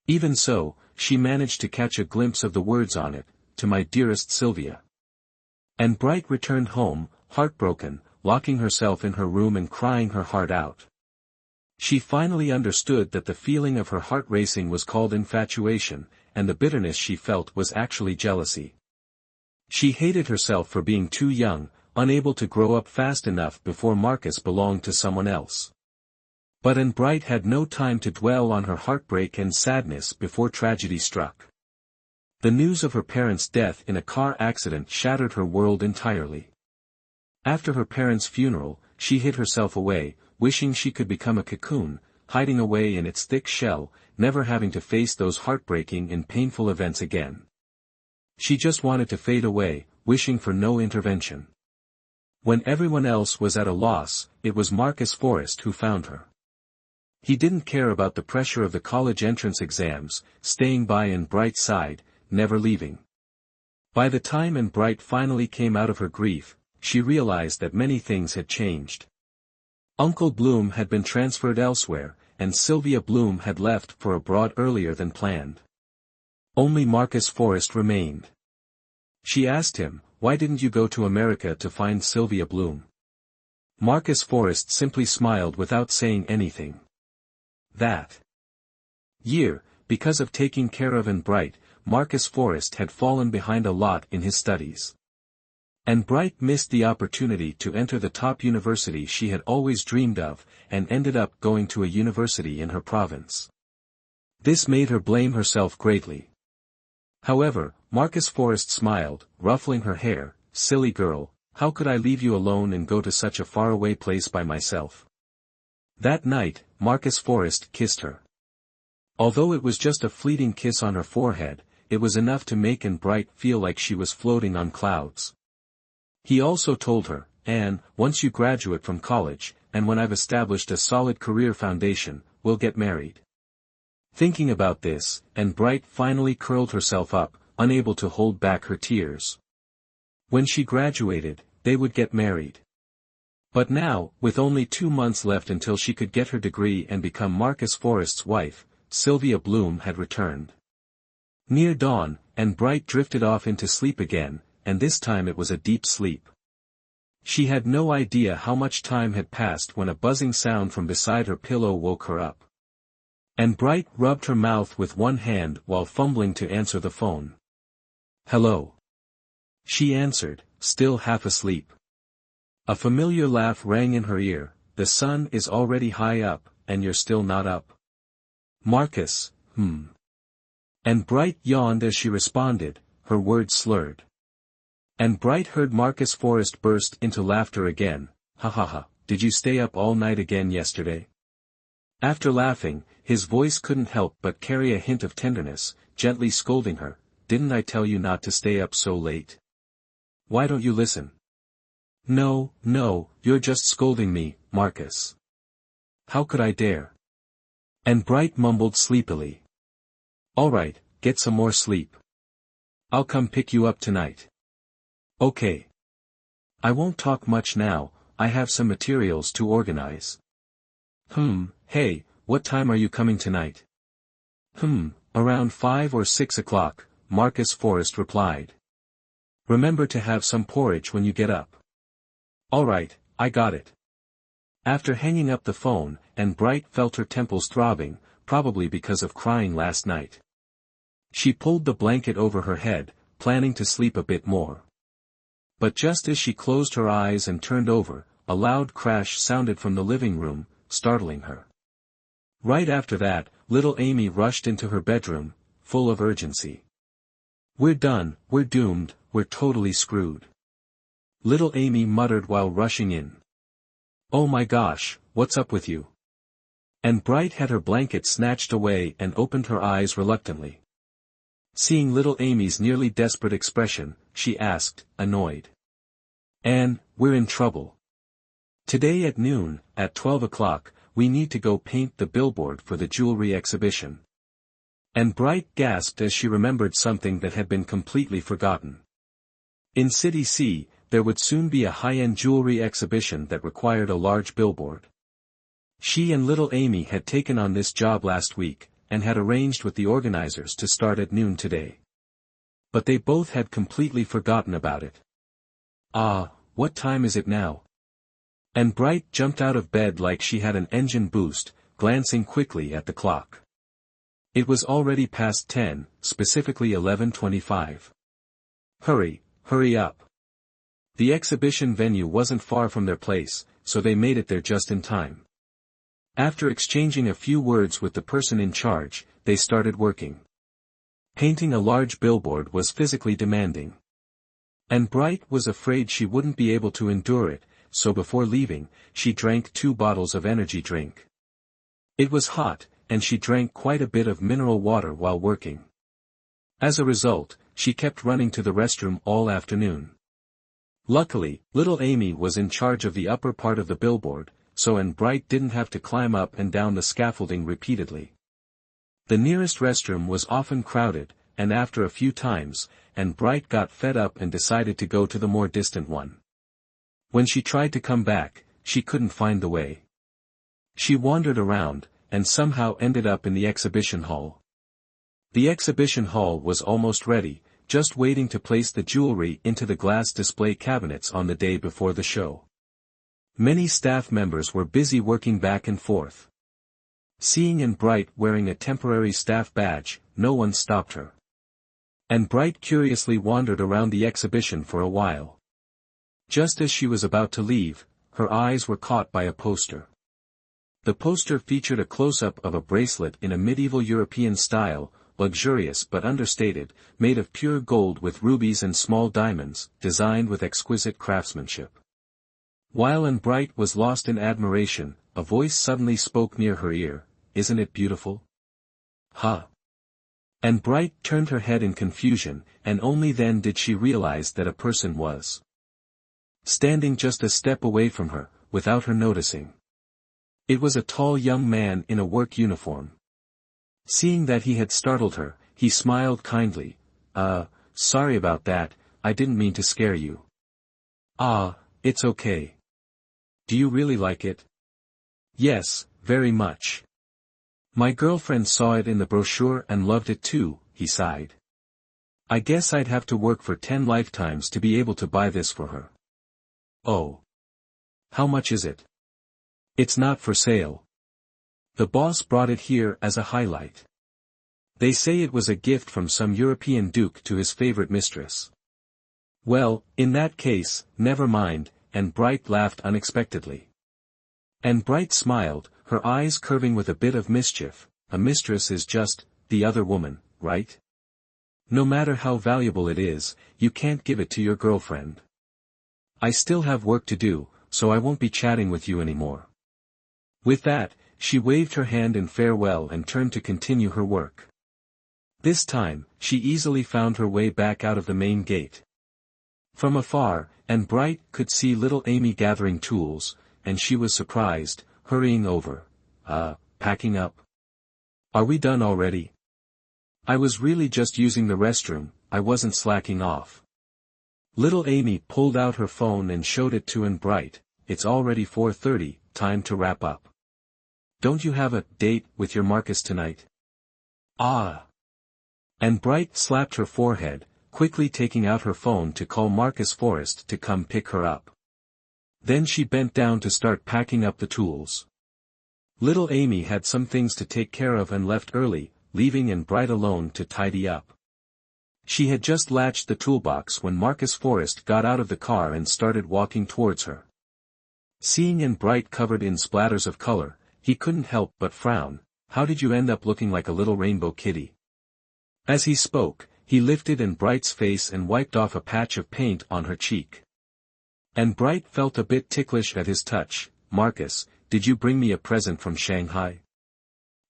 Even so, she managed to catch a glimpse of the words on it, "To my dearest Sylvia." Anne Bright returned home, heartbroken, locking herself in her room and crying her heart out. She finally understood that the feeling of her heart racing was called infatuation, and the bitterness she felt was actually jealousy. She hated herself for being too young, unable to grow up fast enough before Marcus belonged to someone else. But Anne Bright had no time to dwell on her heartbreak and sadness before tragedy struck. The news of her parents' death in a car accident shattered her world entirely. After her parents' funeral, she hid herself away, wishing she could become a cocoon, hiding away in its thick shell, never having to face those heartbreaking and painful events again. She just wanted to fade away, wishing for no intervention. When everyone else was at a loss, it was Marcus Forrest who found her. He didn't care about the pressure of the college entrance exams, staying by in Bright's side, never leaving. By the time Anne Bright finally came out of her grief, she realized that many things had changed. Uncle Bloom had been transferred elsewhere, and Sylvia Bloom had left for abroad earlier than planned. Only Marcus Forrest remained. She asked him, "Why didn't you go to America to find Sylvia Bloom?" Marcus Forrest simply smiled without saying anything. That year, because of taking care of Anne Bright, Marcus Forrest had fallen behind a lot in his studies. Anne Bright missed the opportunity to enter the top university she had always dreamed of, and ended up going to a university in her province. This made her blame herself greatly. However, Marcus Forrest smiled, ruffling her hair. "Silly girl, how could I leave you alone and go to such a faraway place by myself?" That night, Marcus Forrest kissed her. Although it was just a fleeting kiss on her forehead, it was enough to make Anne Bright feel like she was floating on clouds. He also told her, "Anne, once you graduate from college, and when I've established a solid career foundation, we'll get married." Thinking about this, Anne Bright finally curled herself up, unable to hold back her tears. When she graduated, they would get married. But now, with only 2 months left until she could get her degree and become Marcus Forrest's wife, Sylvia Bloom had returned. Near dawn, Anne Bright drifted off into sleep again, and this time it was a deep sleep. She had no idea how much time had passed when a buzzing sound from beside her pillow woke her up. Anne Bright rubbed her mouth with one hand while fumbling to answer the phone. "Hello." She answered, still half asleep. A familiar laugh rang in her ear. "The sun is already high up, and you're still not up." "Marcus, Anne Bright yawned as she responded, her words slurred. Anne Bright heard Marcus Forrest burst into laughter again. "Ha ha ha, did you stay up all night again yesterday?" After laughing, his voice couldn't help but carry a hint of tenderness, gently scolding her. "Didn't I tell you not to stay up so late? Why don't you listen?" No, you're just scolding me, Marcus." "How could I dare?" Anne Bright mumbled sleepily. "All right, get some more sleep. I'll come pick you up tonight." "Okay. I won't talk much now, I have some materials to organize." Hey, what time are you coming tonight?" Around 5 or 6 o'clock, Marcus Forrest replied. "Remember to have some porridge when you get up." "All right, I got it." After hanging up the phone, Anne Bright felt her temples throbbing, probably because of crying last night. She pulled the blanket over her head, planning to sleep a bit more. But just as she closed her eyes and turned over, a loud crash sounded from the living room, startling her. Right after that, little Amy rushed into her bedroom, full of urgency. "We're done, we're doomed, we're totally screwed," little Amy muttered while rushing in. "Oh my gosh, what's up with you?" Anne Bright had her blanket snatched away and opened her eyes reluctantly. Seeing little Amy's nearly desperate expression, she asked, annoyed. "Anne, we're in trouble. Today at noon, at 12 o'clock, we need to go paint the billboard for the jewelry exhibition." Anne Bright gasped as she remembered something that had been completely forgotten. In City C, there would soon be a high-end jewelry exhibition that required a large billboard. She and little Amy had taken on this job last week, and had arranged with the organizers to start at noon today. But they both had completely forgotten about it. What time is it now?" Anne Bright jumped out of bed like she had an engine boost, glancing quickly at the clock. It was already past 10, specifically 11:25. Hurry up. The exhibition venue wasn't far from their place, so they made it there just in time. After exchanging a few words with the person in charge, they started working. Painting a large billboard was physically demanding. Anne Bright was afraid she wouldn't be able to endure it, so before leaving, she drank 2 bottles of energy drink. It was hot, and she drank quite a bit of mineral water while working. As a result, she kept running to the restroom all afternoon. Luckily, little Amy was in charge of the upper part of the billboard, so Anne Bright didn't have to climb up and down the scaffolding repeatedly. The nearest restroom was often crowded, and after a few times, Anne Bright got fed up and decided to go to the more distant one. When she tried to come back, she couldn't find the way. She wandered around, and somehow ended up in the exhibition hall. The exhibition hall was almost ready, just waiting to place the jewelry into the glass display cabinets on the day before the show. Many staff members were busy working back and forth. Seeing Anne Bright wearing a temporary staff badge, no one stopped her. Anne Bright curiously wandered around the exhibition for a while. Just as she was about to leave, her eyes were caught by a poster. The poster featured a close-up of a bracelet in a medieval European style, luxurious but understated, made of pure gold with rubies and small diamonds, designed with exquisite craftsmanship. While Anne Bright was lost in admiration, a voice suddenly spoke near her ear, "Isn't it beautiful?" "Huh?" Anne Bright turned her head in confusion, and only then did she realize that a person was standing just a step away from her, without her noticing. It was a tall young man in a work uniform. Seeing that he had startled her, he smiled kindly. Sorry about that, I didn't mean to scare you." "Ah, it's okay. Do you really like it?" "Yes, very much. My girlfriend saw it in the brochure and loved it too," he sighed. "I guess I'd have to work for 10 lifetimes to be able to buy this for her." "Oh. How much is it?" "It's not for sale. The boss brought it here as a highlight. They say it was a gift from some European duke to his favorite mistress." "Well, in that case, never mind," and Bright laughed unexpectedly. And Bright smiled, her eyes curving with a bit of mischief. "A mistress is just the other woman, right? No matter how valuable it is, you can't give it to your girlfriend. I still have work to do, so I won't be chatting with you anymore." With that, she waved her hand in farewell and turned to continue her work. This time, she easily found her way back out of the main gate. From afar, Anne Bright could see little Amy gathering tools, and she was surprised, hurrying over. Packing up? Are we done already?" "I was really just using the restroom, I wasn't slacking off." Little Amy pulled out her phone and showed it to Anne Bright. "It's already 4:30, time to wrap up. Don't you have a date with your Marcus tonight?" "Ah." Anne Bright slapped her forehead, quickly taking out her phone to call Marcus Forrest to come pick her up. Then she bent down to start packing up the tools. Little Amy had some things to take care of and left early, leaving Anne Bright alone to tidy up. She had just latched the toolbox when Marcus Forrest got out of the car and started walking towards her. Seeing Anne Bright covered in splatters of color, he couldn't help but frown. "How did you end up looking like a little rainbow kitty?" As he spoke, he lifted Anne Bright's face and wiped off a patch of paint on her cheek. Anne Bright felt a bit ticklish at his touch. "Marcus, did you bring me a present from Shanghai?"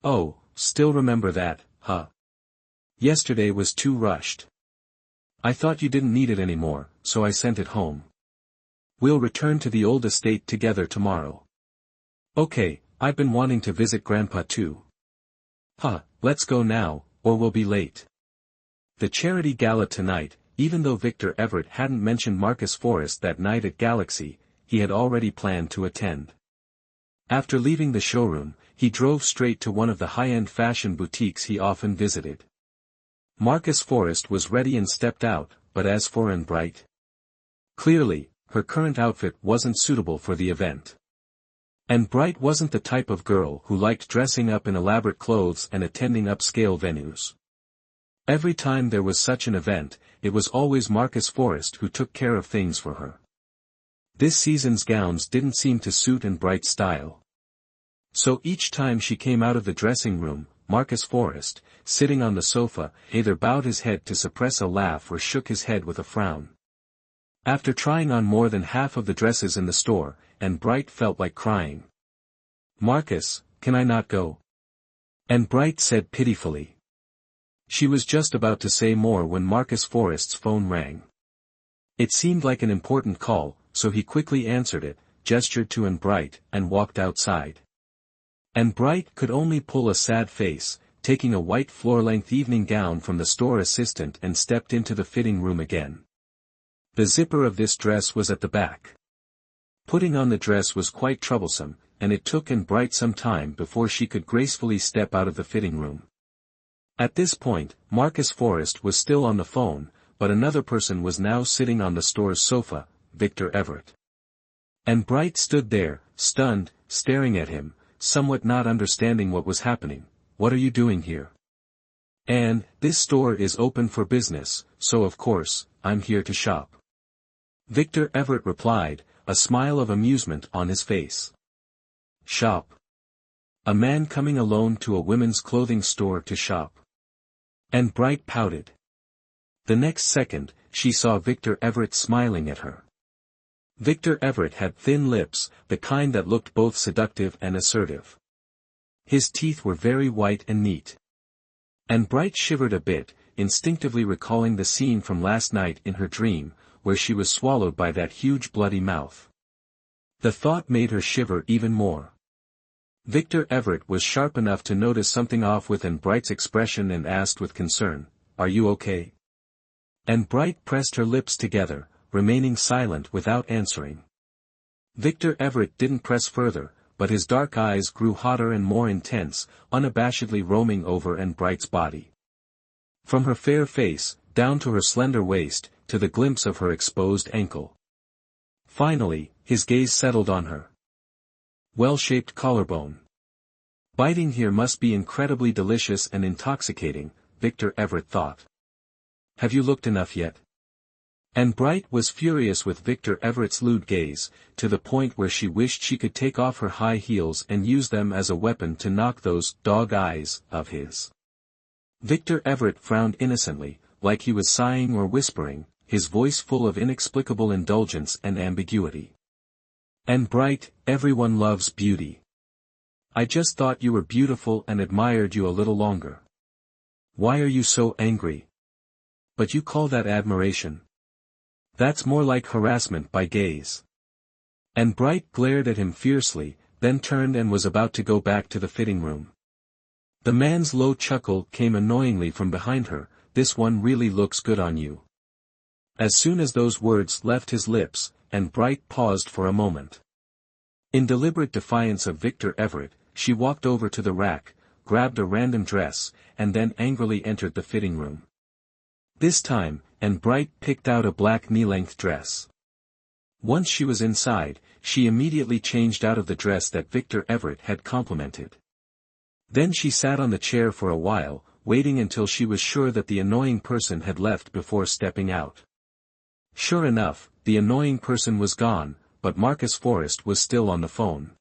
"Oh, still remember that, huh? Yesterday was too rushed. I thought you didn't need it anymore, so I sent it home. We'll return to the old estate together tomorrow." "Okay, I've been wanting to visit Grandpa too." "Huh, let's go now, or we'll be late." The charity gala tonight, even though Victor Everett hadn't mentioned Marcus Forrest that night at Galaxy, he had already planned to attend. After leaving the showroom, he drove straight to one of the high-end fashion boutiques he often visited. Marcus Forrest was ready and stepped out, but as for Anne Bright, clearly, her current outfit wasn't suitable for the event. Anne Bright wasn't the type of girl who liked dressing up in elaborate clothes and attending upscale venues. Every time there was such an event, it was always Marcus Forrest who took care of things for her. This season's gowns didn't seem to suit Anne Bright's style. So each time she came out of the dressing room, Marcus Forrest, sitting on the sofa, either bowed his head to suppress a laugh or shook his head with a frown. After trying on more than half of the dresses in the store, Anne Bright felt like crying. "Marcus, can I not go?" Anne Bright said pitifully. She was just about to say more when Marcus Forrest's phone rang. It seemed like an important call, so he quickly answered it, gestured to Anne Bright, and walked outside. Anne Bright could only pull a sad face, taking a white floor-length evening gown from the store assistant and stepped into the fitting room again. The zipper of this dress was at the back. Putting on the dress was quite troublesome, and it took Anne Bright some time before she could gracefully step out of the fitting room. At this point, Marcus Forrest was still on the phone, but another person was now sitting on the store's sofa, Victor Everett. Anne Bright stood there, stunned, staring at him, somewhat not understanding what was happening. "What are you doing here?" "Anne, this store is open for business, so of course, I'm here to shop." Victor Everett replied, a smile of amusement on his face. "Shop? A man coming alone to a women's clothing store to shop?" Anne Bright pouted. The next second, she saw Victor Everett smiling at her. Victor Everett had thin lips, the kind that looked both seductive and assertive. His teeth were very white and neat. Anne Bright shivered a bit, instinctively recalling the scene from last night in her dream, where she was swallowed by that huge bloody mouth. The thought made her shiver even more. Victor Everett was sharp enough to notice something off with Anne Bright's expression and asked with concern, "Are you okay?" Anne Bright pressed her lips together, remaining silent without answering. Victor Everett didn't press further, but his dark eyes grew hotter and more intense, unabashedly roaming over Anne Bright's body. From her fair face, down to her slender waist, to the glimpse of her exposed ankle. Finally, his gaze settled on her well-shaped collarbone. Biting here must be incredibly delicious and intoxicating, Victor Everett thought. "Have you looked enough yet?" Anne Bright was furious with Victor Everett's lewd gaze, to the point where she wished she could take off her high heels and use them as a weapon to knock those dog eyes of his. Victor Everett frowned innocently, like he was sighing or whispering, his voice full of inexplicable indulgence and ambiguity. "Anne Bright, everyone loves beauty. I just thought you were beautiful and admired you a little longer. Why are you so angry? But you call that admiration? That's more like harassment by gaze." Anne Bright glared at him fiercely, then turned and was about to go back to the fitting room. The man's low chuckle came annoyingly from behind her, "This one really looks good on you." As soon as those words left his lips, Anne Bright paused for a moment. In deliberate defiance of Victor Everett, she walked over to the rack, grabbed a random dress, and then angrily entered the fitting room. This time, Anne Bright picked out a black knee-length dress. Once she was inside, she immediately changed out of the dress that Victor Everett had complimented. Then she sat on the chair for a while, waiting until she was sure that the annoying person had left before stepping out. Sure enough, the annoying person was gone, but Marcus Forrest was still on the phone.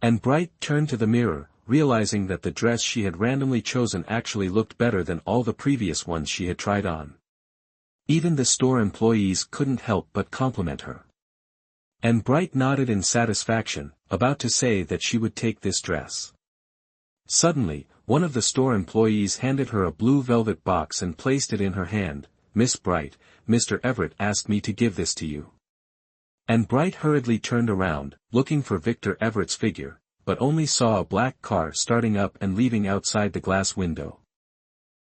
Anne Bright turned to the mirror, realizing that the dress she had randomly chosen actually looked better than all the previous ones she had tried on. Even the store employees couldn't help but compliment her. Anne Bright nodded in satisfaction, about to say that she would take this dress. Suddenly, one of the store employees handed her a blue velvet box and placed it in her hand. "Miss Bright, Mr. Everett asked me to give this to you." Anne Bright hurriedly turned around, looking for Victor Everett's figure, but only saw a black car starting up and leaving outside the glass window.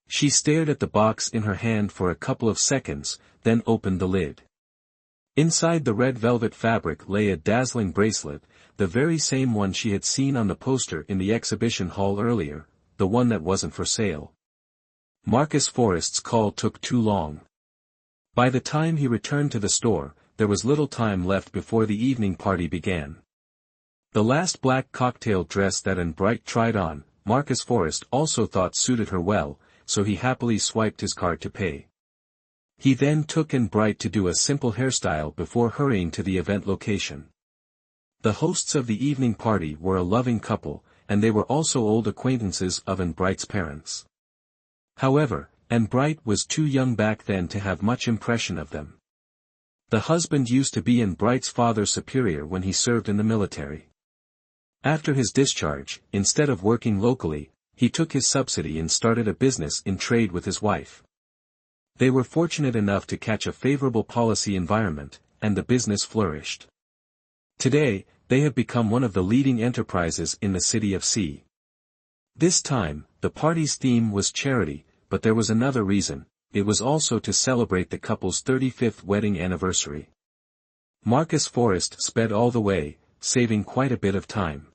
She stared at the box in her hand for a couple of seconds, then opened the lid. Inside the red velvet fabric lay a dazzling bracelet, the very same one she had seen on the poster in the exhibition hall earlier, the one that wasn't for sale. Marcus Forrest's call took too long. By the time he returned to the store, there was little time left before the evening party began. The last black cocktail dress that Anne Bright tried on, Marcus Forrest also thought suited her well, so he happily swiped his card to pay. He then took Anne Bright to do a simple hairstyle before hurrying to the event location. The hosts of the evening party were a loving couple, and they were also old acquaintances of Anne Bright's parents. However, Anne Bright was too young back then to have much impression of them. The husband used to be Anne Bright's father's superior when he served in the military. After his discharge, instead of working locally, he took his subsidy and started a business in trade with his wife. They were fortunate enough to catch a favorable policy environment, and the business flourished. Today, they have become one of the leading enterprises in the city of C. This time, the party's theme was charity, but there was another reason: it was also to celebrate the couple's 35th wedding anniversary. Marcus Forrest sped all the way, saving quite a bit of time.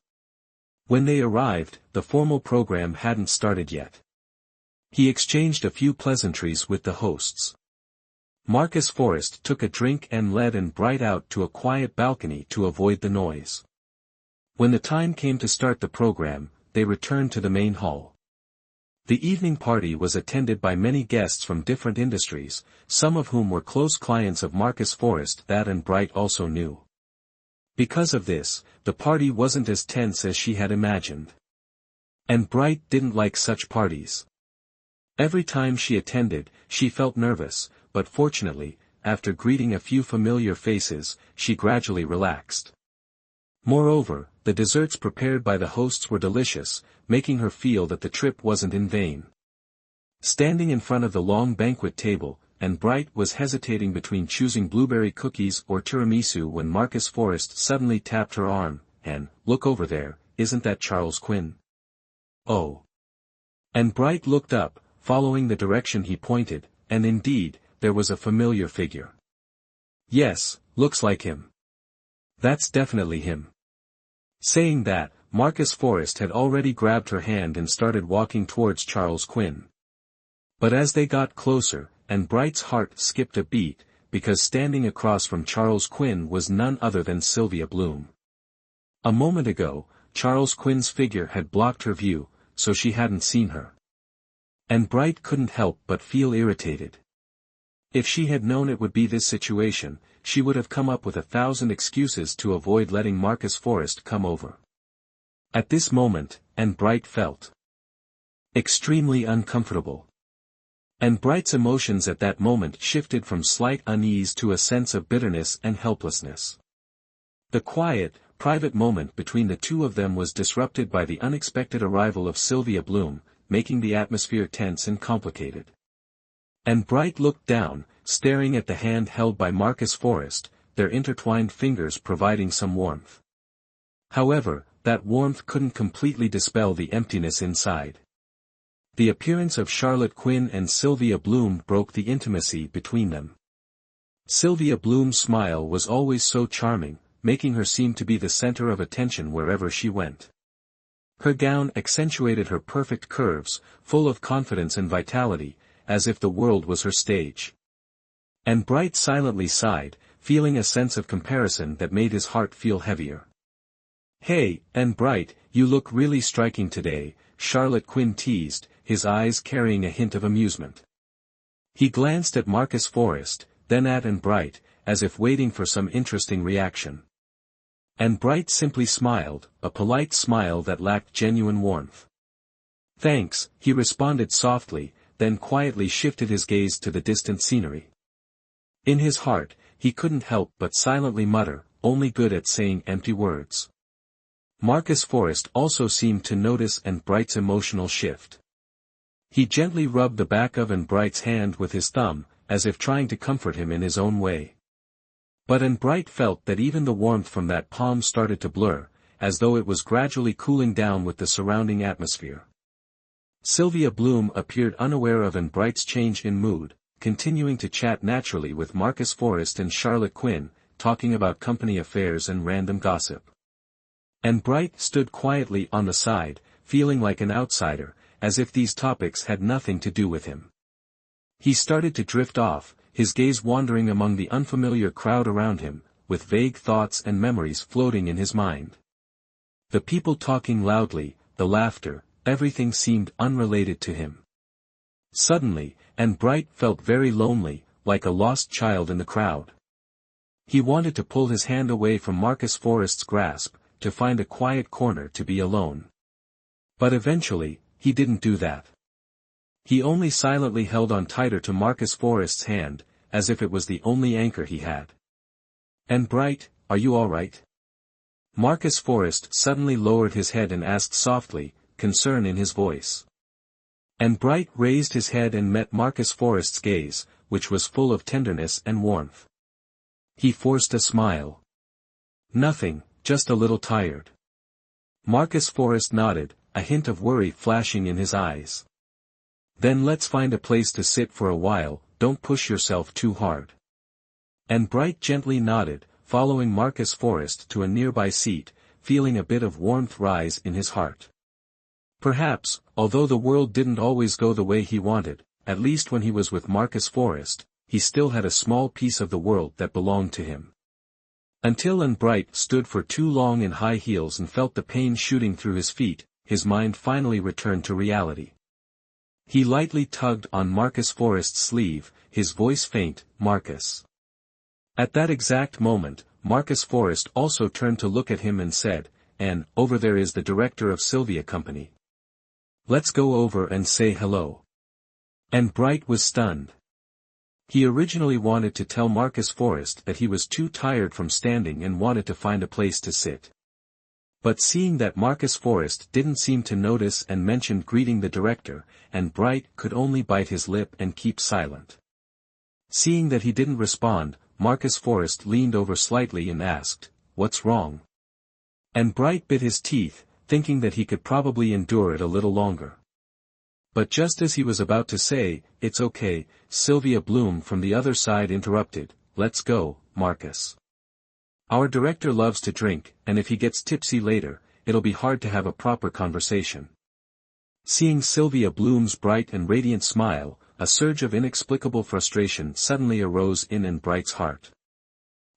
When they arrived, the formal program hadn't started yet. He exchanged a few pleasantries with the hosts. Marcus Forrest took a drink and led and Bright out to a quiet balcony to avoid the noise. When the time came to start the program, they returned to the main hall. The evening party was attended by many guests from different industries, some of whom were close clients of Marcus Forrest that and Bright also knew. Because of this, the party wasn't as tense as she had imagined. And Bright didn't like such parties. Every time she attended, she felt nervous, but fortunately, after greeting a few familiar faces, she gradually relaxed. Moreover, the desserts prepared by the hosts were delicious, making her feel that the trip wasn't in vain. Standing in front of the long banquet table, and Bright was hesitating between choosing blueberry cookies or tiramisu when Marcus Forrest suddenly tapped her arm, and, "Look over there, isn't that Charles Quinn?" "Oh." And Bright looked up, following the direction he pointed, and indeed, there was a familiar figure. "Yes, looks like him. That's definitely him." Saying that, Marcus Forrest had already grabbed her hand and started walking towards Charles Quinn. But as they got closer, and Bright's heart skipped a beat, because standing across from Charles Quinn was none other than Sylvia Bloom. A moment ago, Charles Quinn's figure had blocked her view, so she hadn't seen her. And Bright couldn't help but feel irritated. If she had known it would be this situation, she would have come up with 1,000 excuses to avoid letting Marcus Forrest come over. At this moment, and Bright felt extremely uncomfortable. And Bright's emotions at that moment shifted from slight unease to a sense of bitterness and helplessness. The quiet, private moment between the two of them was disrupted by the unexpected arrival of Sylvia Bloom, making the atmosphere tense and complicated. And Bright looked down, staring at the hand held by Marcus Forrest, their intertwined fingers providing some warmth. However, that warmth couldn't completely dispel the emptiness inside. The appearance of Charlotte Quinn and Sylvia Bloom broke the intimacy between them. Sylvia Bloom's smile was always so charming, making her seem to be the center of attention wherever she went. Her gown accentuated her perfect curves, full of confidence and vitality, as if the world was her stage. And Bright silently sighed, feeling a sense of comparison that made his heart feel heavier. "Hey, and Bright, you look really striking today," Charlotte Quinn teased, his eyes carrying a hint of amusement. He glanced at Marcus Forrest, then at and Bright, as if waiting for some interesting reaction. And Bright simply smiled, a polite smile that lacked genuine warmth. "Thanks," he responded softly, then quietly shifted his gaze to the distant scenery. In his heart, he couldn't help but silently mutter, "Only good at saying empty words." Marcus Forrest also seemed to notice and Bright's emotional shift. He gently rubbed the back of and Bright's hand with his thumb, as if trying to comfort him in his own way. But and Bright felt that even the warmth from that palm started to blur, as though it was gradually cooling down with the surrounding atmosphere. Sylvia Bloom appeared unaware of and Bright's change in mood, continuing to chat naturally with Marcus Forrest and Charlotte Quinn, talking about company affairs and random gossip. And Bright stood quietly on the side, feeling like an outsider, as if these topics had nothing to do with him. He started to drift off, his gaze wandering among the unfamiliar crowd around him, with vague thoughts and memories floating in his mind. The people talking loudly, the laughter, everything seemed unrelated to him. Suddenly, and Bright felt very lonely, like a lost child in the crowd. He wanted to pull his hand away from Marcus Forrest's grasp, to find a quiet corner to be alone. But eventually, he didn't do that. He only silently held on tighter to Marcus Forrest's hand, as if it was the only anchor he had. "And Bright, are you all right?" Marcus Forrest suddenly lowered his head and asked softly, concern in his voice. And Bright raised his head and met Marcus Forrest's gaze, which was full of tenderness and warmth. He forced a smile. "Nothing, just a little tired." Marcus Forrest nodded, a hint of worry flashing in his eyes. "Then let's find a place to sit for a while, don't push yourself too hard." And Bright gently nodded, following Marcus Forrest to a nearby seat, feeling a bit of warmth rise in his heart. Perhaps, although the world didn't always go the way he wanted, at least when he was with Marcus Forrest, he still had a small piece of the world that belonged to him. Until Bright stood for too long in high heels and felt the pain shooting through his feet, his mind finally returned to reality. He lightly tugged on Marcus Forrest's sleeve, his voice faint, "Marcus." At that exact moment, Marcus Forrest also turned to look at him and said, "And, over there is the director of Sylvia Company. Let's go over and say hello." And Bright was stunned. He originally wanted to tell Marcus Forrest that he was too tired from standing and wanted to find a place to sit. But seeing that Marcus Forrest didn't seem to notice and mentioned greeting the director, and Bright could only bite his lip and keep silent. Seeing that he didn't respond, Marcus Forrest leaned over slightly and asked, "What's wrong?" And Bright bit his teeth, thinking that he could probably endure it a little longer. But just as he was about to say, "It's okay," Sylvia Bloom from the other side interrupted, "Let's go, Marcus. Our director loves to drink, and if he gets tipsy later, it'll be hard to have a proper conversation." Seeing Sylvia Bloom's bright and radiant smile, a surge of inexplicable frustration suddenly arose in Bright's heart.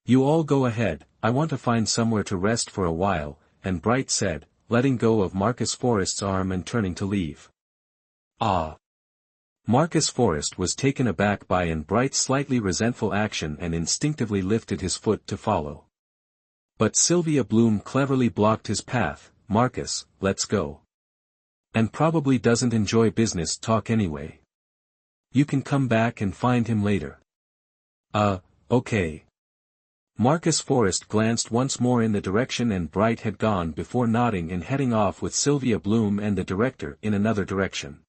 "You all go ahead, I want to find somewhere to rest for a while," and Bright said, letting go of Marcus Forrest's arm and turning to leave. "Ah." Marcus Forrest was taken aback by Bright's slightly resentful action and instinctively lifted his foot to follow. But Sylvia Bloom cleverly blocked his path. "Marcus, let's go. And probably doesn't enjoy business talk anyway. You can come back and find him later." Okay." Marcus Forrest glanced once more in the direction Bright had gone before nodding and heading off with Sylvia Bloom and the director in another direction.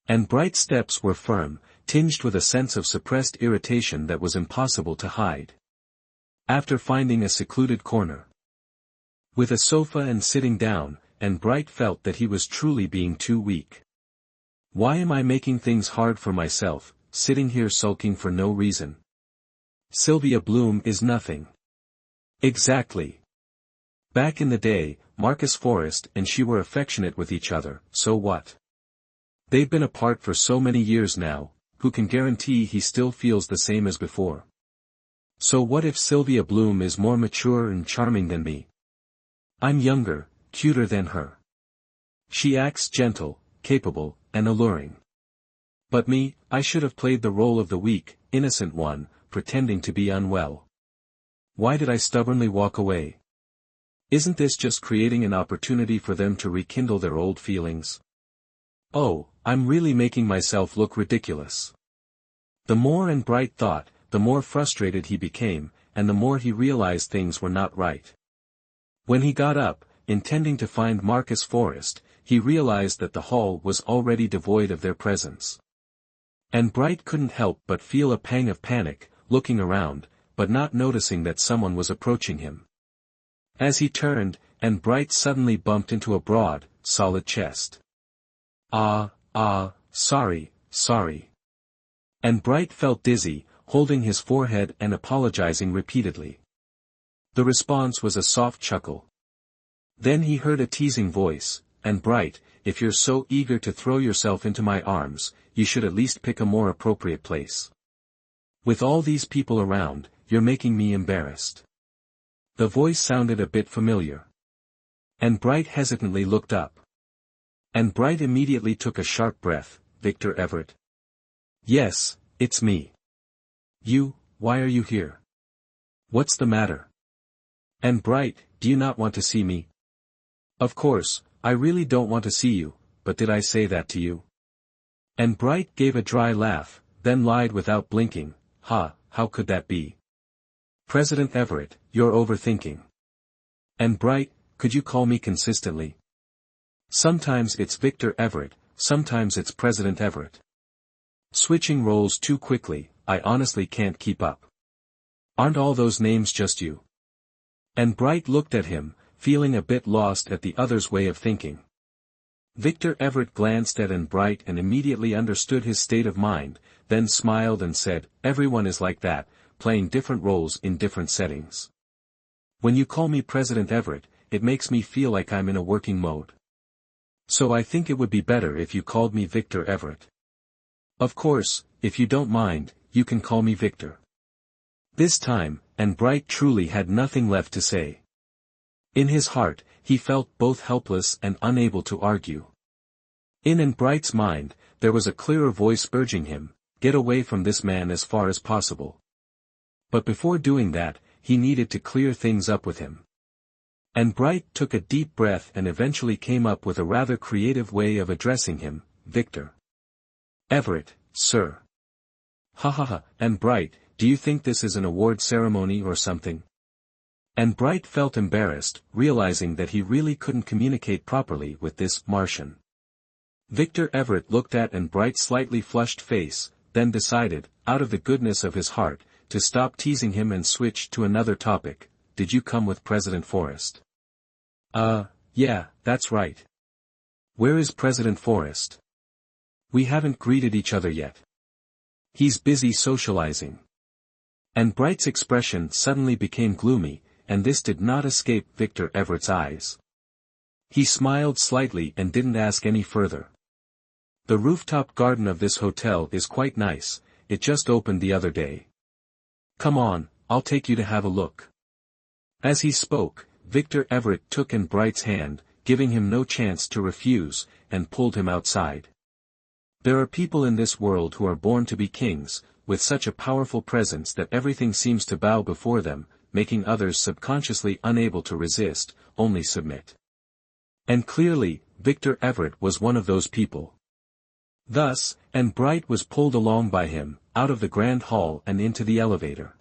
And Bright's steps were firm, tinged with a sense of suppressed irritation that was impossible to hide. After finding a secluded corner with a sofa and sitting down, Bright felt that he was truly being too weak. "Why am I making things hard for myself, sitting here sulking for no reason? Sylvia Bloom is nothing." Exactly. Back in the day, Marcus Forrest and she were affectionate with each other, so what? They've been apart for so many years now, who can guarantee he still feels the same as before? So what if Sylvia Bloom is more mature and charming than me? I'm younger, cuter than her. She acts gentle, capable, and alluring. But me, I should have played the role of the weak, innocent one, pretending to be unwell. Why did I stubbornly walk away? Isn't this just creating an opportunity for them to rekindle their old feelings? Oh, I'm really making myself look ridiculous. The more Bright thought, the more frustrated he became, and the more he realized things were not right. When he got up, intending to find Marcus Forrest, he realized that the hall was already devoid of their presence. And Bright couldn't help but feel a pang of panic, looking around, but not noticing that someone was approaching him. As he turned, Bright suddenly bumped into a broad, solid chest. Sorry. And Bright felt dizzy, holding his forehead and apologizing repeatedly. The response was a soft chuckle. Then he heard a teasing voice, "Bright, if you're so eager to throw yourself into my arms, you should at least pick a more appropriate place. With all these people around, you're making me embarrassed." The voice sounded a bit familiar. Bright hesitantly looked up. Bright immediately took a sharp breath. "Victor Everett?" "Yes, it's me." Why are you here? What's the matter?" "Bright, do you not want to see me?" "Of course, I really don't want to see you, but did I say that to you?" Bright gave a dry laugh, then lied without blinking, how could that be?" "President Everett, you're overthinking." "Bright, could you call me consistently?" Sometimes it's Victor Everett, sometimes it's President Everett. Switching roles too quickly, I honestly can't keep up. Aren't all those names just you? And Bright looked at him, feeling a bit lost at the other's way of thinking. Victor Everett glanced at Bright and immediately understood his state of mind, then smiled and said, "Everyone is like that, playing different roles in different settings. When you call me President Everett, it makes me feel like I'm in a working mode. So I think it would be better if you called me Victor Everett. Of course, if you don't mind, you can call me Victor." This time, Bright truly had nothing left to say. In his heart, he felt both helpless and unable to argue. In Bright's mind, there was a clearer voice urging him, "Get away from this man as far as possible." But before doing that, he needed to clear things up with him. Bright took a deep breath and eventually came up with a rather creative way of addressing him, "Victor Everett, sir." "Ha ha ha, Bright, do you think this is an award ceremony or something?" Bright felt embarrassed, realizing that he really couldn't communicate properly with this Martian. Victor Everett looked at Bright's slightly flushed face, then decided, out of the goodness of his heart, to stop teasing him and switch to another topic. "Did you come with President Forrest?" Yeah, that's right. Where is President Forrest?" "We haven't greeted each other yet. He's busy socializing." Bright's expression suddenly became gloomy, and this did not escape Victor Everett's eyes. He smiled slightly and didn't ask any further. "The rooftop garden of this hotel is quite nice, it just opened the other day. Come on, I'll take you to have a look." As he spoke, Victor Everett took Bright's hand, giving him no chance to refuse, and pulled him outside. There are people in this world who are born to be kings, with such a powerful presence that everything seems to bow before them, making others subconsciously unable to resist, only submit. And clearly, Victor Everett was one of those people. Thus, Bright was pulled along by him, out of the grand hall and into the elevator.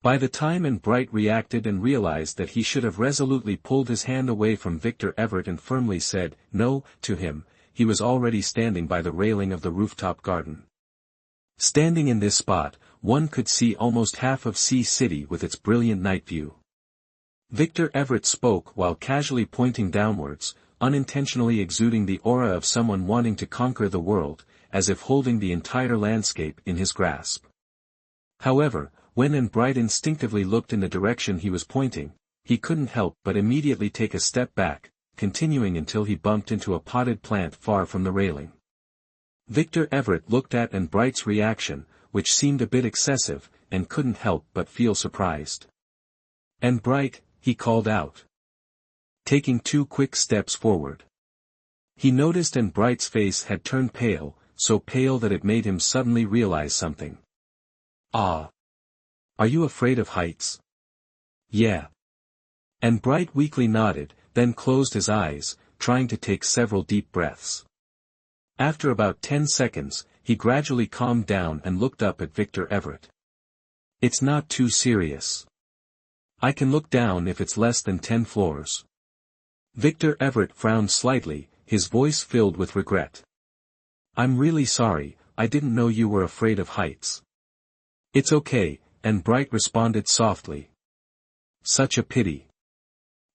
By the time Bright reacted and realized that he should have resolutely pulled his hand away from Victor Everett and firmly said, "No," to him, he was already standing by the railing of the rooftop garden. Standing in this spot, one could see almost half of Sea City with its brilliant night view. Victor Everett spoke while casually pointing downwards, unintentionally exuding the aura of someone wanting to conquer the world, as if holding the entire landscape in his grasp. However, when Bright instinctively looked in the direction he was pointing, he couldn't help but immediately take a step back, continuing until he bumped into a potted plant far from the railing. Victor Everett looked at Bright's reaction, which seemed a bit excessive, and couldn't help but feel surprised. "Bright," he called out, taking 2 quick steps forward. He noticed Bright's face had turned pale, so pale that it made him suddenly realize something. "Ah. Are you afraid of heights?" "Yeah." Bright weakly nodded, then closed his eyes, trying to take several deep breaths. After about 10 seconds, he gradually calmed down and looked up at Victor Everett. "It's not too serious. I can look down if it's less than 10 floors. Victor Everett frowned slightly, his voice filled with regret. "I'm really sorry, I didn't know you were afraid of heights." "It's okay," Bright responded softly. "Such a pity.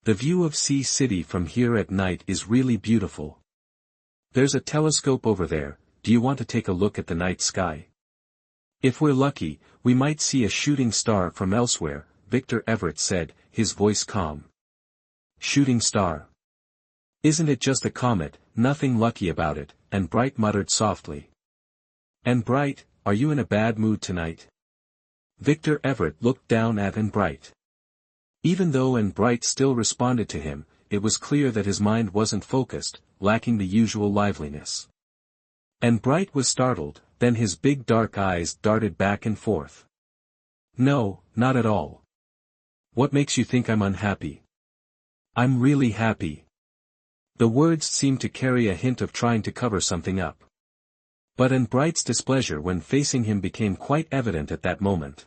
The view of Sea City from here at night is really beautiful. There's a telescope over there, do you want to take a look at the night sky? If we're lucky, we might see a shooting star from elsewhere," Victor Everett said, his voice calm. "Shooting star? Isn't it just a comet, nothing lucky about it," Bright muttered softly. "Bright, are you in a bad mood tonight?" Victor Everett looked down at Bright. Even though Bright still responded to him, it was clear that his mind wasn't focused, lacking the usual liveliness. Bright was startled, then his big dark eyes darted back and forth. "No, not at all. What makes you think I'm unhappy?" "I'm really happy." The words seemed to carry a hint of trying to cover something up. But Bright's displeasure when facing him became quite evident at that moment.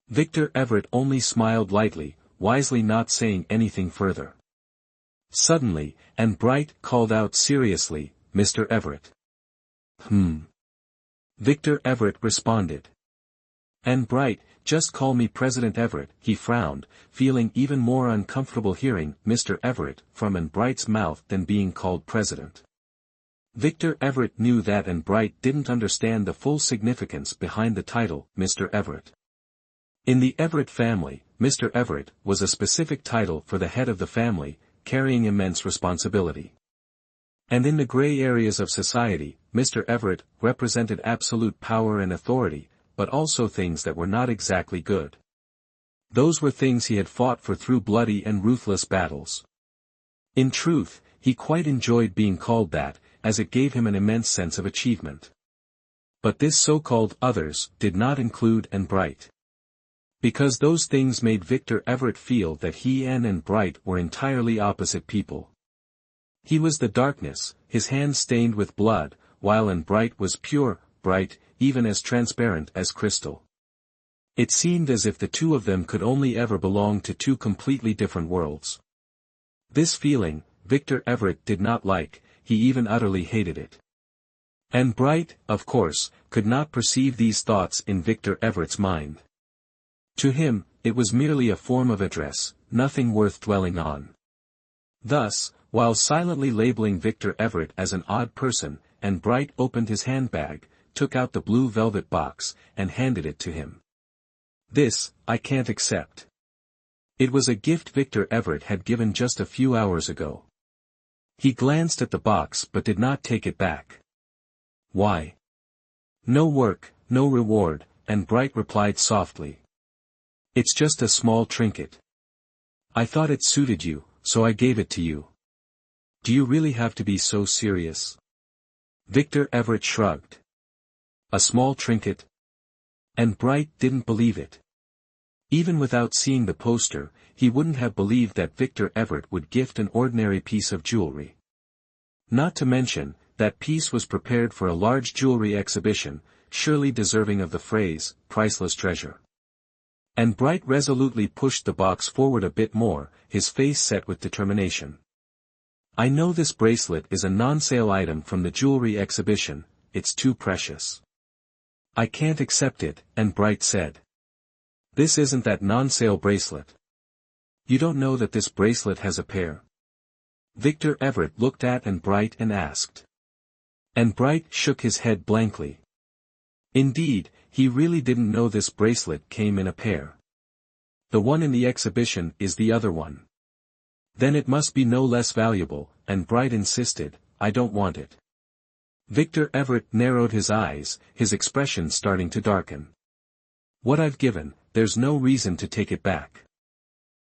Victor Everett only smiled lightly, wisely not saying anything further. Suddenly, and Bright called out seriously, "Mr. Everett." Victor Everett responded. "And Bright, just call me President Everett," he frowned, feeling even more uncomfortable hearing "Mr. Everett" from Anne Bright's mouth than being called President. Victor Everett knew that Anne Bright didn't understand the full significance behind the title, Mr. Everett. In the Everett family, Mr. Everett was a specific title for the head of the family, carrying immense responsibility. And in the gray areas of society, Mr. Everett represented absolute power and authority, but also things that were not exactly good. Those were things he had fought for through bloody and ruthless battles. In truth, he quite enjoyed being called that, as it gave him an immense sense of achievement. But this so-called others did not include Anne Bright. Because those things made Victor Everett feel that he and Anne Bright were entirely opposite people. He was the darkness, his hands stained with blood, while Anne Bright was pure, bright, even as transparent as crystal. It seemed as if the two of them could only ever belong to two completely different worlds. This feeling, Victor Everett did not like, he even utterly hated it. Anne Bright, of course, could not perceive these thoughts in Victor Everett's mind. To him, it was merely a form of address, nothing worth dwelling on. Thus, while silently labeling Victor Everett as an odd person, Anne Bright opened his handbag, took out the blue velvet box, and handed it to him. "This, I can't accept." It was a gift Victor Everett had given just a few hours ago. He glanced at the box but did not take it back. "Why?" "No work, no reward," Anne Bright replied softly. "It's just a small trinket. I thought it suited you, so I gave it to you." "Do you really have to be so serious?" Victor Everett shrugged. "A small trinket?" Anne Bright didn't believe it. Even without seeing the poster, he wouldn't have believed that Victor Everett would gift an ordinary piece of jewelry. Not to mention, that piece was prepared for a large jewelry exhibition, surely deserving of the phrase, priceless treasure. And Bright resolutely pushed the box forward a bit more, his face set with determination. "I know this bracelet is a non-sale item from the jewelry exhibition, it's too precious." "I can't accept it," Anne Bright said. "This isn't that non-sale bracelet. You don't know that this bracelet has a pair?" Victor Everett looked at Anne Bright and asked. Anne Bright shook his head blankly. Indeed, he really didn't know this bracelet came in a pair. "The one in the exhibition is the other one." "Then it must be no less valuable," Anne Bright insisted. "I don't want it." Victor Everett narrowed his eyes, his expression starting to darken. "What I've given, there's no reason to take it back.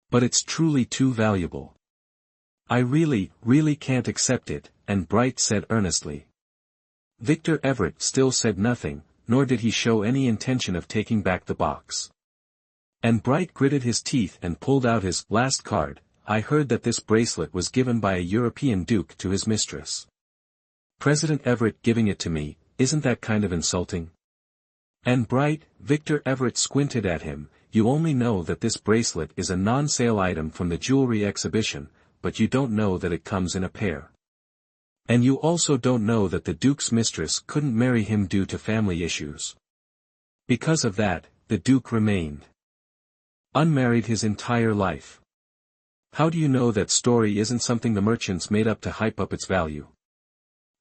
But it's truly too valuable. I really can't accept it," Anne Bright said earnestly. Victor Everett still said nothing, nor did he show any intention of taking back the box. Anne Bright gritted his teeth and pulled out his last card. "I heard that this bracelet was given by a European duke to his mistress. President Everett giving it to me, isn't that kind of insulting?" Anne Bright, Victor Everett squinted at him. "You only know that this bracelet is a non-sale item from the jewelry exhibition, but you don't know that it comes in a pair. And you also don't know that the Duke's mistress couldn't marry him due to family issues. Because of that, the Duke remained unmarried his entire life. How do you know that story isn't something the merchants made up to hype up its value?"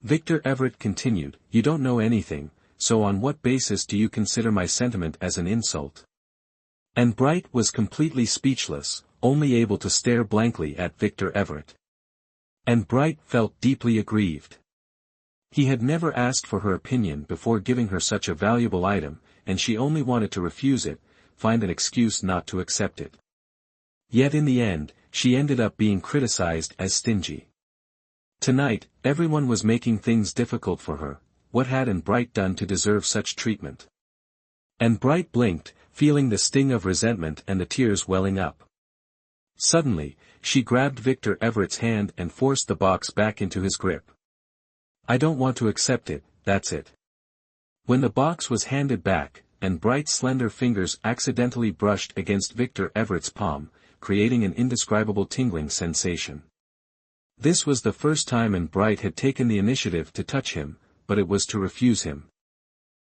Victor Everett continued, "You don't know anything, so on what basis do you consider my sentiment as an insult?" Anne Bright was completely speechless, only able to stare blankly at Victor Everett. Anne Bright felt deeply aggrieved. He had never asked for her opinion before giving her such a valuable item, and she only wanted to refuse it, find an excuse not to accept it. Yet in the end, she ended up being criticized as stingy. Tonight, everyone was making things difficult for her. What had Anne Bright done to deserve such treatment? Anne Bright blinked, feeling the sting of resentment and the tears welling up. Suddenly, she grabbed Victor Everett's hand and forced the box back into his grip. "I don't want to accept it, that's it." When the box was handed back, Anne Bright's slender fingers accidentally brushed against Victor Everett's palm, creating an indescribable tingling sensation. This was the first time and Bright had taken the initiative to touch him, but it was to refuse him.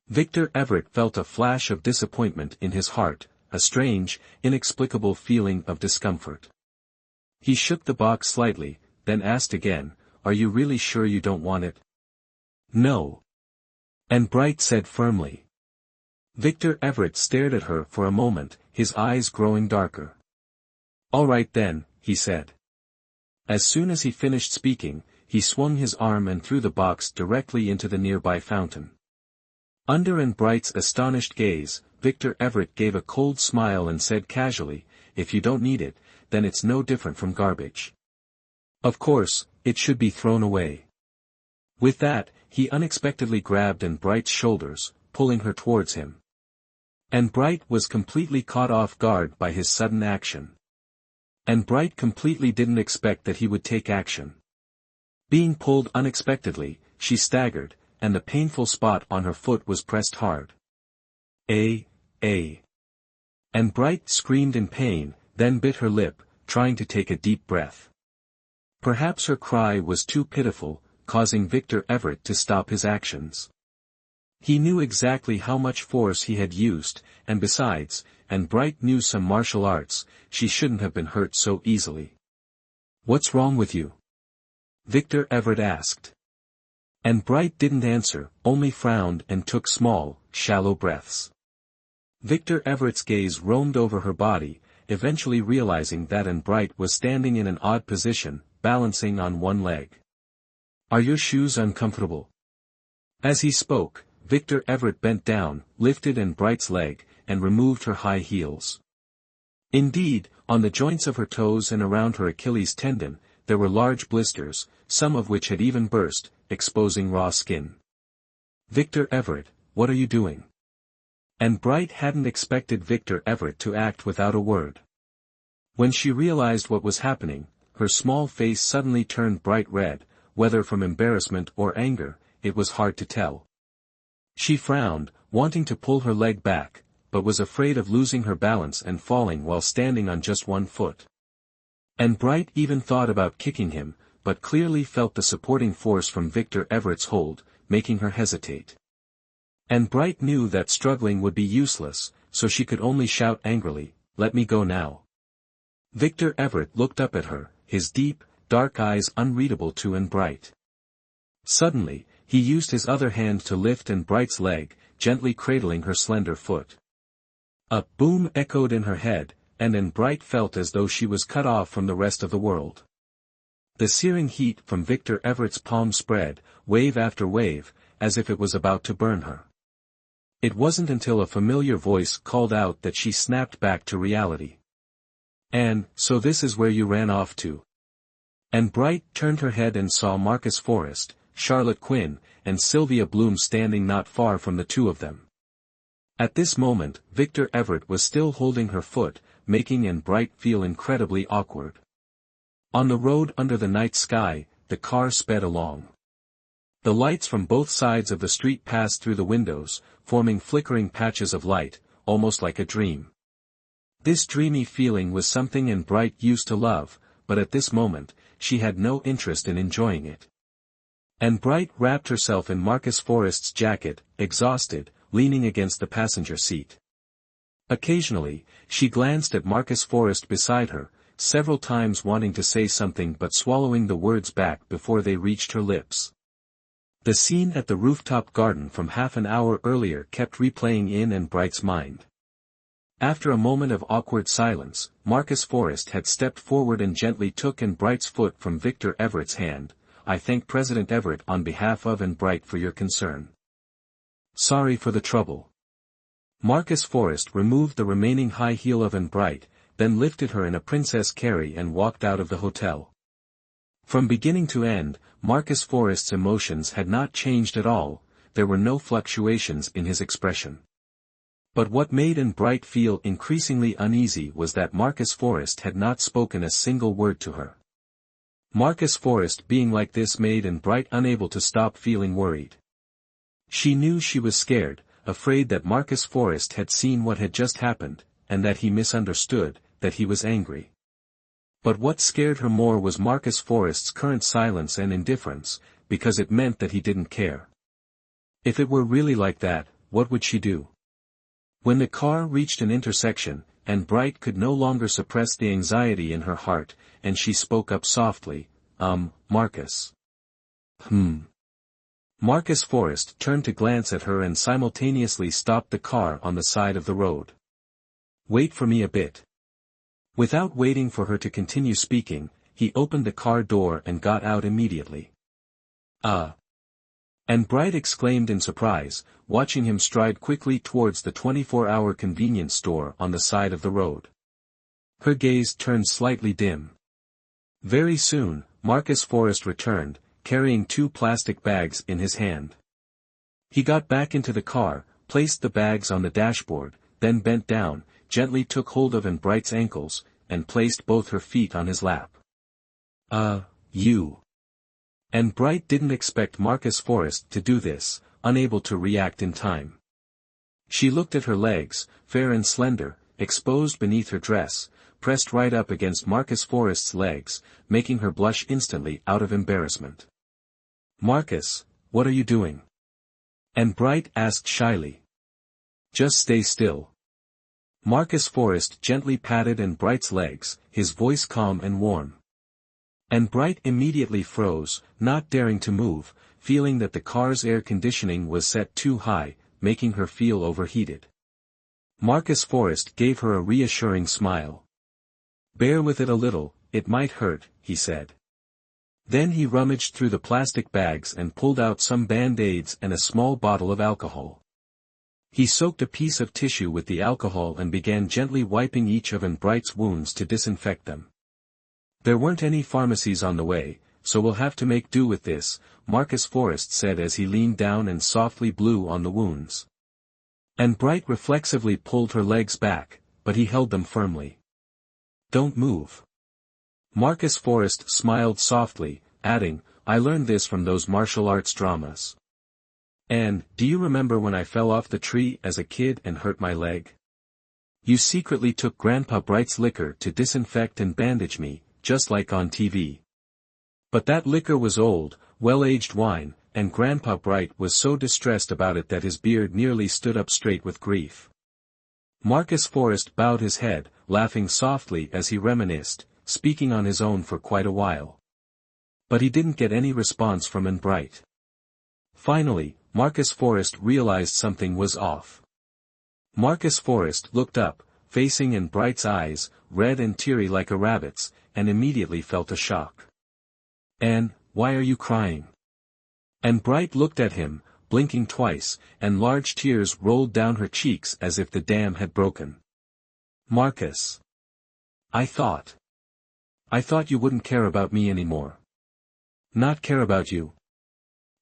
Victor Everett felt a flash of disappointment in his heart, a strange, inexplicable feeling of discomfort. He shook the box slightly, then asked again, "Are you really sure you don't want it?" "No." And Bright said firmly. Victor Everett stared at her for a moment, his eyes growing darker. "All right then," he said. As soon as he finished speaking, he swung his arm and threw the box directly into the nearby fountain. Under and Bright's astonished gaze, Victor Everett gave a cold smile and said casually, "If you don't need it, then it's no different from garbage. Of course, it should be thrown away." With that, he unexpectedly grabbed and Bright's shoulders, pulling her towards him. And Bright was completely caught off guard by his sudden action. And Bright completely didn't expect that he would take action. Being pulled unexpectedly, she staggered, and the painful spot on her foot was pressed hard. And Bright screamed in pain, then bit her lip, trying to take a deep breath. Perhaps her cry was too pitiful, causing Victor Everett to stop his actions. He knew exactly how much force he had used, and besides, and Bright knew some martial arts, she shouldn't have been hurt so easily. "What's wrong with you?" Victor Everett asked. And Bright didn't answer, only frowned and took small, shallow breaths. Victor Everett's gaze roamed over her body, eventually realizing that and Bright was standing in an odd position, balancing on one leg. "Are your shoes uncomfortable?" As he spoke, Victor Everett bent down, lifted and Bright's leg, and removed her high heels. Indeed, on the joints of her toes and around her Achilles tendon, there were large blisters, some of which had even burst, exposing raw skin. "Victor Everett, what are you doing?" And Bright hadn't expected Victor Everett to act without a word. When she realized what was happening, her small face suddenly turned bright red, whether from embarrassment or anger, it was hard to tell. She frowned, wanting to pull her leg back, but was afraid of losing her balance and falling while standing on just one foot. And Bright even thought about kicking him, but clearly felt the supporting force from Victor Everett's hold, making her hesitate. And Bright knew that struggling would be useless, so she could only shout angrily, "Let me go now." Victor Everett looked up at her, his deep, dark eyes unreadable to and Bright. Suddenly, he used his other hand to lift and Bright's leg, gently cradling her slender foot. A boom echoed in her head, and Bright felt as though she was cut off from the rest of the world. The searing heat from Victor Everett's palm spread, wave after wave, as if it was about to burn her. It wasn't until a familiar voice called out that she snapped back to reality. "And, so this is where you ran off to?" And Bright turned her head and saw Marcus Forrest, Charlotte Quinn, and Sylvia Bloom standing not far from the two of them. At this moment, Victor Everett was still holding her foot, making and Bright feel incredibly awkward. On the road under the night sky, the car sped along. The lights from both sides of the street passed through the windows, forming flickering patches of light, almost like a dream. This dreamy feeling was something and Bright used to love, but at this moment, she had no interest in enjoying it. And Bright wrapped herself in Marcus Forrest's jacket, exhausted, leaning against the passenger seat. Occasionally, she glanced at Marcus Forrest beside her, several times wanting to say something but swallowing the words back before they reached her lips. The scene at the rooftop garden from half an hour earlier kept replaying in and Bright's mind. After a moment of awkward silence, Marcus Forrest had stepped forward and gently took and Bright's foot from Victor Everett's hand. "I thank President Everett on behalf of and Bright for your concern. Sorry for the trouble." Marcus Forrest removed the remaining high heel of and Bright, then lifted her in a princess carry and walked out of the hotel. From beginning to end, Marcus Forrest's emotions had not changed at all, there were no fluctuations in his expression. But what made and Bright feel increasingly uneasy was that Marcus Forrest had not spoken a single word to her. Marcus Forrest being like this made and Bright unable to stop feeling worried. She knew she was scared, afraid that Marcus Forrest had seen what had just happened, and that he misunderstood, that he was angry. But what scared her more was Marcus Forrest's current silence and indifference, because it meant that he didn't care. If it were really like that, what would she do? When the car reached an intersection, and Bright could no longer suppress the anxiety in her heart, and she spoke up softly, Marcus. Marcus Forrest turned to glance at her and simultaneously stopped the car on the side of the road. Wait for me a bit. Without waiting for her to continue speaking, he opened the car door and got out immediately. And Bright exclaimed in surprise, watching him stride quickly towards the 24-hour convenience store on the side of the road. Her gaze turned slightly dim. Very soon, Marcus Forrest returned, carrying 2 plastic bags in his hand. He got back into the car, placed the bags on the dashboard, then bent down, gently took hold of Bright's ankles, and placed both her feet on his lap. You. And Bright didn't expect Marcus Forrest to do this, unable to react in time. She looked at her legs, fair and slender, exposed beneath her dress, pressed right up against Marcus Forrest's legs, making her blush instantly out of embarrassment. Marcus, what are you doing? And Bright asked shyly. Just stay still. Marcus Forrest gently patted Bright's legs, his voice calm and warm. And Bright immediately froze, not daring to move, feeling that the car's air conditioning was set too high, making her feel overheated. Marcus Forrest gave her a reassuring smile. Bear with it a little, it might hurt, he said. Then he rummaged through the plastic bags and pulled out some Band-Aids and a small bottle of alcohol. He soaked a piece of tissue with the alcohol and began gently wiping each of Bright's wounds to disinfect them. There weren't any pharmacies on the way, so we'll have to make do with this, Marcus Forrest said as he leaned down and softly blew on the wounds. And Bright reflexively pulled her legs back, but he held them firmly. Don't move. Marcus Forrest smiled softly, adding, I learned this from those martial arts dramas. And, do you remember when I fell off the tree as a kid and hurt my leg? You secretly took Grandpa Bright's liquor to disinfect and bandage me, just like on TV. But that liquor was old, well-aged wine, and Grandpa Bright was so distressed about it that his beard nearly stood up straight with grief. Marcus Forrest bowed his head, laughing softly as he reminisced, speaking on his own for quite a while. But he didn't get any response from Bright. Finally, Marcus Forrest realized something was off. Marcus Forrest looked up, facing Bright's eyes, red and teary like a rabbit's, and immediately felt a shock. Anne, why are you crying? And Bright looked at him, blinking twice, and large tears rolled down her cheeks as if the dam had broken. Marcus. I thought you wouldn't care about me anymore. Not care about you?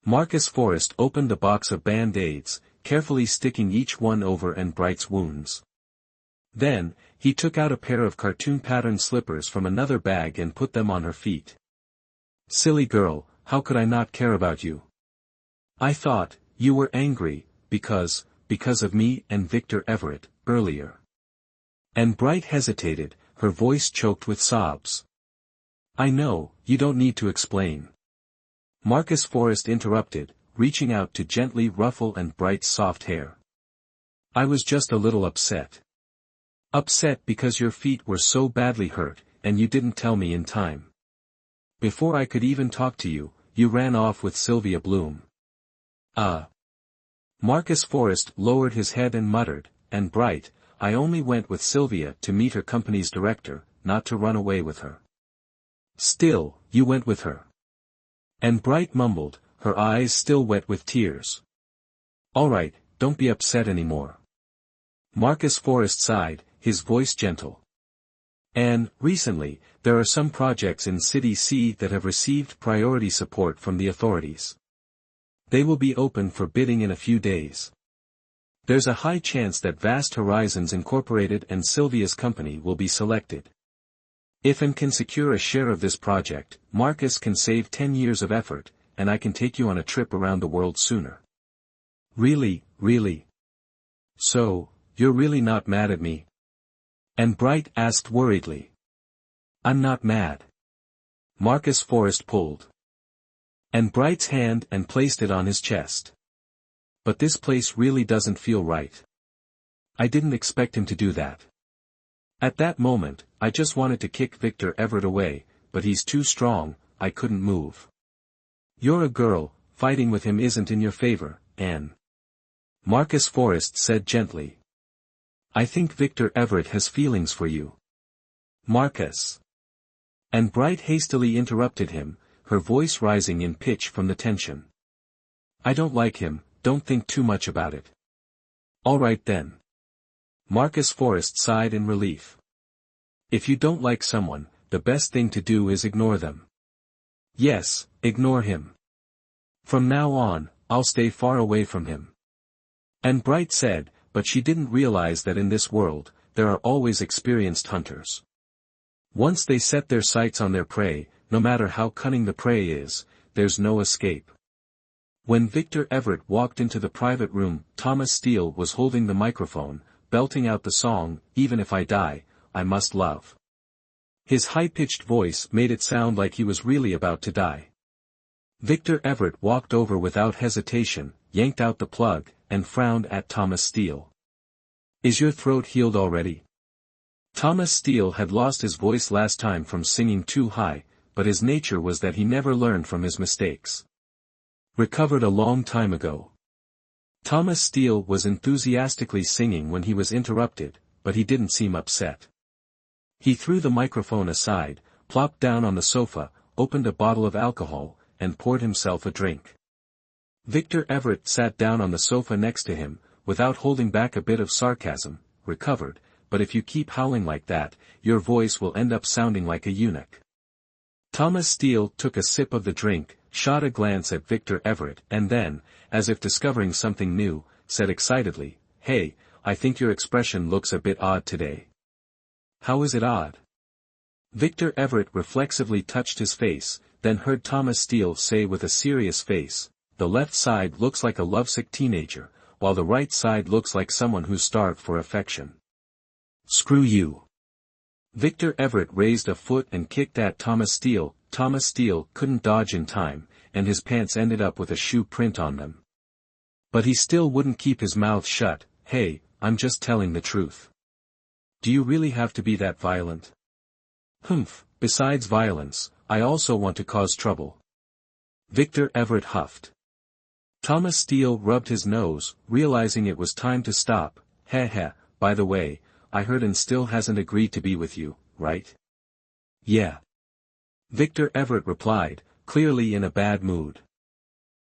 Marcus Forrest opened the box of Band-Aids, carefully sticking each one over Bright's wounds. Then, he took out a pair of cartoon-patterned slippers from another bag and put them on her feet. Silly girl, how could I not care about you? I thought, you were angry, because of me and Victor Everett, earlier. And Bright hesitated, her voice choked with sobs. I know, you don't need to explain. Marcus Forrest interrupted, reaching out to gently ruffle Bright's soft hair. I was just a little upset. Upset because your feet were so badly hurt, and you didn't tell me in time. Before I could even talk to you, you ran off with Sylvia Bloom. Marcus Forrest lowered his head and muttered, and Bright, I only went with Sylvia to meet her company's director, not to run away with her. Still, you went with her. And Bright mumbled, her eyes still wet with tears. All right, don't be upset anymore. Marcus Forrest sighed, his voice gentle. And, recently, there are some projects in City C that have received priority support from the authorities. They will be open for bidding in a few days. There's a high chance that Vast Horizons Incorporated and Sylvia's company will be selected. If Anne can secure a share of this project, Marcus can save 10 years of effort, and I can take you on a trip around the world sooner. Really? So, you're really not mad at me? And Bright asked worriedly. I'm not mad. Marcus Forrest pulled and Bright's hand and placed it on his chest. But this place really doesn't feel right. I didn't expect him to do that. At that moment, I just wanted to kick Victor Everett away, but he's too strong, I couldn't move. You're a girl, fighting with him isn't in your favor, Anne. Marcus Forrest said gently. I think Victor Everett has feelings for you. Marcus. And Bright hastily interrupted him, her voice rising in pitch from the tension. I don't like him, don't think too much about it. All right then. Marcus Forrest sighed in relief. If you don't like someone, the best thing to do is ignore them. Yes, ignore him. From now on, I'll stay far away from him. And Bright said, but she didn't realize that in this world, there are always experienced hunters. Once they set their sights on their prey, no matter how cunning the prey is, there's no escape. When Victor Everett walked into the private room, Thomas Steele was holding the microphone, belting out the song, Even If I Die, I Must Love. His high-pitched voice made it sound like he was really about to die. Victor Everett walked over without hesitation, yanked out the plug, and frowned at Thomas Steele. Is your throat healed already? Thomas Steele had lost his voice last time from singing too high, but his nature was that he never learned from his mistakes. Recovered a long time ago. Thomas Steele was enthusiastically singing when he was interrupted, but he didn't seem upset. He threw the microphone aside, plopped down on the sofa, opened a bottle of alcohol, and poured himself a drink. Victor Everett sat down on the sofa next to him, without holding back a bit of sarcasm, recovered, but if you keep howling like that, your voice will end up sounding like a eunuch. Thomas Steele took a sip of the drink, shot a glance at Victor Everett and then, as if discovering something new, said excitedly, Hey, I think your expression looks a bit odd today. How is it odd? Victor Everett reflexively touched his face, then heard Thomas Steele say with a serious face, The left side looks like a lovesick teenager, while the right side looks like someone who's starved for affection. Screw you. Victor Everett raised a foot and kicked at Thomas Steele. Thomas Steele couldn't dodge in time, and his pants ended up with a shoe print on them. But he still wouldn't keep his mouth shut. Hey, I'm just telling the truth. Do you really have to be that violent? Humph, besides violence, I also want to cause trouble. Victor Everett huffed. Thomas Steele rubbed his nose, realizing it was time to stop. Heh, by the way, I heard and still hasn't agreed to be with you, right? Yeah. Victor Everett replied, clearly in a bad mood.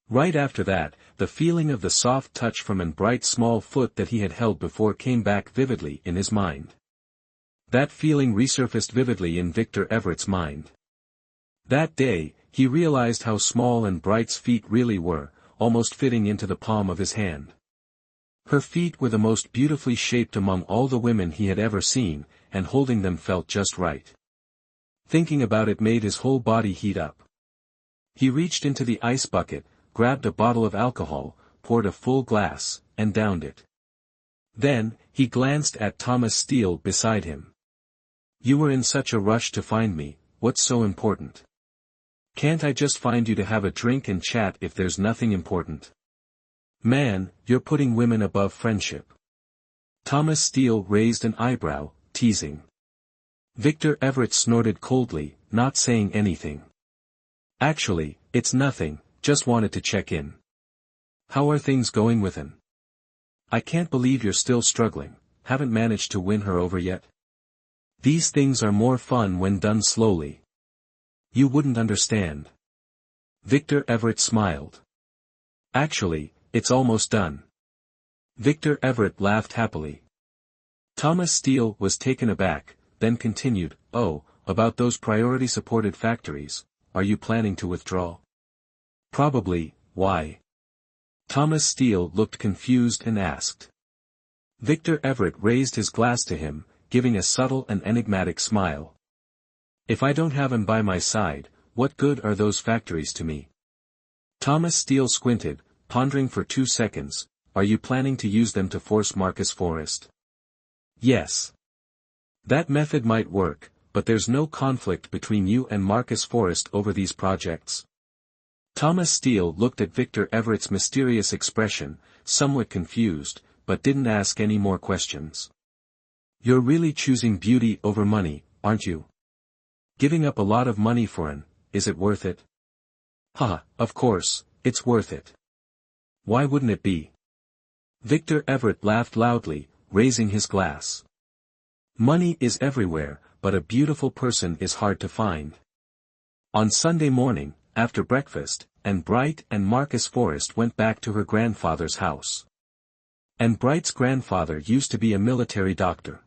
Right after that, the feeling of the soft touch from an Bright's small foot that he had held before came back vividly in his mind. That feeling resurfaced vividly in Victor Everett's mind. That day, he realized how small and Bright's feet really were, almost fitting into the palm of his hand. Her feet were the most beautifully shaped among all the women he had ever seen, and holding them felt just right. Thinking about it made his whole body heat up. He reached into the ice bucket, grabbed a bottle of alcohol, poured a full glass, and downed it. Then, he glanced at Thomas Steele beside him. You were in such a rush to find me, what's so important? Can't I just find you to have a drink and chat if there's nothing important? Man, you're putting women above friendship. Thomas Steele raised an eyebrow, teasing. Victor Everett snorted coldly, not saying anything. Actually, it's nothing, just wanted to check in. How are things going with him? I can't believe you're still struggling, haven't managed to win her over yet? These things are more fun when done slowly. You wouldn't understand. Victor Everett smiled. Actually, it's almost done. Victor Everett laughed happily. Thomas Steele was taken aback, then continued, Oh, about those priority-supported factories, are you planning to withdraw? Probably, why? Thomas Steele looked confused and asked. Victor Everett raised his glass to him, giving a subtle and enigmatic smile. If I don't have him by my side, what good are those factories to me? Thomas Steele squinted, pondering for 2 seconds. Are you planning to use them to force Marcus Forrest? Yes. That method might work, but there's no conflict between you and Marcus Forrest over these projects? Thomas Steele looked at Victor Everett's mysterious expression, somewhat confused, but didn't ask any more questions. You're really choosing beauty over money, aren't you? Giving up a lot of money for is it worth it? Ha, of course, it's worth it. Why wouldn't it be? Victor Everett laughed loudly, raising his glass. Money is everywhere, but a beautiful person is hard to find. On Sunday morning, after breakfast, Anne Bright and Marcus Forrest went back to her grandfather's house. Anne Bright's grandfather used to be a military doctor.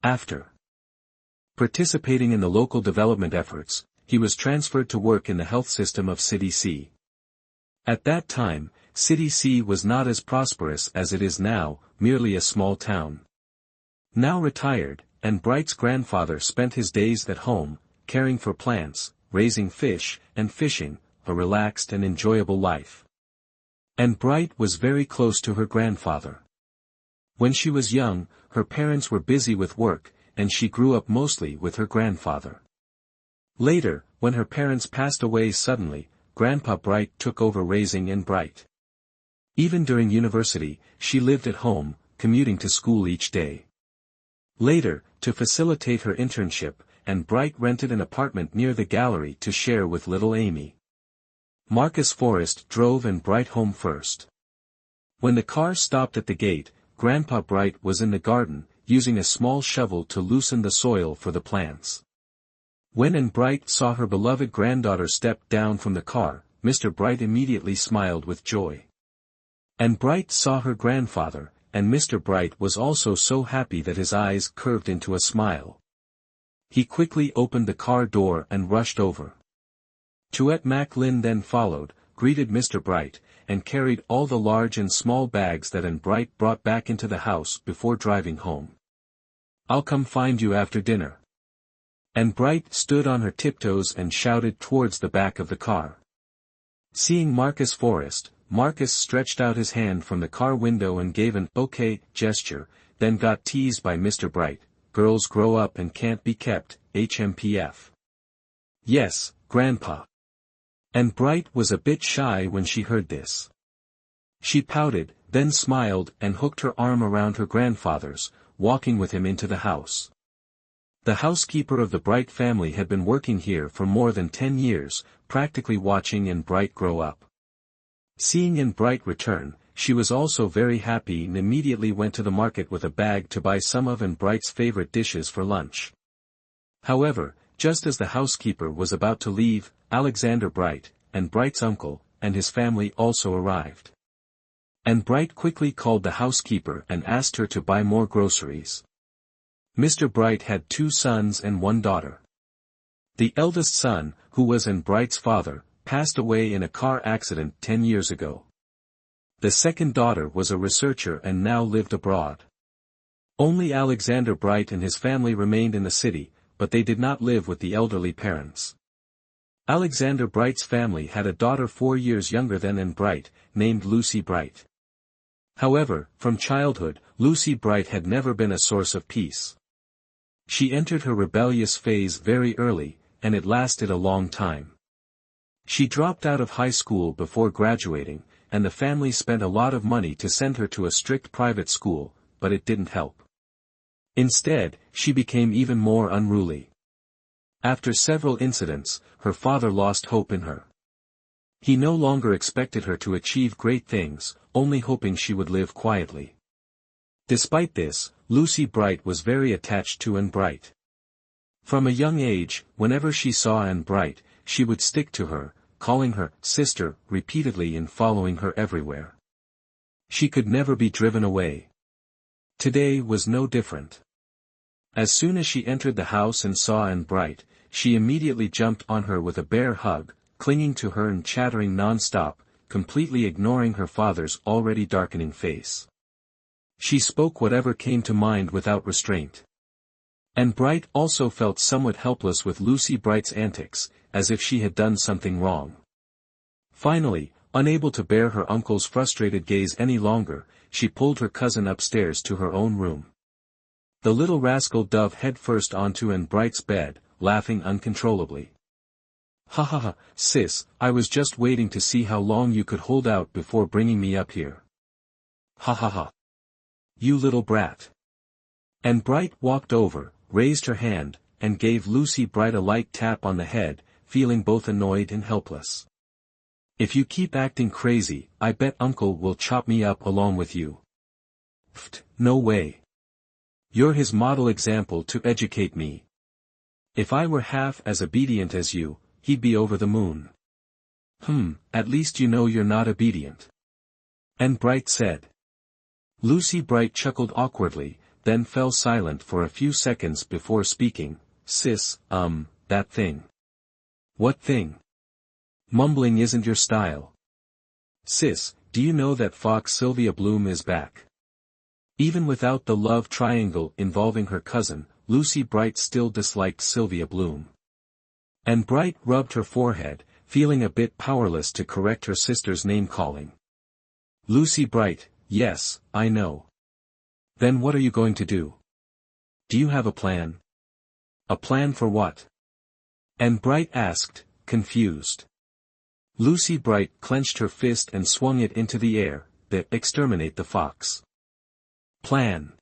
After participating in the local development efforts, he was transferred to work in the health system of City C. At that time, City C was not as prosperous as it is now, merely a small town. Now retired, Anne Bright's grandfather spent his days at home, caring for plants, raising fish, and fishing, a relaxed and enjoyable life. Anne Bright was very close to her grandfather. When she was young, her parents were busy with work, and she grew up mostly with her grandfather. Later, when her parents passed away suddenly, Grandpa Bright took over raising Anne Bright. Even during university, she lived at home, commuting to school each day. Later, to facilitate her internship, Anne Bright rented an apartment near the gallery to share with little Amy. Marcus Forrest drove Anne Bright home first. When the car stopped at the gate, Grandpa Bright was in the garden, using a small shovel to loosen the soil for the plants. When Anne Bright saw her beloved granddaughter step down from the car, Mr. Bright immediately smiled with joy. Anne Bright saw her grandfather, and Mr. Bright was also so happy that his eyes curved into a smile. He quickly opened the car door and rushed over. Tuette Macklin then followed, greeted Mr. Bright, and carried all the large and small bags that Anne Bright brought back into the house before driving home. "I'll come find you after dinner." Anne Bright stood on her tiptoes and shouted towards the back of the car. Seeing Marcus Forrest, Marcus stretched out his hand from the car window and gave an "okay" gesture, then got teased by Mr. Bright. "Girls grow up and can't be kept, HMPF." "Yes, Grandpa." Anne Bright was a bit shy when she heard this. She pouted, then smiled and hooked her arm around her grandfather's, walking with him into the house. The housekeeper of the Bright family had been working here for more than 10 years, practically watching Anne Bright grow up. Seeing Anne Bright return, she was also very happy and immediately went to the market with a bag to buy some of Anne Bright's favorite dishes for lunch. However, just as the housekeeper was about to leave, Alexander Bright, Anne Bright's uncle, and his family also arrived. Anne Bright quickly called the housekeeper and asked her to buy more groceries. Mr. Bright had 2 sons and 1 daughter. The eldest son, who was Anne Bright's father, passed away in a car accident 10 years ago. The second daughter was a researcher and now lived abroad. Only Alexander Bright and his family remained in the city, but they did not live with the elderly parents. Alexander Bright's family had a daughter 4 years younger than Anne Bright, named Lucy Bright. However, from childhood, Lucy Bright had never been a source of peace. She entered her rebellious phase very early, and it lasted a long time. She dropped out of high school before graduating, and the family spent a lot of money to send her to a strict private school, but it didn't help. Instead, she became even more unruly. After several incidents, her father lost hope in her. He no longer expected her to achieve great things, only hoping she would live quietly. Despite this, Lucy Bright was very attached to Anne Bright. From a young age, whenever she saw Anne Bright, she would stick to her, calling her "sister" repeatedly and following her everywhere. She could never be driven away. Today was no different. As soon as she entered the house and saw Anne Bright, she immediately jumped on her with a bear hug, clinging to her and chattering non-stop, completely ignoring her father's already darkening face. She spoke whatever came to mind without restraint. Anne Bright also felt somewhat helpless with Lucy Bright's antics, as if she had done something wrong. Finally, unable to bear her uncle's frustrated gaze any longer, she pulled her cousin upstairs to her own room. The little rascal dove headfirst onto Anne Bright's bed, laughing uncontrollably. Ha ha ha, sis, I was just waiting to see how long you could hold out before bringing me up here. Ha ha ha. You little brat. Anne Bright walked over, raised her hand, and gave Lucy Bright a light tap on the head, feeling both annoyed and helpless. If you keep acting crazy, I bet Uncle will chop me up along with you. Pfft, no way. You're his model example to educate me. If I were half as obedient as you, he'd be over the moon. At least you know you're not obedient. Anne Bright said. Lucy Bright chuckled awkwardly, then fell silent for a few seconds before speaking. Sis, that thing. What thing? Mumbling isn't your style. Sis, do you know that Fox Sylvia Bloom is back? Even without the love triangle involving her cousin, Lucy Bright still disliked Sylvia Bloom. Anne Bright rubbed her forehead, feeling a bit powerless to correct her sister's name-calling. Lucy Bright, yes, I know. Then what are you going to do? Do you have a plan? A plan for what? Anne Bright asked, confused. Lucy Bright clenched her fist and swung it into the air, to exterminate the fox. Plan.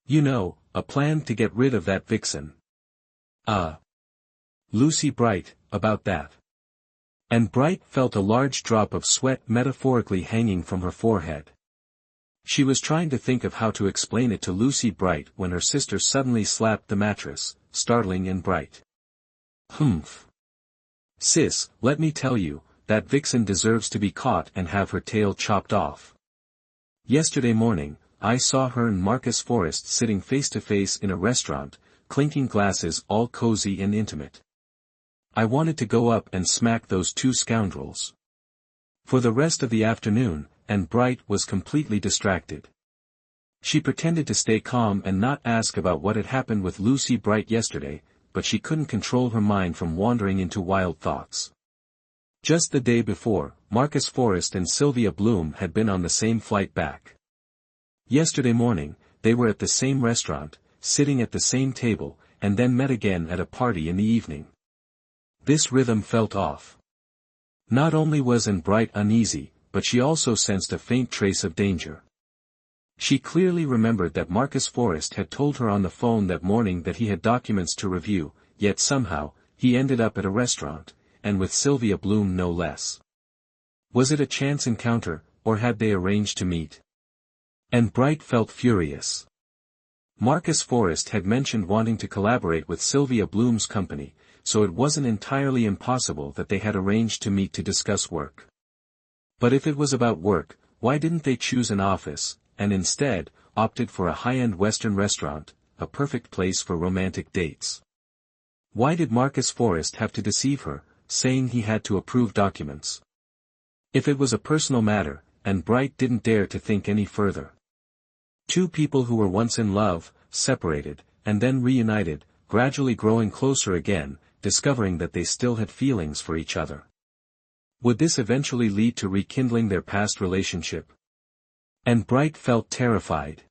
You know, a plan to get rid of that vixen. Lucy Bright, about that. Anne Bright felt a large drop of sweat metaphorically hanging from her forehead. She was trying to think of how to explain it to Lucy Bright when her sister suddenly slapped the mattress, startling Anne Bright. Humph. Sis, let me tell you, that vixen deserves to be caught and have her tail chopped off. Yesterday morning, I saw her and Marcus Forrest sitting face to face in a restaurant, clinking glasses all cozy and intimate. I wanted to go up and smack those two scoundrels. For the rest of the afternoon, Anne Bright was completely distracted. She pretended to stay calm and not ask about what had happened with Lucy Bright yesterday, but she couldn't control her mind from wandering into wild thoughts. Just the day before, Marcus Forrest and Sylvia Bloom had been on the same flight back. Yesterday morning, they were at the same restaurant, sitting at the same table, and then met again at a party in the evening. This rhythm felt off. Not only was Anne Bright uneasy, but she also sensed a faint trace of danger. She clearly remembered that Marcus Forrest had told her on the phone that morning that he had documents to review, yet somehow, he ended up at a restaurant, and with Sylvia Bloom no less. Was it a chance encounter, or had they arranged to meet? Anne Bright felt furious. Marcus Forrest had mentioned wanting to collaborate with Sylvia Bloom's company, so it wasn't entirely impossible that they had arranged to meet to discuss work. But if it was about work, why didn't they choose an office, and instead, opted for a high-end Western restaurant, a perfect place for romantic dates? Why did Marcus Forrest have to deceive her, saying he had to approve documents? If it was a personal matter, Anne Bright didn't dare to think any further. Two people who were once in love, separated, and then reunited, gradually growing closer again, discovering that they still had feelings for each other. Would this eventually lead to rekindling their past relationship? Anne Bright felt terrified.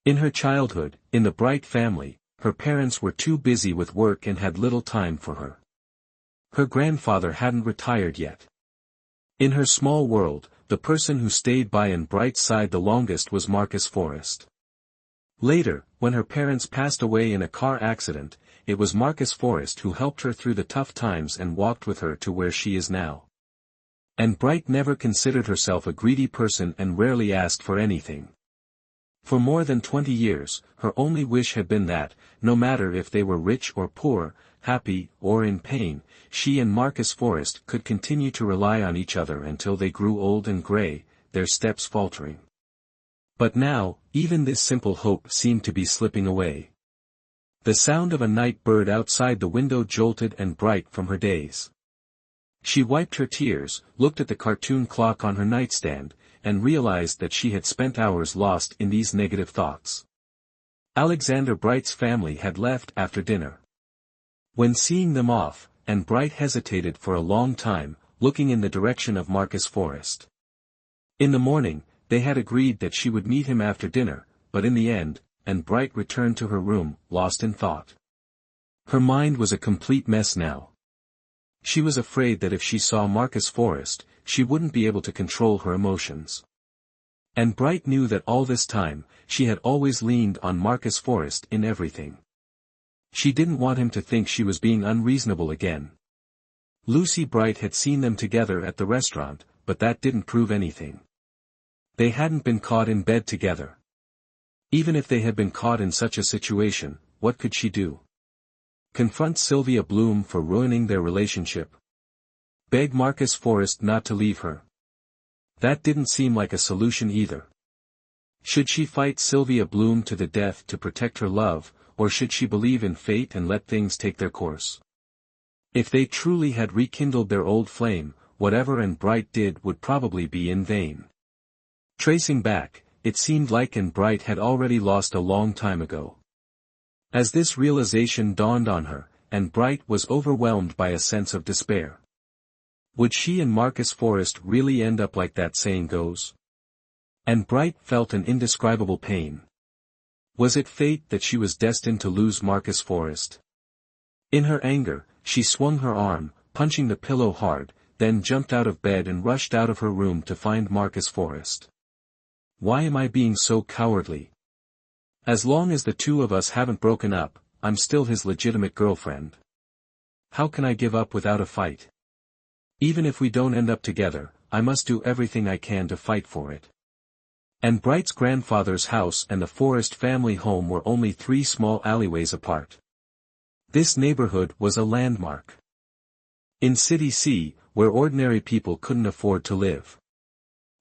In her childhood, in the Bright family, her parents were too busy with work and had little time for her. Her grandfather hadn't retired yet. In her small world, the person who stayed by Anne Bright's side the longest was Marcus Forrest. Later, when her parents passed away in a car accident, it was Marcus Forrest who helped her through the tough times and walked with her to where she is now. Anne Bright never considered herself a greedy person and rarely asked for anything. For more than 20 years, her only wish had been that, no matter if they were rich or poor, happy or in pain, she and Marcus Forrest could continue to rely on each other until they grew old and gray, their steps faltering. But now, even this simple hope seemed to be slipping away. The sound of a night bird outside the window jolted Anne Bright from her daze. She wiped her tears, looked at the cartoon clock on her nightstand, and realized that she had spent hours lost in these negative thoughts. Alexander Bright's family had left after dinner. When seeing them off, Anne Bright hesitated for a long time, looking in the direction of Marcus Forrest. In the morning, they had agreed that she would meet him after dinner, but in the end, and Bright returned to her room, lost in thought. Her mind was a complete mess now. She was afraid that if she saw Marcus Forrest, she wouldn't be able to control her emotions. And Bright knew that all this time, she had always leaned on Marcus Forrest in everything. She didn't want him to think she was being unreasonable again. Lucy Bright had seen them together at the restaurant, but that didn't prove anything. They hadn't been caught in bed together. Even if they had been caught in such a situation, what could she do? Confront Sylvia Bloom for ruining their relationship? Beg Marcus Forrest not to leave her? That didn't seem like a solution either. Should she fight Sylvia Bloom to the death to protect her love, or should she believe in fate and let things take their course? If they truly had rekindled their old flame, whatever Anne Bright did would probably be in vain. Tracing back, it seemed like Anne Bright had already lost a long time ago. As this realization dawned on her, Anne Bright was overwhelmed by a sense of despair. Would she and Marcus Forrest really end up like that saying goes? Anne Bright felt an indescribable pain. Was it fate that she was destined to lose Marcus Forrest? In her anger, she swung her arm, punching the pillow hard, then jumped out of bed and rushed out of her room to find Marcus Forrest. Why am I being so cowardly? As long as the two of us haven't broken up, I'm still his legitimate girlfriend. How can I give up without a fight? Even if we don't end up together, I must do everything I can to fight for it. Anne Bright's grandfather's house and the Forrest family home were only 3 small alleyways apart. This neighborhood was a landmark. In City C, where ordinary people couldn't afford to live.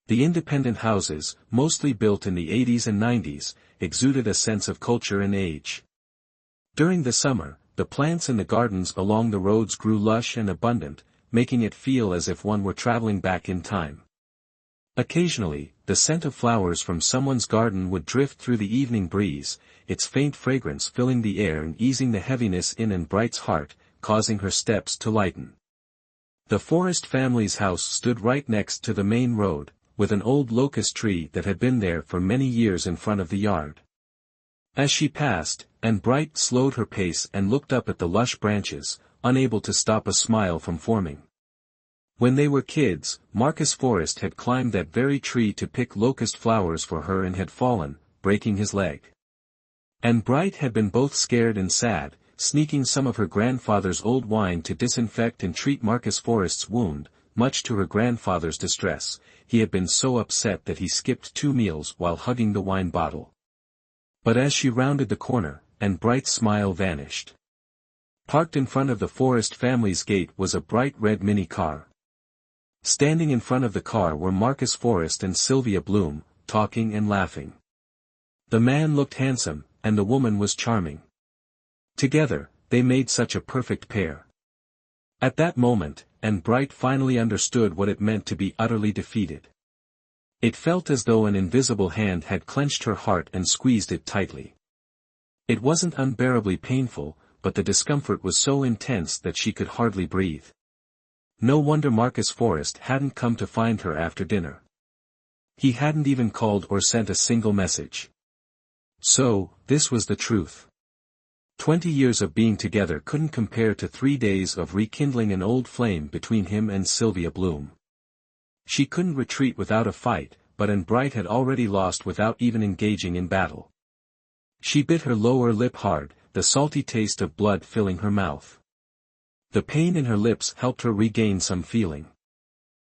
The independent houses, mostly built in the 80s and 90s, exuded a sense of culture and age. During the summer, the plants in the gardens along the roads grew lush and abundant, making it feel as if one were traveling back in time. Occasionally, the scent of flowers from someone's garden would drift through the evening breeze, its faint fragrance filling the air and easing the heaviness in Anne Bright's heart, causing her steps to lighten. The Forrest family's house stood right next to the main road, with an old locust tree that had been there for many years in front of the yard. As she passed, Anne Bright slowed her pace and looked up at the lush branches, unable to stop a smile from forming. When they were kids, Marcus Forrest had climbed that very tree to pick locust flowers for her and had fallen, breaking his leg. Anne Bright had been both scared and sad, sneaking some of her grandfather's old wine to disinfect and treat Marcus Forrest's wound, much to her grandfather's distress. He had been so upset that he skipped 2 meals while hugging the wine bottle. But as she rounded the corner, Anne Bright's smile vanished. Parked in front of the Forrest family's gate was a bright red mini car. Standing in front of the car were Marcus Forrest and Sylvia Bloom, talking and laughing. The man looked handsome, and the woman was charming. Together, they made such a perfect pair. At that moment, Anne Bright finally understood what it meant to be utterly defeated. It felt as though an invisible hand had clenched her heart and squeezed it tightly. It wasn't unbearably painful, but the discomfort was so intense that she could hardly breathe. No wonder Marcus Forrest hadn't come to find her after dinner. He hadn't even called or sent a single message. So, this was the truth. 20 years of being together couldn't compare to 3 days of rekindling an old flame between him and Sylvia Bloom. She couldn't retreat without a fight, but Anne Bright had already lost without even engaging in battle. She bit her lower lip hard, the salty taste of blood filling her mouth. The pain in her lips helped her regain some feeling.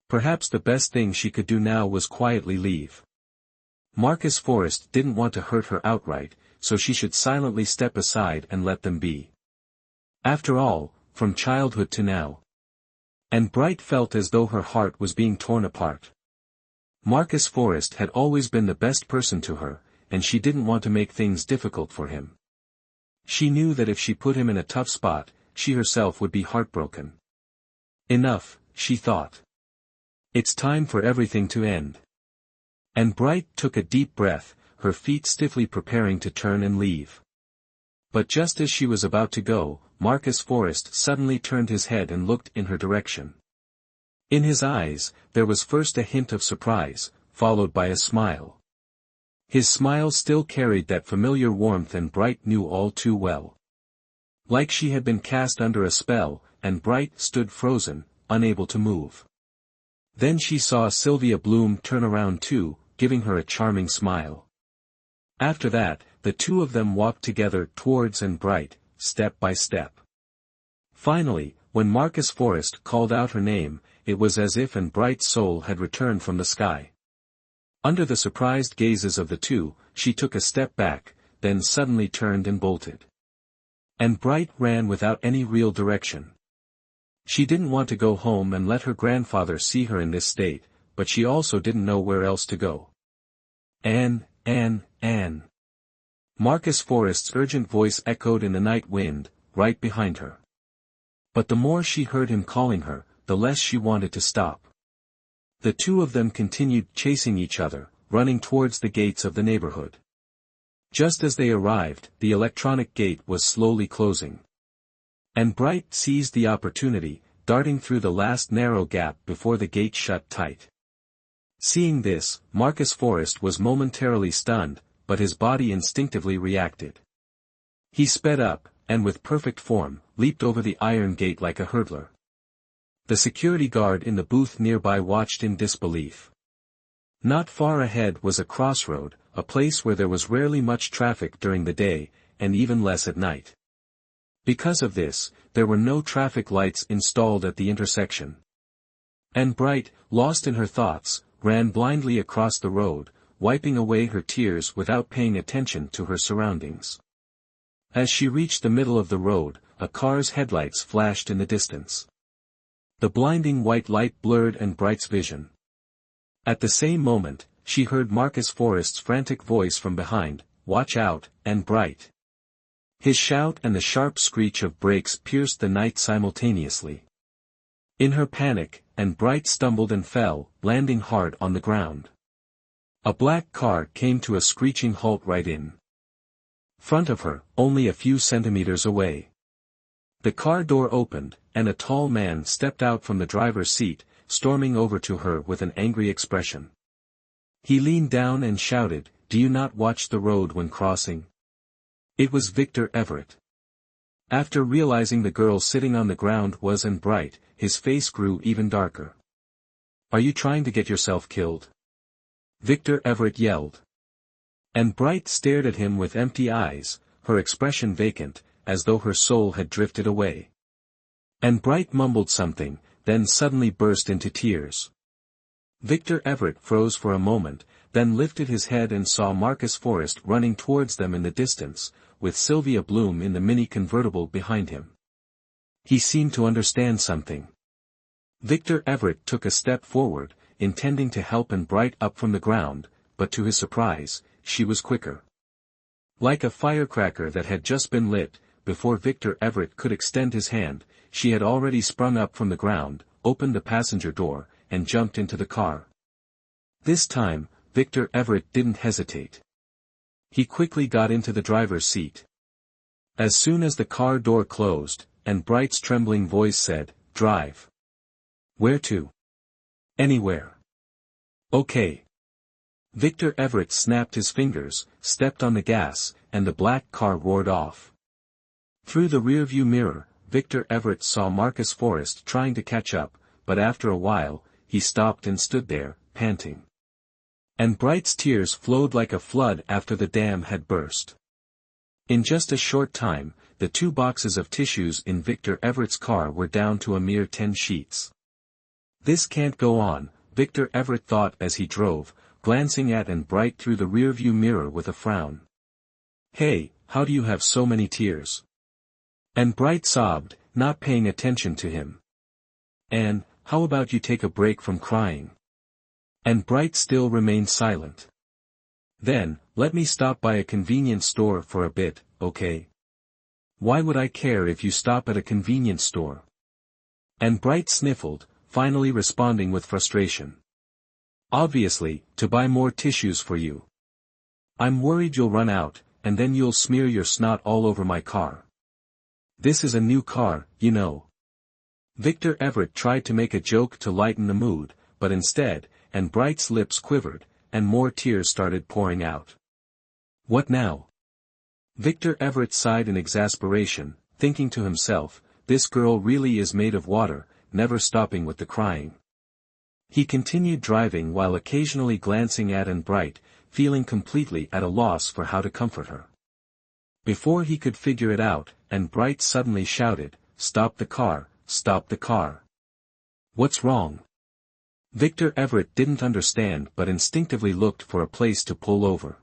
Perhaps the best thing she could do now was quietly leave. Marcus Forrest didn't want to hurt her outright, so she should silently step aside and let them be. After all, from childhood to now. Anne Bright felt as though her heart was being torn apart. Marcus Forrest had always been the best person to her, and she didn't want to make things difficult for him. She knew that if she put him in a tough spot, she herself would be heartbroken. Enough, she thought. It's time for everything to end. Anne Bright took a deep breath, her feet stiffly preparing to turn and leave. But just as she was about to go, Marcus Forrest suddenly turned his head and looked in her direction. In his eyes, there was first a hint of surprise, followed by a smile. His smile still carried that familiar warmth and Bright knew all too well. Like she had been cast under a spell, and Bright stood frozen, unable to move. Then she saw Sylvia Bloom turn around too, giving her a charming smile. After that, the two of them walked together towards and Bright, step by step. Finally, when Marcus Forrest called out her name, it was as if and Bright's soul had returned from the sky. Under the surprised gazes of the two, she took a step back, then suddenly turned and bolted. And Bright ran without any real direction. She didn't want to go home and let her grandfather see her in this state, but she also didn't know where else to go. Anne. Marcus Forrest's urgent voice echoed in the night wind, right behind her. But the more she heard him calling her, the less she wanted to stop. The two of them continued chasing each other, running towards the gates of the neighborhood. Just as they arrived, the electronic gate was slowly closing. And Bright seized the opportunity, darting through the last narrow gap before the gate shut tight. Seeing this, Marcus Forrest was momentarily stunned, but his body instinctively reacted. He sped up, and with perfect form, leaped over the iron gate like a hurdler. The security guard in the booth nearby watched in disbelief. Not far ahead was a crossroad, a place where there was rarely much traffic during the day, and even less at night. Because of this, there were no traffic lights installed at the intersection. And Bright, lost in her thoughts, ran blindly across the road, wiping away her tears without paying attention to her surroundings. As she reached the middle of the road, a car's headlights flashed in the distance. The blinding white light blurred and Bright's vision. At the same moment, she heard Marcus Forrest's frantic voice from behind, "Watch out, and Bright." His shout and the sharp screech of brakes pierced the night simultaneously. In her panic, and Bright stumbled and fell, landing hard on the ground. A black car came to a screeching halt right in front of her, only a few centimeters away. The car door opened, and a tall man stepped out from the driver's seat, storming over to her with an angry expression. He leaned down and shouted, "Do you not watch the road when crossing?" It was Victor Everett. After realizing the girl sitting on the ground was and Bright, his face grew even darker. "Are you trying to get yourself killed?" Victor Everett yelled. And Bright stared at him with empty eyes, her expression vacant, as though her soul had drifted away. And Bright mumbled something, then suddenly burst into tears. Victor Everett froze for a moment, then lifted his head and saw Marcus Forrest running towards them in the distance, with Sylvia Bloom in the mini convertible behind him. He seemed to understand something. Victor Everett took a step forward, intending to help and Bright up from the ground, but to his surprise, she was quicker. Like a firecracker that had just been lit, before Victor Everett could extend his hand, she had already sprung up from the ground, opened the passenger door, and jumped into the car. This time, Victor Everett didn't hesitate. He quickly got into the driver's seat. As soon as the car door closed, and Bright's trembling voice said, "Drive." "Where to?" "Anywhere." "Okay." Victor Everett snapped his fingers, stepped on the gas, and the black car roared off. Through the rearview mirror, Victor Everett saw Marcus Forrest trying to catch up, but after a while, he stopped and stood there, panting. And Bright's tears flowed like a flood after the dam had burst. In just a short time, the 2 boxes of tissues in Victor Everett's car were down to a mere 10 sheets. "This can't go on," Victor Everett thought as he drove, glancing at and Bright through the rearview mirror with a frown. "Hey, how do you have so many tears?" And Bright sobbed, not paying attention to him. "And, how about you take a break from crying?" And Bright still remained silent. "Then, let me stop by a convenience store for a bit, okay?" "Why would I care if you stop at a convenience store?" And Bright sniffled, finally responding with frustration. "Obviously, to buy more tissues for you. I'm worried you'll run out, and then you'll smear your snot all over my car. This is a new car, you know." Victor Everett tried to make a joke to lighten the mood, but instead, and Bright's lips quivered, and more tears started pouring out. What now? Victor Everett sighed in exasperation, thinking to himself, this girl really is made of water, never stopping with the crying. He continued driving while occasionally glancing at Anne Bright, feeling completely at a loss for how to comfort her. Before he could figure it out, Anne Bright suddenly shouted, "Stop the car, stop the car." "What's wrong?" Victor Everett didn't understand but instinctively looked for a place to pull over.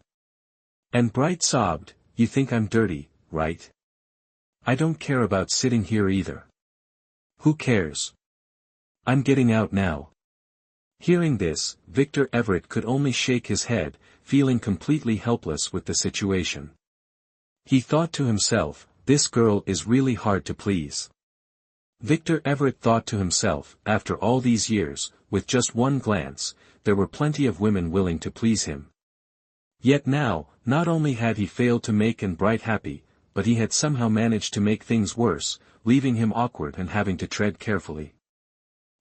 Anne Bright sobbed, "You think I'm dirty, right? I don't care about sitting here either. Who cares? I'm getting out now." Hearing this, Victor Everett could only shake his head, feeling completely helpless with the situation. He thought to himself, this girl is really hard to please. Victor Everett thought to himself, after all these years, with just one glance, there were plenty of women willing to please him. Yet now, not only had he failed to make Anne Bright happy, but he had somehow managed to make things worse, leaving him awkward and having to tread carefully.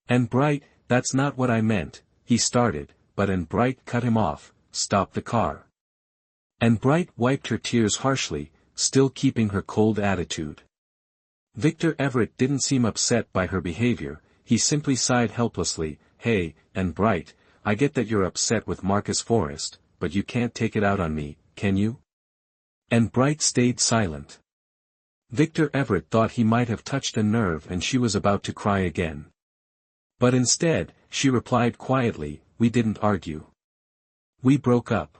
"Anne Bright, that's not what I meant," he started, but Anne Bright cut him off, "Stop the car." Anne Bright wiped her tears harshly, still keeping her cold attitude. Victor Everett didn't seem upset by her behavior, he simply sighed helplessly, "Hey, Anne Bright, I get that you're upset with Marcus Forrest, but you can't take it out on me, can you?" Anne Bright stayed silent. Victor Everett thought he might have touched a nerve and she was about to cry again. But instead, she replied quietly, "We didn't argue. We broke up."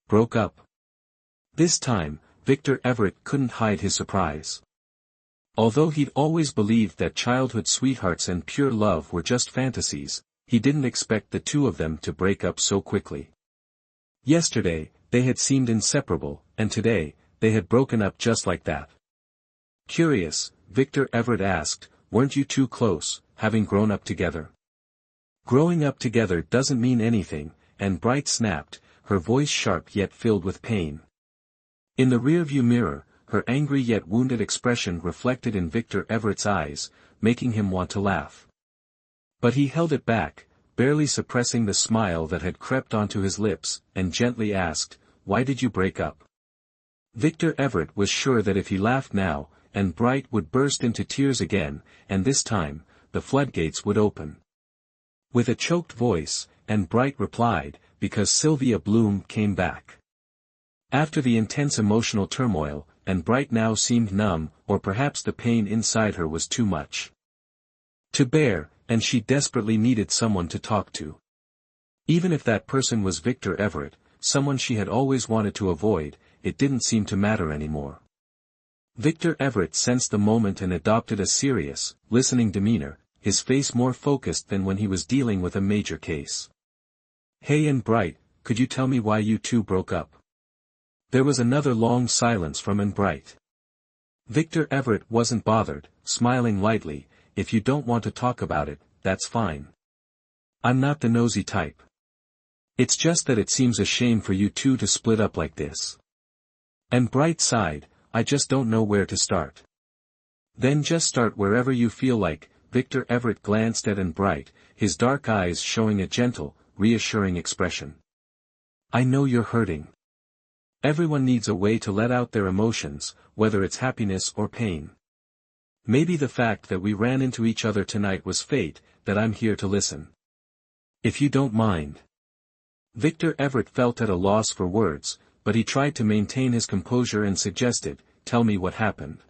Broke up? This time, Victor Everett couldn't hide his surprise. Although he'd always believed that childhood sweethearts and pure love were just fantasies, he didn't expect the two of them to break up so quickly. Yesterday, they had seemed inseparable, and today, they had broken up just like that. Curious, Victor Everett asked, "Weren't you too close, having grown up together?" "Growing up together doesn't mean anything," Anne Bright snapped, her voice sharp yet filled with pain. In the rearview mirror, her angry yet wounded expression reflected in Victor Everett's eyes, making him want to laugh. But he held it back, barely suppressing the smile that had crept onto his lips, and gently asked, "Why did you break up?" Victor Everett was sure that if he laughed now, Anne Bright would burst into tears again, and this time, the floodgates would open. With a choked voice, Anne Bright replied, "Because Sylvia Bloom came back." After the intense emotional turmoil, Anne Bright now seemed numb, or perhaps the pain inside her was too much to bear, and she desperately needed someone to talk to. Even if that person was Victor Everett, someone she had always wanted to avoid, it didn't seem to matter anymore. Victor Everett sensed the moment and adopted a serious, listening demeanor, his face more focused than when he was dealing with a major case. "Hey Anne Bright, could you tell me why you two broke up?" There was another long silence from Anne Bright. Victor Everett wasn't bothered, smiling lightly, "If you don't want to talk about it, that's fine. I'm not the nosy type. It's just that it seems a shame for you two to split up like this." Anne Bright sighed, "I just don't know where to start." "Then just start wherever you feel like." Victor Everett glanced at Anne Bright, his dark eyes showing a gentle, reassuring expression. "I know you're hurting. Everyone needs a way to let out their emotions, whether it's happiness or pain. Maybe the fact that we ran into each other tonight was fate, that I'm here to listen. If you don't mind." Victor Everett felt at a loss for words, but he tried to maintain his composure and suggested, "Tell me what happened.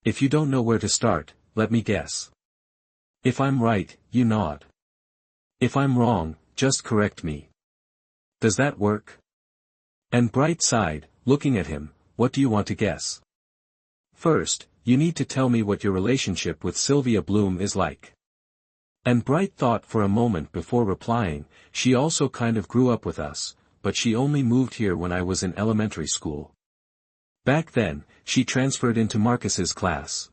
If you don't know where to start, let me guess. If I'm right, you nod. If I'm wrong, just correct me. Does that work?" Anne Bright sighed, looking at him, "What do you want to guess?" "First, you need to tell me what your relationship with Sylvia Bloom is like." Anne Bright thought for a moment before replying, "She also kind of grew up with us, but she only moved here when I was in elementary school. Back then, she transferred into Marcus's class.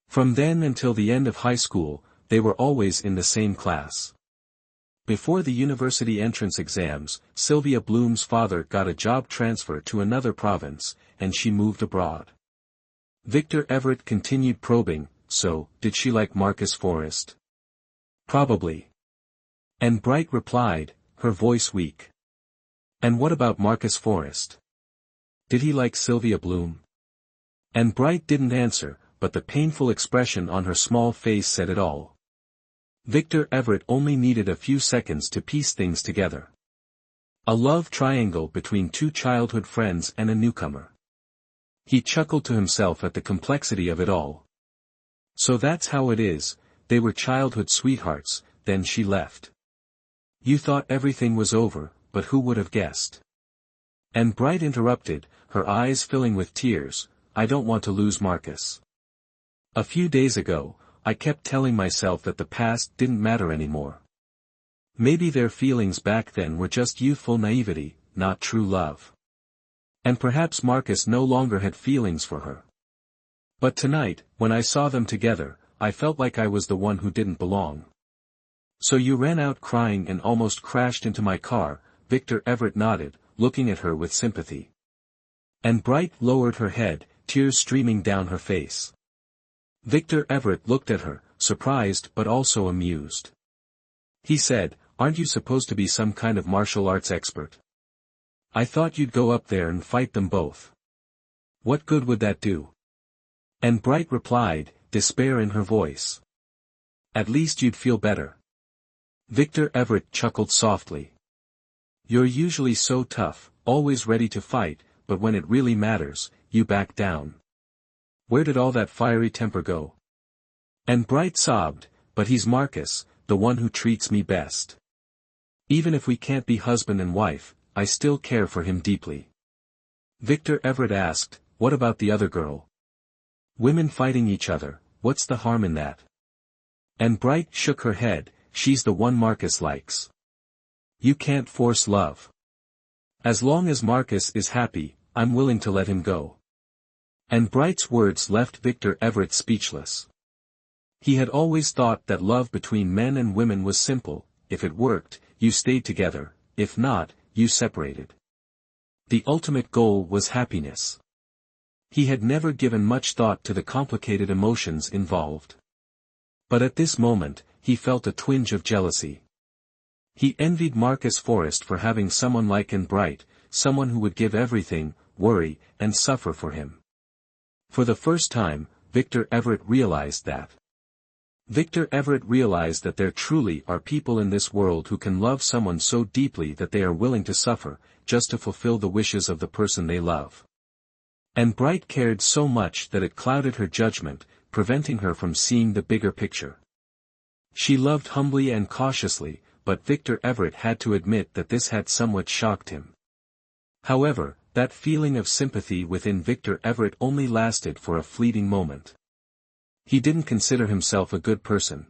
From then until the end of high school, they were always in the same class. Before the university entrance exams, Sylvia Bloom's father got a job transfer to another province, and she moved abroad." Victor Everett continued probing, "So, did she like Marcus Forrest?" "Probably." Anne Bright replied, her voice weak. And what about Marcus Forrest? Did he like Sylvia Bloom? And Bright didn't answer, but the painful expression on her small face said it all. Victor Everett only needed a few seconds to piece things together. A love triangle between two childhood friends and a newcomer. He chuckled to himself at the complexity of it all. So that's how it is, they were childhood sweethearts, then she left. You thought everything was over, but who would have guessed? And Bright interrupted, her eyes filling with tears, I don't want to lose Marcus. A few days ago, I kept telling myself that the past didn't matter anymore. Maybe their feelings back then were just youthful naivety, not true love. And perhaps Marcus no longer had feelings for her. But tonight, when I saw them together, I felt like I was the one who didn't belong. So you ran out crying and almost crashed into my car, Victor Everett nodded, looking at her with sympathy. And Bright lowered her head, tears streaming down her face. Victor Everett looked at her, surprised but also amused. He said, aren't you supposed to be some kind of martial arts expert? I thought you'd go up there and fight them both. What good would that do? And Bright replied, despair in her voice. At least you'd feel better. Victor Everett chuckled softly. You're usually so tough, always ready to fight, but when it really matters, you back down. Where did all that fiery temper go? And Bright sobbed, but he's Marcus, the one who treats me best. Even if we can't be husband and wife, I still care for him deeply. Victor Everett asked, what about the other girl? Women fighting each other, what's the harm in that? And Bright shook her head, she's the one Marcus likes. You can't force love. As long as Marcus is happy, I'm willing to let him go. And Bright's words left Victor Everett speechless. He had always thought that love between men and women was simple, if it worked, you stayed together, if not, you separated. The ultimate goal was happiness. He had never given much thought to the complicated emotions involved. But at this moment, he felt a twinge of jealousy. He envied Marcus Forrest for having someone like Bright, someone who would give everything, worry, and suffer for him. For the first time, Victor Everett realized that. Victor Everett realized that there truly are people in this world who can love someone so deeply that they are willing to suffer, just to fulfill the wishes of the person they love. And Bright cared so much that it clouded her judgment, preventing her from seeing the bigger picture. She loved humbly and cautiously, but Victor Everett had to admit that this had somewhat shocked him. However, that feeling of sympathy within Victor Everett only lasted for a fleeting moment. He didn't consider himself a good person.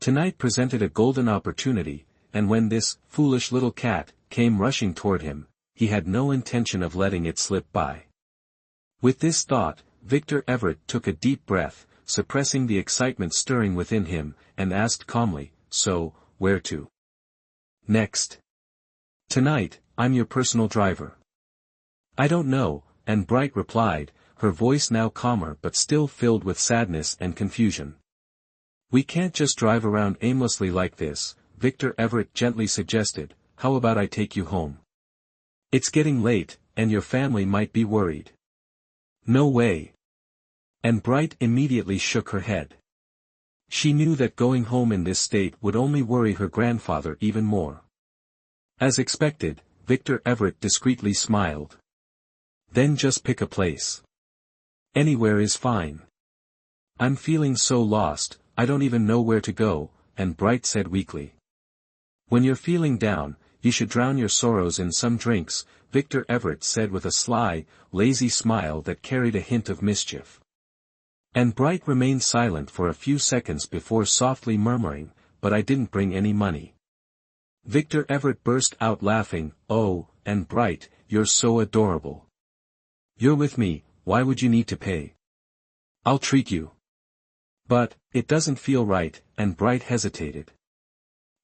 Tonight presented a golden opportunity, and when this foolish little cat came rushing toward him, he had no intention of letting it slip by. With this thought, Victor Everett took a deep breath, suppressing the excitement stirring within him, and asked calmly, so, where to? Next. Tonight, I'm your personal driver. I don't know, and Bright replied, her voice now calmer but still filled with sadness and confusion. We can't just drive around aimlessly like this, Victor Everett gently suggested, how about I take you home? It's getting late, and your family might be worried. No way. And Bright immediately shook her head. She knew that going home in this state would only worry her grandfather even more. As expected, Victor Everett discreetly smiled. Then just pick a place. Anywhere is fine. I'm feeling so lost, I don't even know where to go, and Bright said weakly. When you're feeling down, you should drown your sorrows in some drinks, Victor Everett said with a sly, lazy smile that carried a hint of mischief. And Bright remained silent for a few seconds before softly murmuring, but I didn't bring any money. Victor Everett burst out laughing, oh, and Bright, you're so adorable. You're with me, why would you need to pay? I'll treat you. But, it doesn't feel right, and Bright hesitated.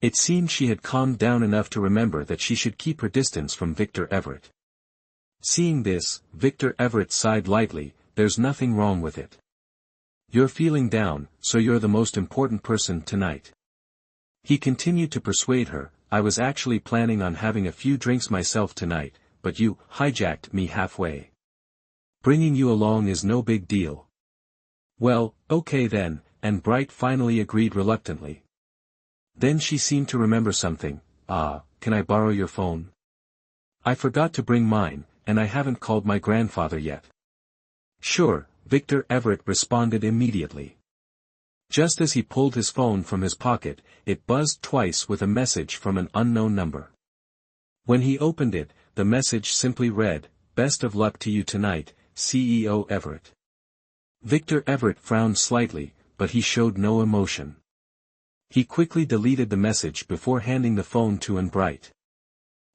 It seemed she had calmed down enough to remember that she should keep her distance from Victor Everett. Seeing this, Victor Everett sighed lightly, there's nothing wrong with it. You're feeling down, so you're the most important person tonight. He continued to persuade her, I was actually planning on having a few drinks myself tonight, but you hijacked me halfway. Bringing you along is no big deal. Well, okay then, and Bright finally agreed reluctantly. Then she seemed to remember something. Can I borrow your phone? I forgot to bring mine, and I haven't called my grandfather yet. Sure, Victor Everett responded immediately. Just as he pulled his phone from his pocket, it buzzed twice with a message from an unknown number. When he opened it, the message simply read, "Best of luck to you tonight, CEO Everett." Victor Everett frowned slightly, but he showed no emotion. He quickly deleted the message before handing the phone to Anne Bright.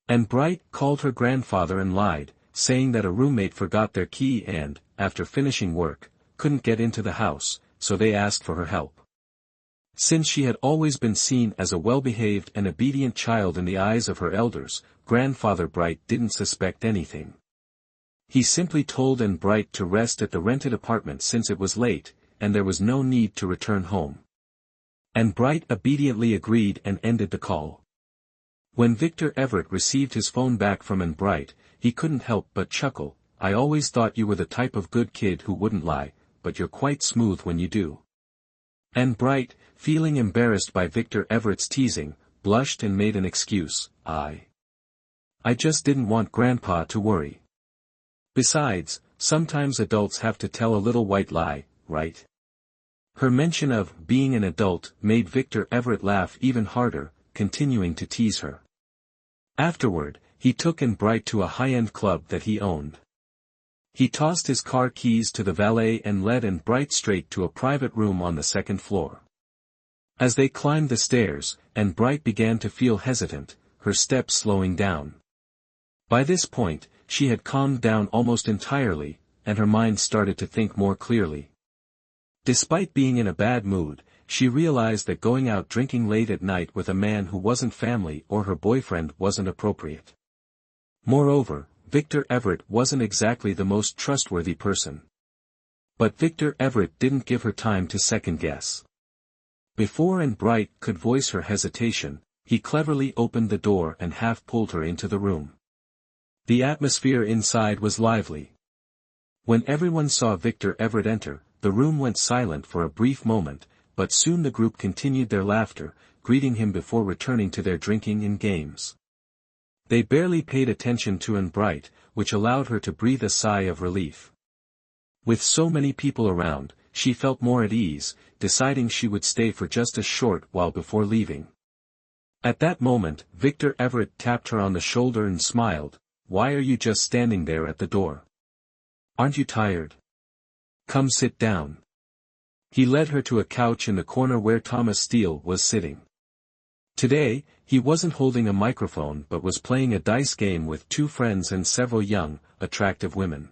Anne Bright called her grandfather and lied, saying that a roommate forgot their key and, after finishing work, couldn't get into the house, so they asked for her help. Since she had always been seen as a well-behaved and obedient child in the eyes of her elders, Grandfather Bright didn't suspect anything. He simply told Anne Bright to rest at the rented apartment since it was late, and there was no need to return home. Anne Bright obediently agreed and ended the call. When Victor Everett received his phone back from Anne Bright, he couldn't help but chuckle. "I always thought you were the type of good kid who wouldn't lie, but you're quite smooth when you do." Anne Bright, feeling embarrassed by Victor Everett's teasing, blushed and made an excuse. I just didn't want Grandpa to worry. Besides, sometimes adults have to tell a little white lie, right? Her mention of being an adult made Victor Everett laugh even harder, continuing to tease her. Afterward, he took Anne Bright to a high-end club that he owned. He tossed his car keys to the valet and led Anne Bright straight to a private room on the second floor. As they climbed the stairs, Anne Bright began to feel hesitant, her steps slowing down. By this point, she had calmed down almost entirely, and her mind started to think more clearly. Despite being in a bad mood, she realized that going out drinking late at night with a man who wasn't family or her boyfriend wasn't appropriate. Moreover, Victor Everett wasn't exactly the most trustworthy person. But Victor Everett didn't give her time to second-guess. Before Anne Bright could voice her hesitation, he cleverly opened the door and half-pulled her into the room. The atmosphere inside was lively. When everyone saw Victor Everett enter, the room went silent for a brief moment, but soon the group continued their laughter, greeting him before returning to their drinking and games. They barely paid attention to Anne Bright, which allowed her to breathe a sigh of relief. With so many people around, she felt more at ease, deciding she would stay for just a short while before leaving. At that moment, Victor Everett tapped her on the shoulder and smiled. "Why are you just standing there at the door? Aren't you tired? Come sit down." He led her to a couch in the corner where Thomas Steele was sitting. Today, he wasn't holding a microphone but was playing a dice game with two friends and several young, attractive women.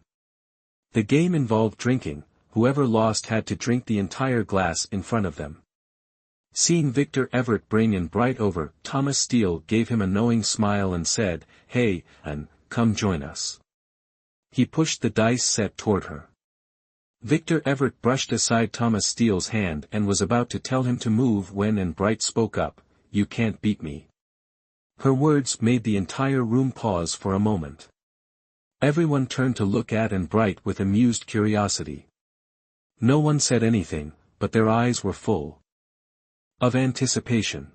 The game involved drinking. Whoever lost had to drink the entire glass in front of them. Seeing Victor Everett bring Anne Bright over, Thomas Steele gave him a knowing smile and said, "Hey, Anne, come join us." He pushed the dice set toward her. Victor Everett brushed aside Thomas Steele's hand and was about to tell him to move when Anne Bright spoke up. "You can't beat me." Her words made the entire room pause for a moment. Everyone turned to look at Anne Bright with amused curiosity. No one said anything, but their eyes were full of anticipation.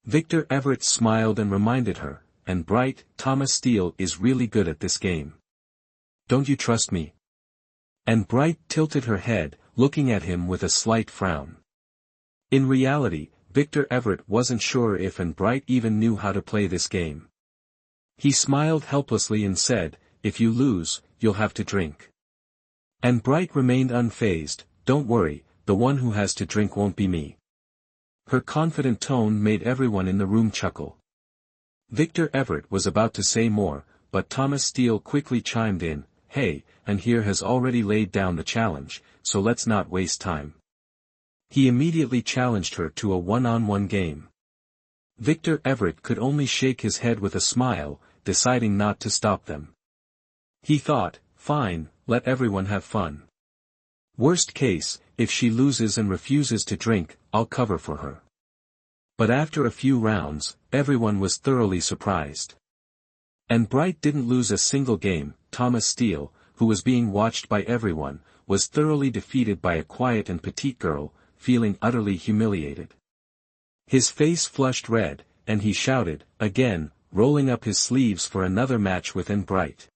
Victor Everett smiled and reminded her, "Anne Bright, Thomas Steele is really good at this game. Don't you trust me?" Anne Bright tilted her head, looking at him with a slight frown. In reality, Victor Everett wasn't sure if Anne Bright even knew how to play this game. He smiled helplessly and said, "If you lose, you'll have to drink." Anne Bright remained unfazed. "Don't worry, the one who has to drink won't be me." Her confident tone made everyone in the room chuckle. Victor Everett was about to say more, but Thomas Steele quickly chimed in, "Hey, Anne here has already laid down the challenge, so let's not waste time." He immediately challenged her to a one-on-one game. Victor Everett could only shake his head with a smile, deciding not to stop them. He thought, "Fine, let everyone have fun. Worst case, if she loses and refuses to drink, I'll cover for her." But after a few rounds, everyone was thoroughly surprised. And Bright didn't lose a single game. Thomas Steele, who was being watched by everyone, was thoroughly defeated by a quiet and petite girl, feeling utterly humiliated. His face flushed red, and he shouted, again, rolling up his sleeves for another match with Bright.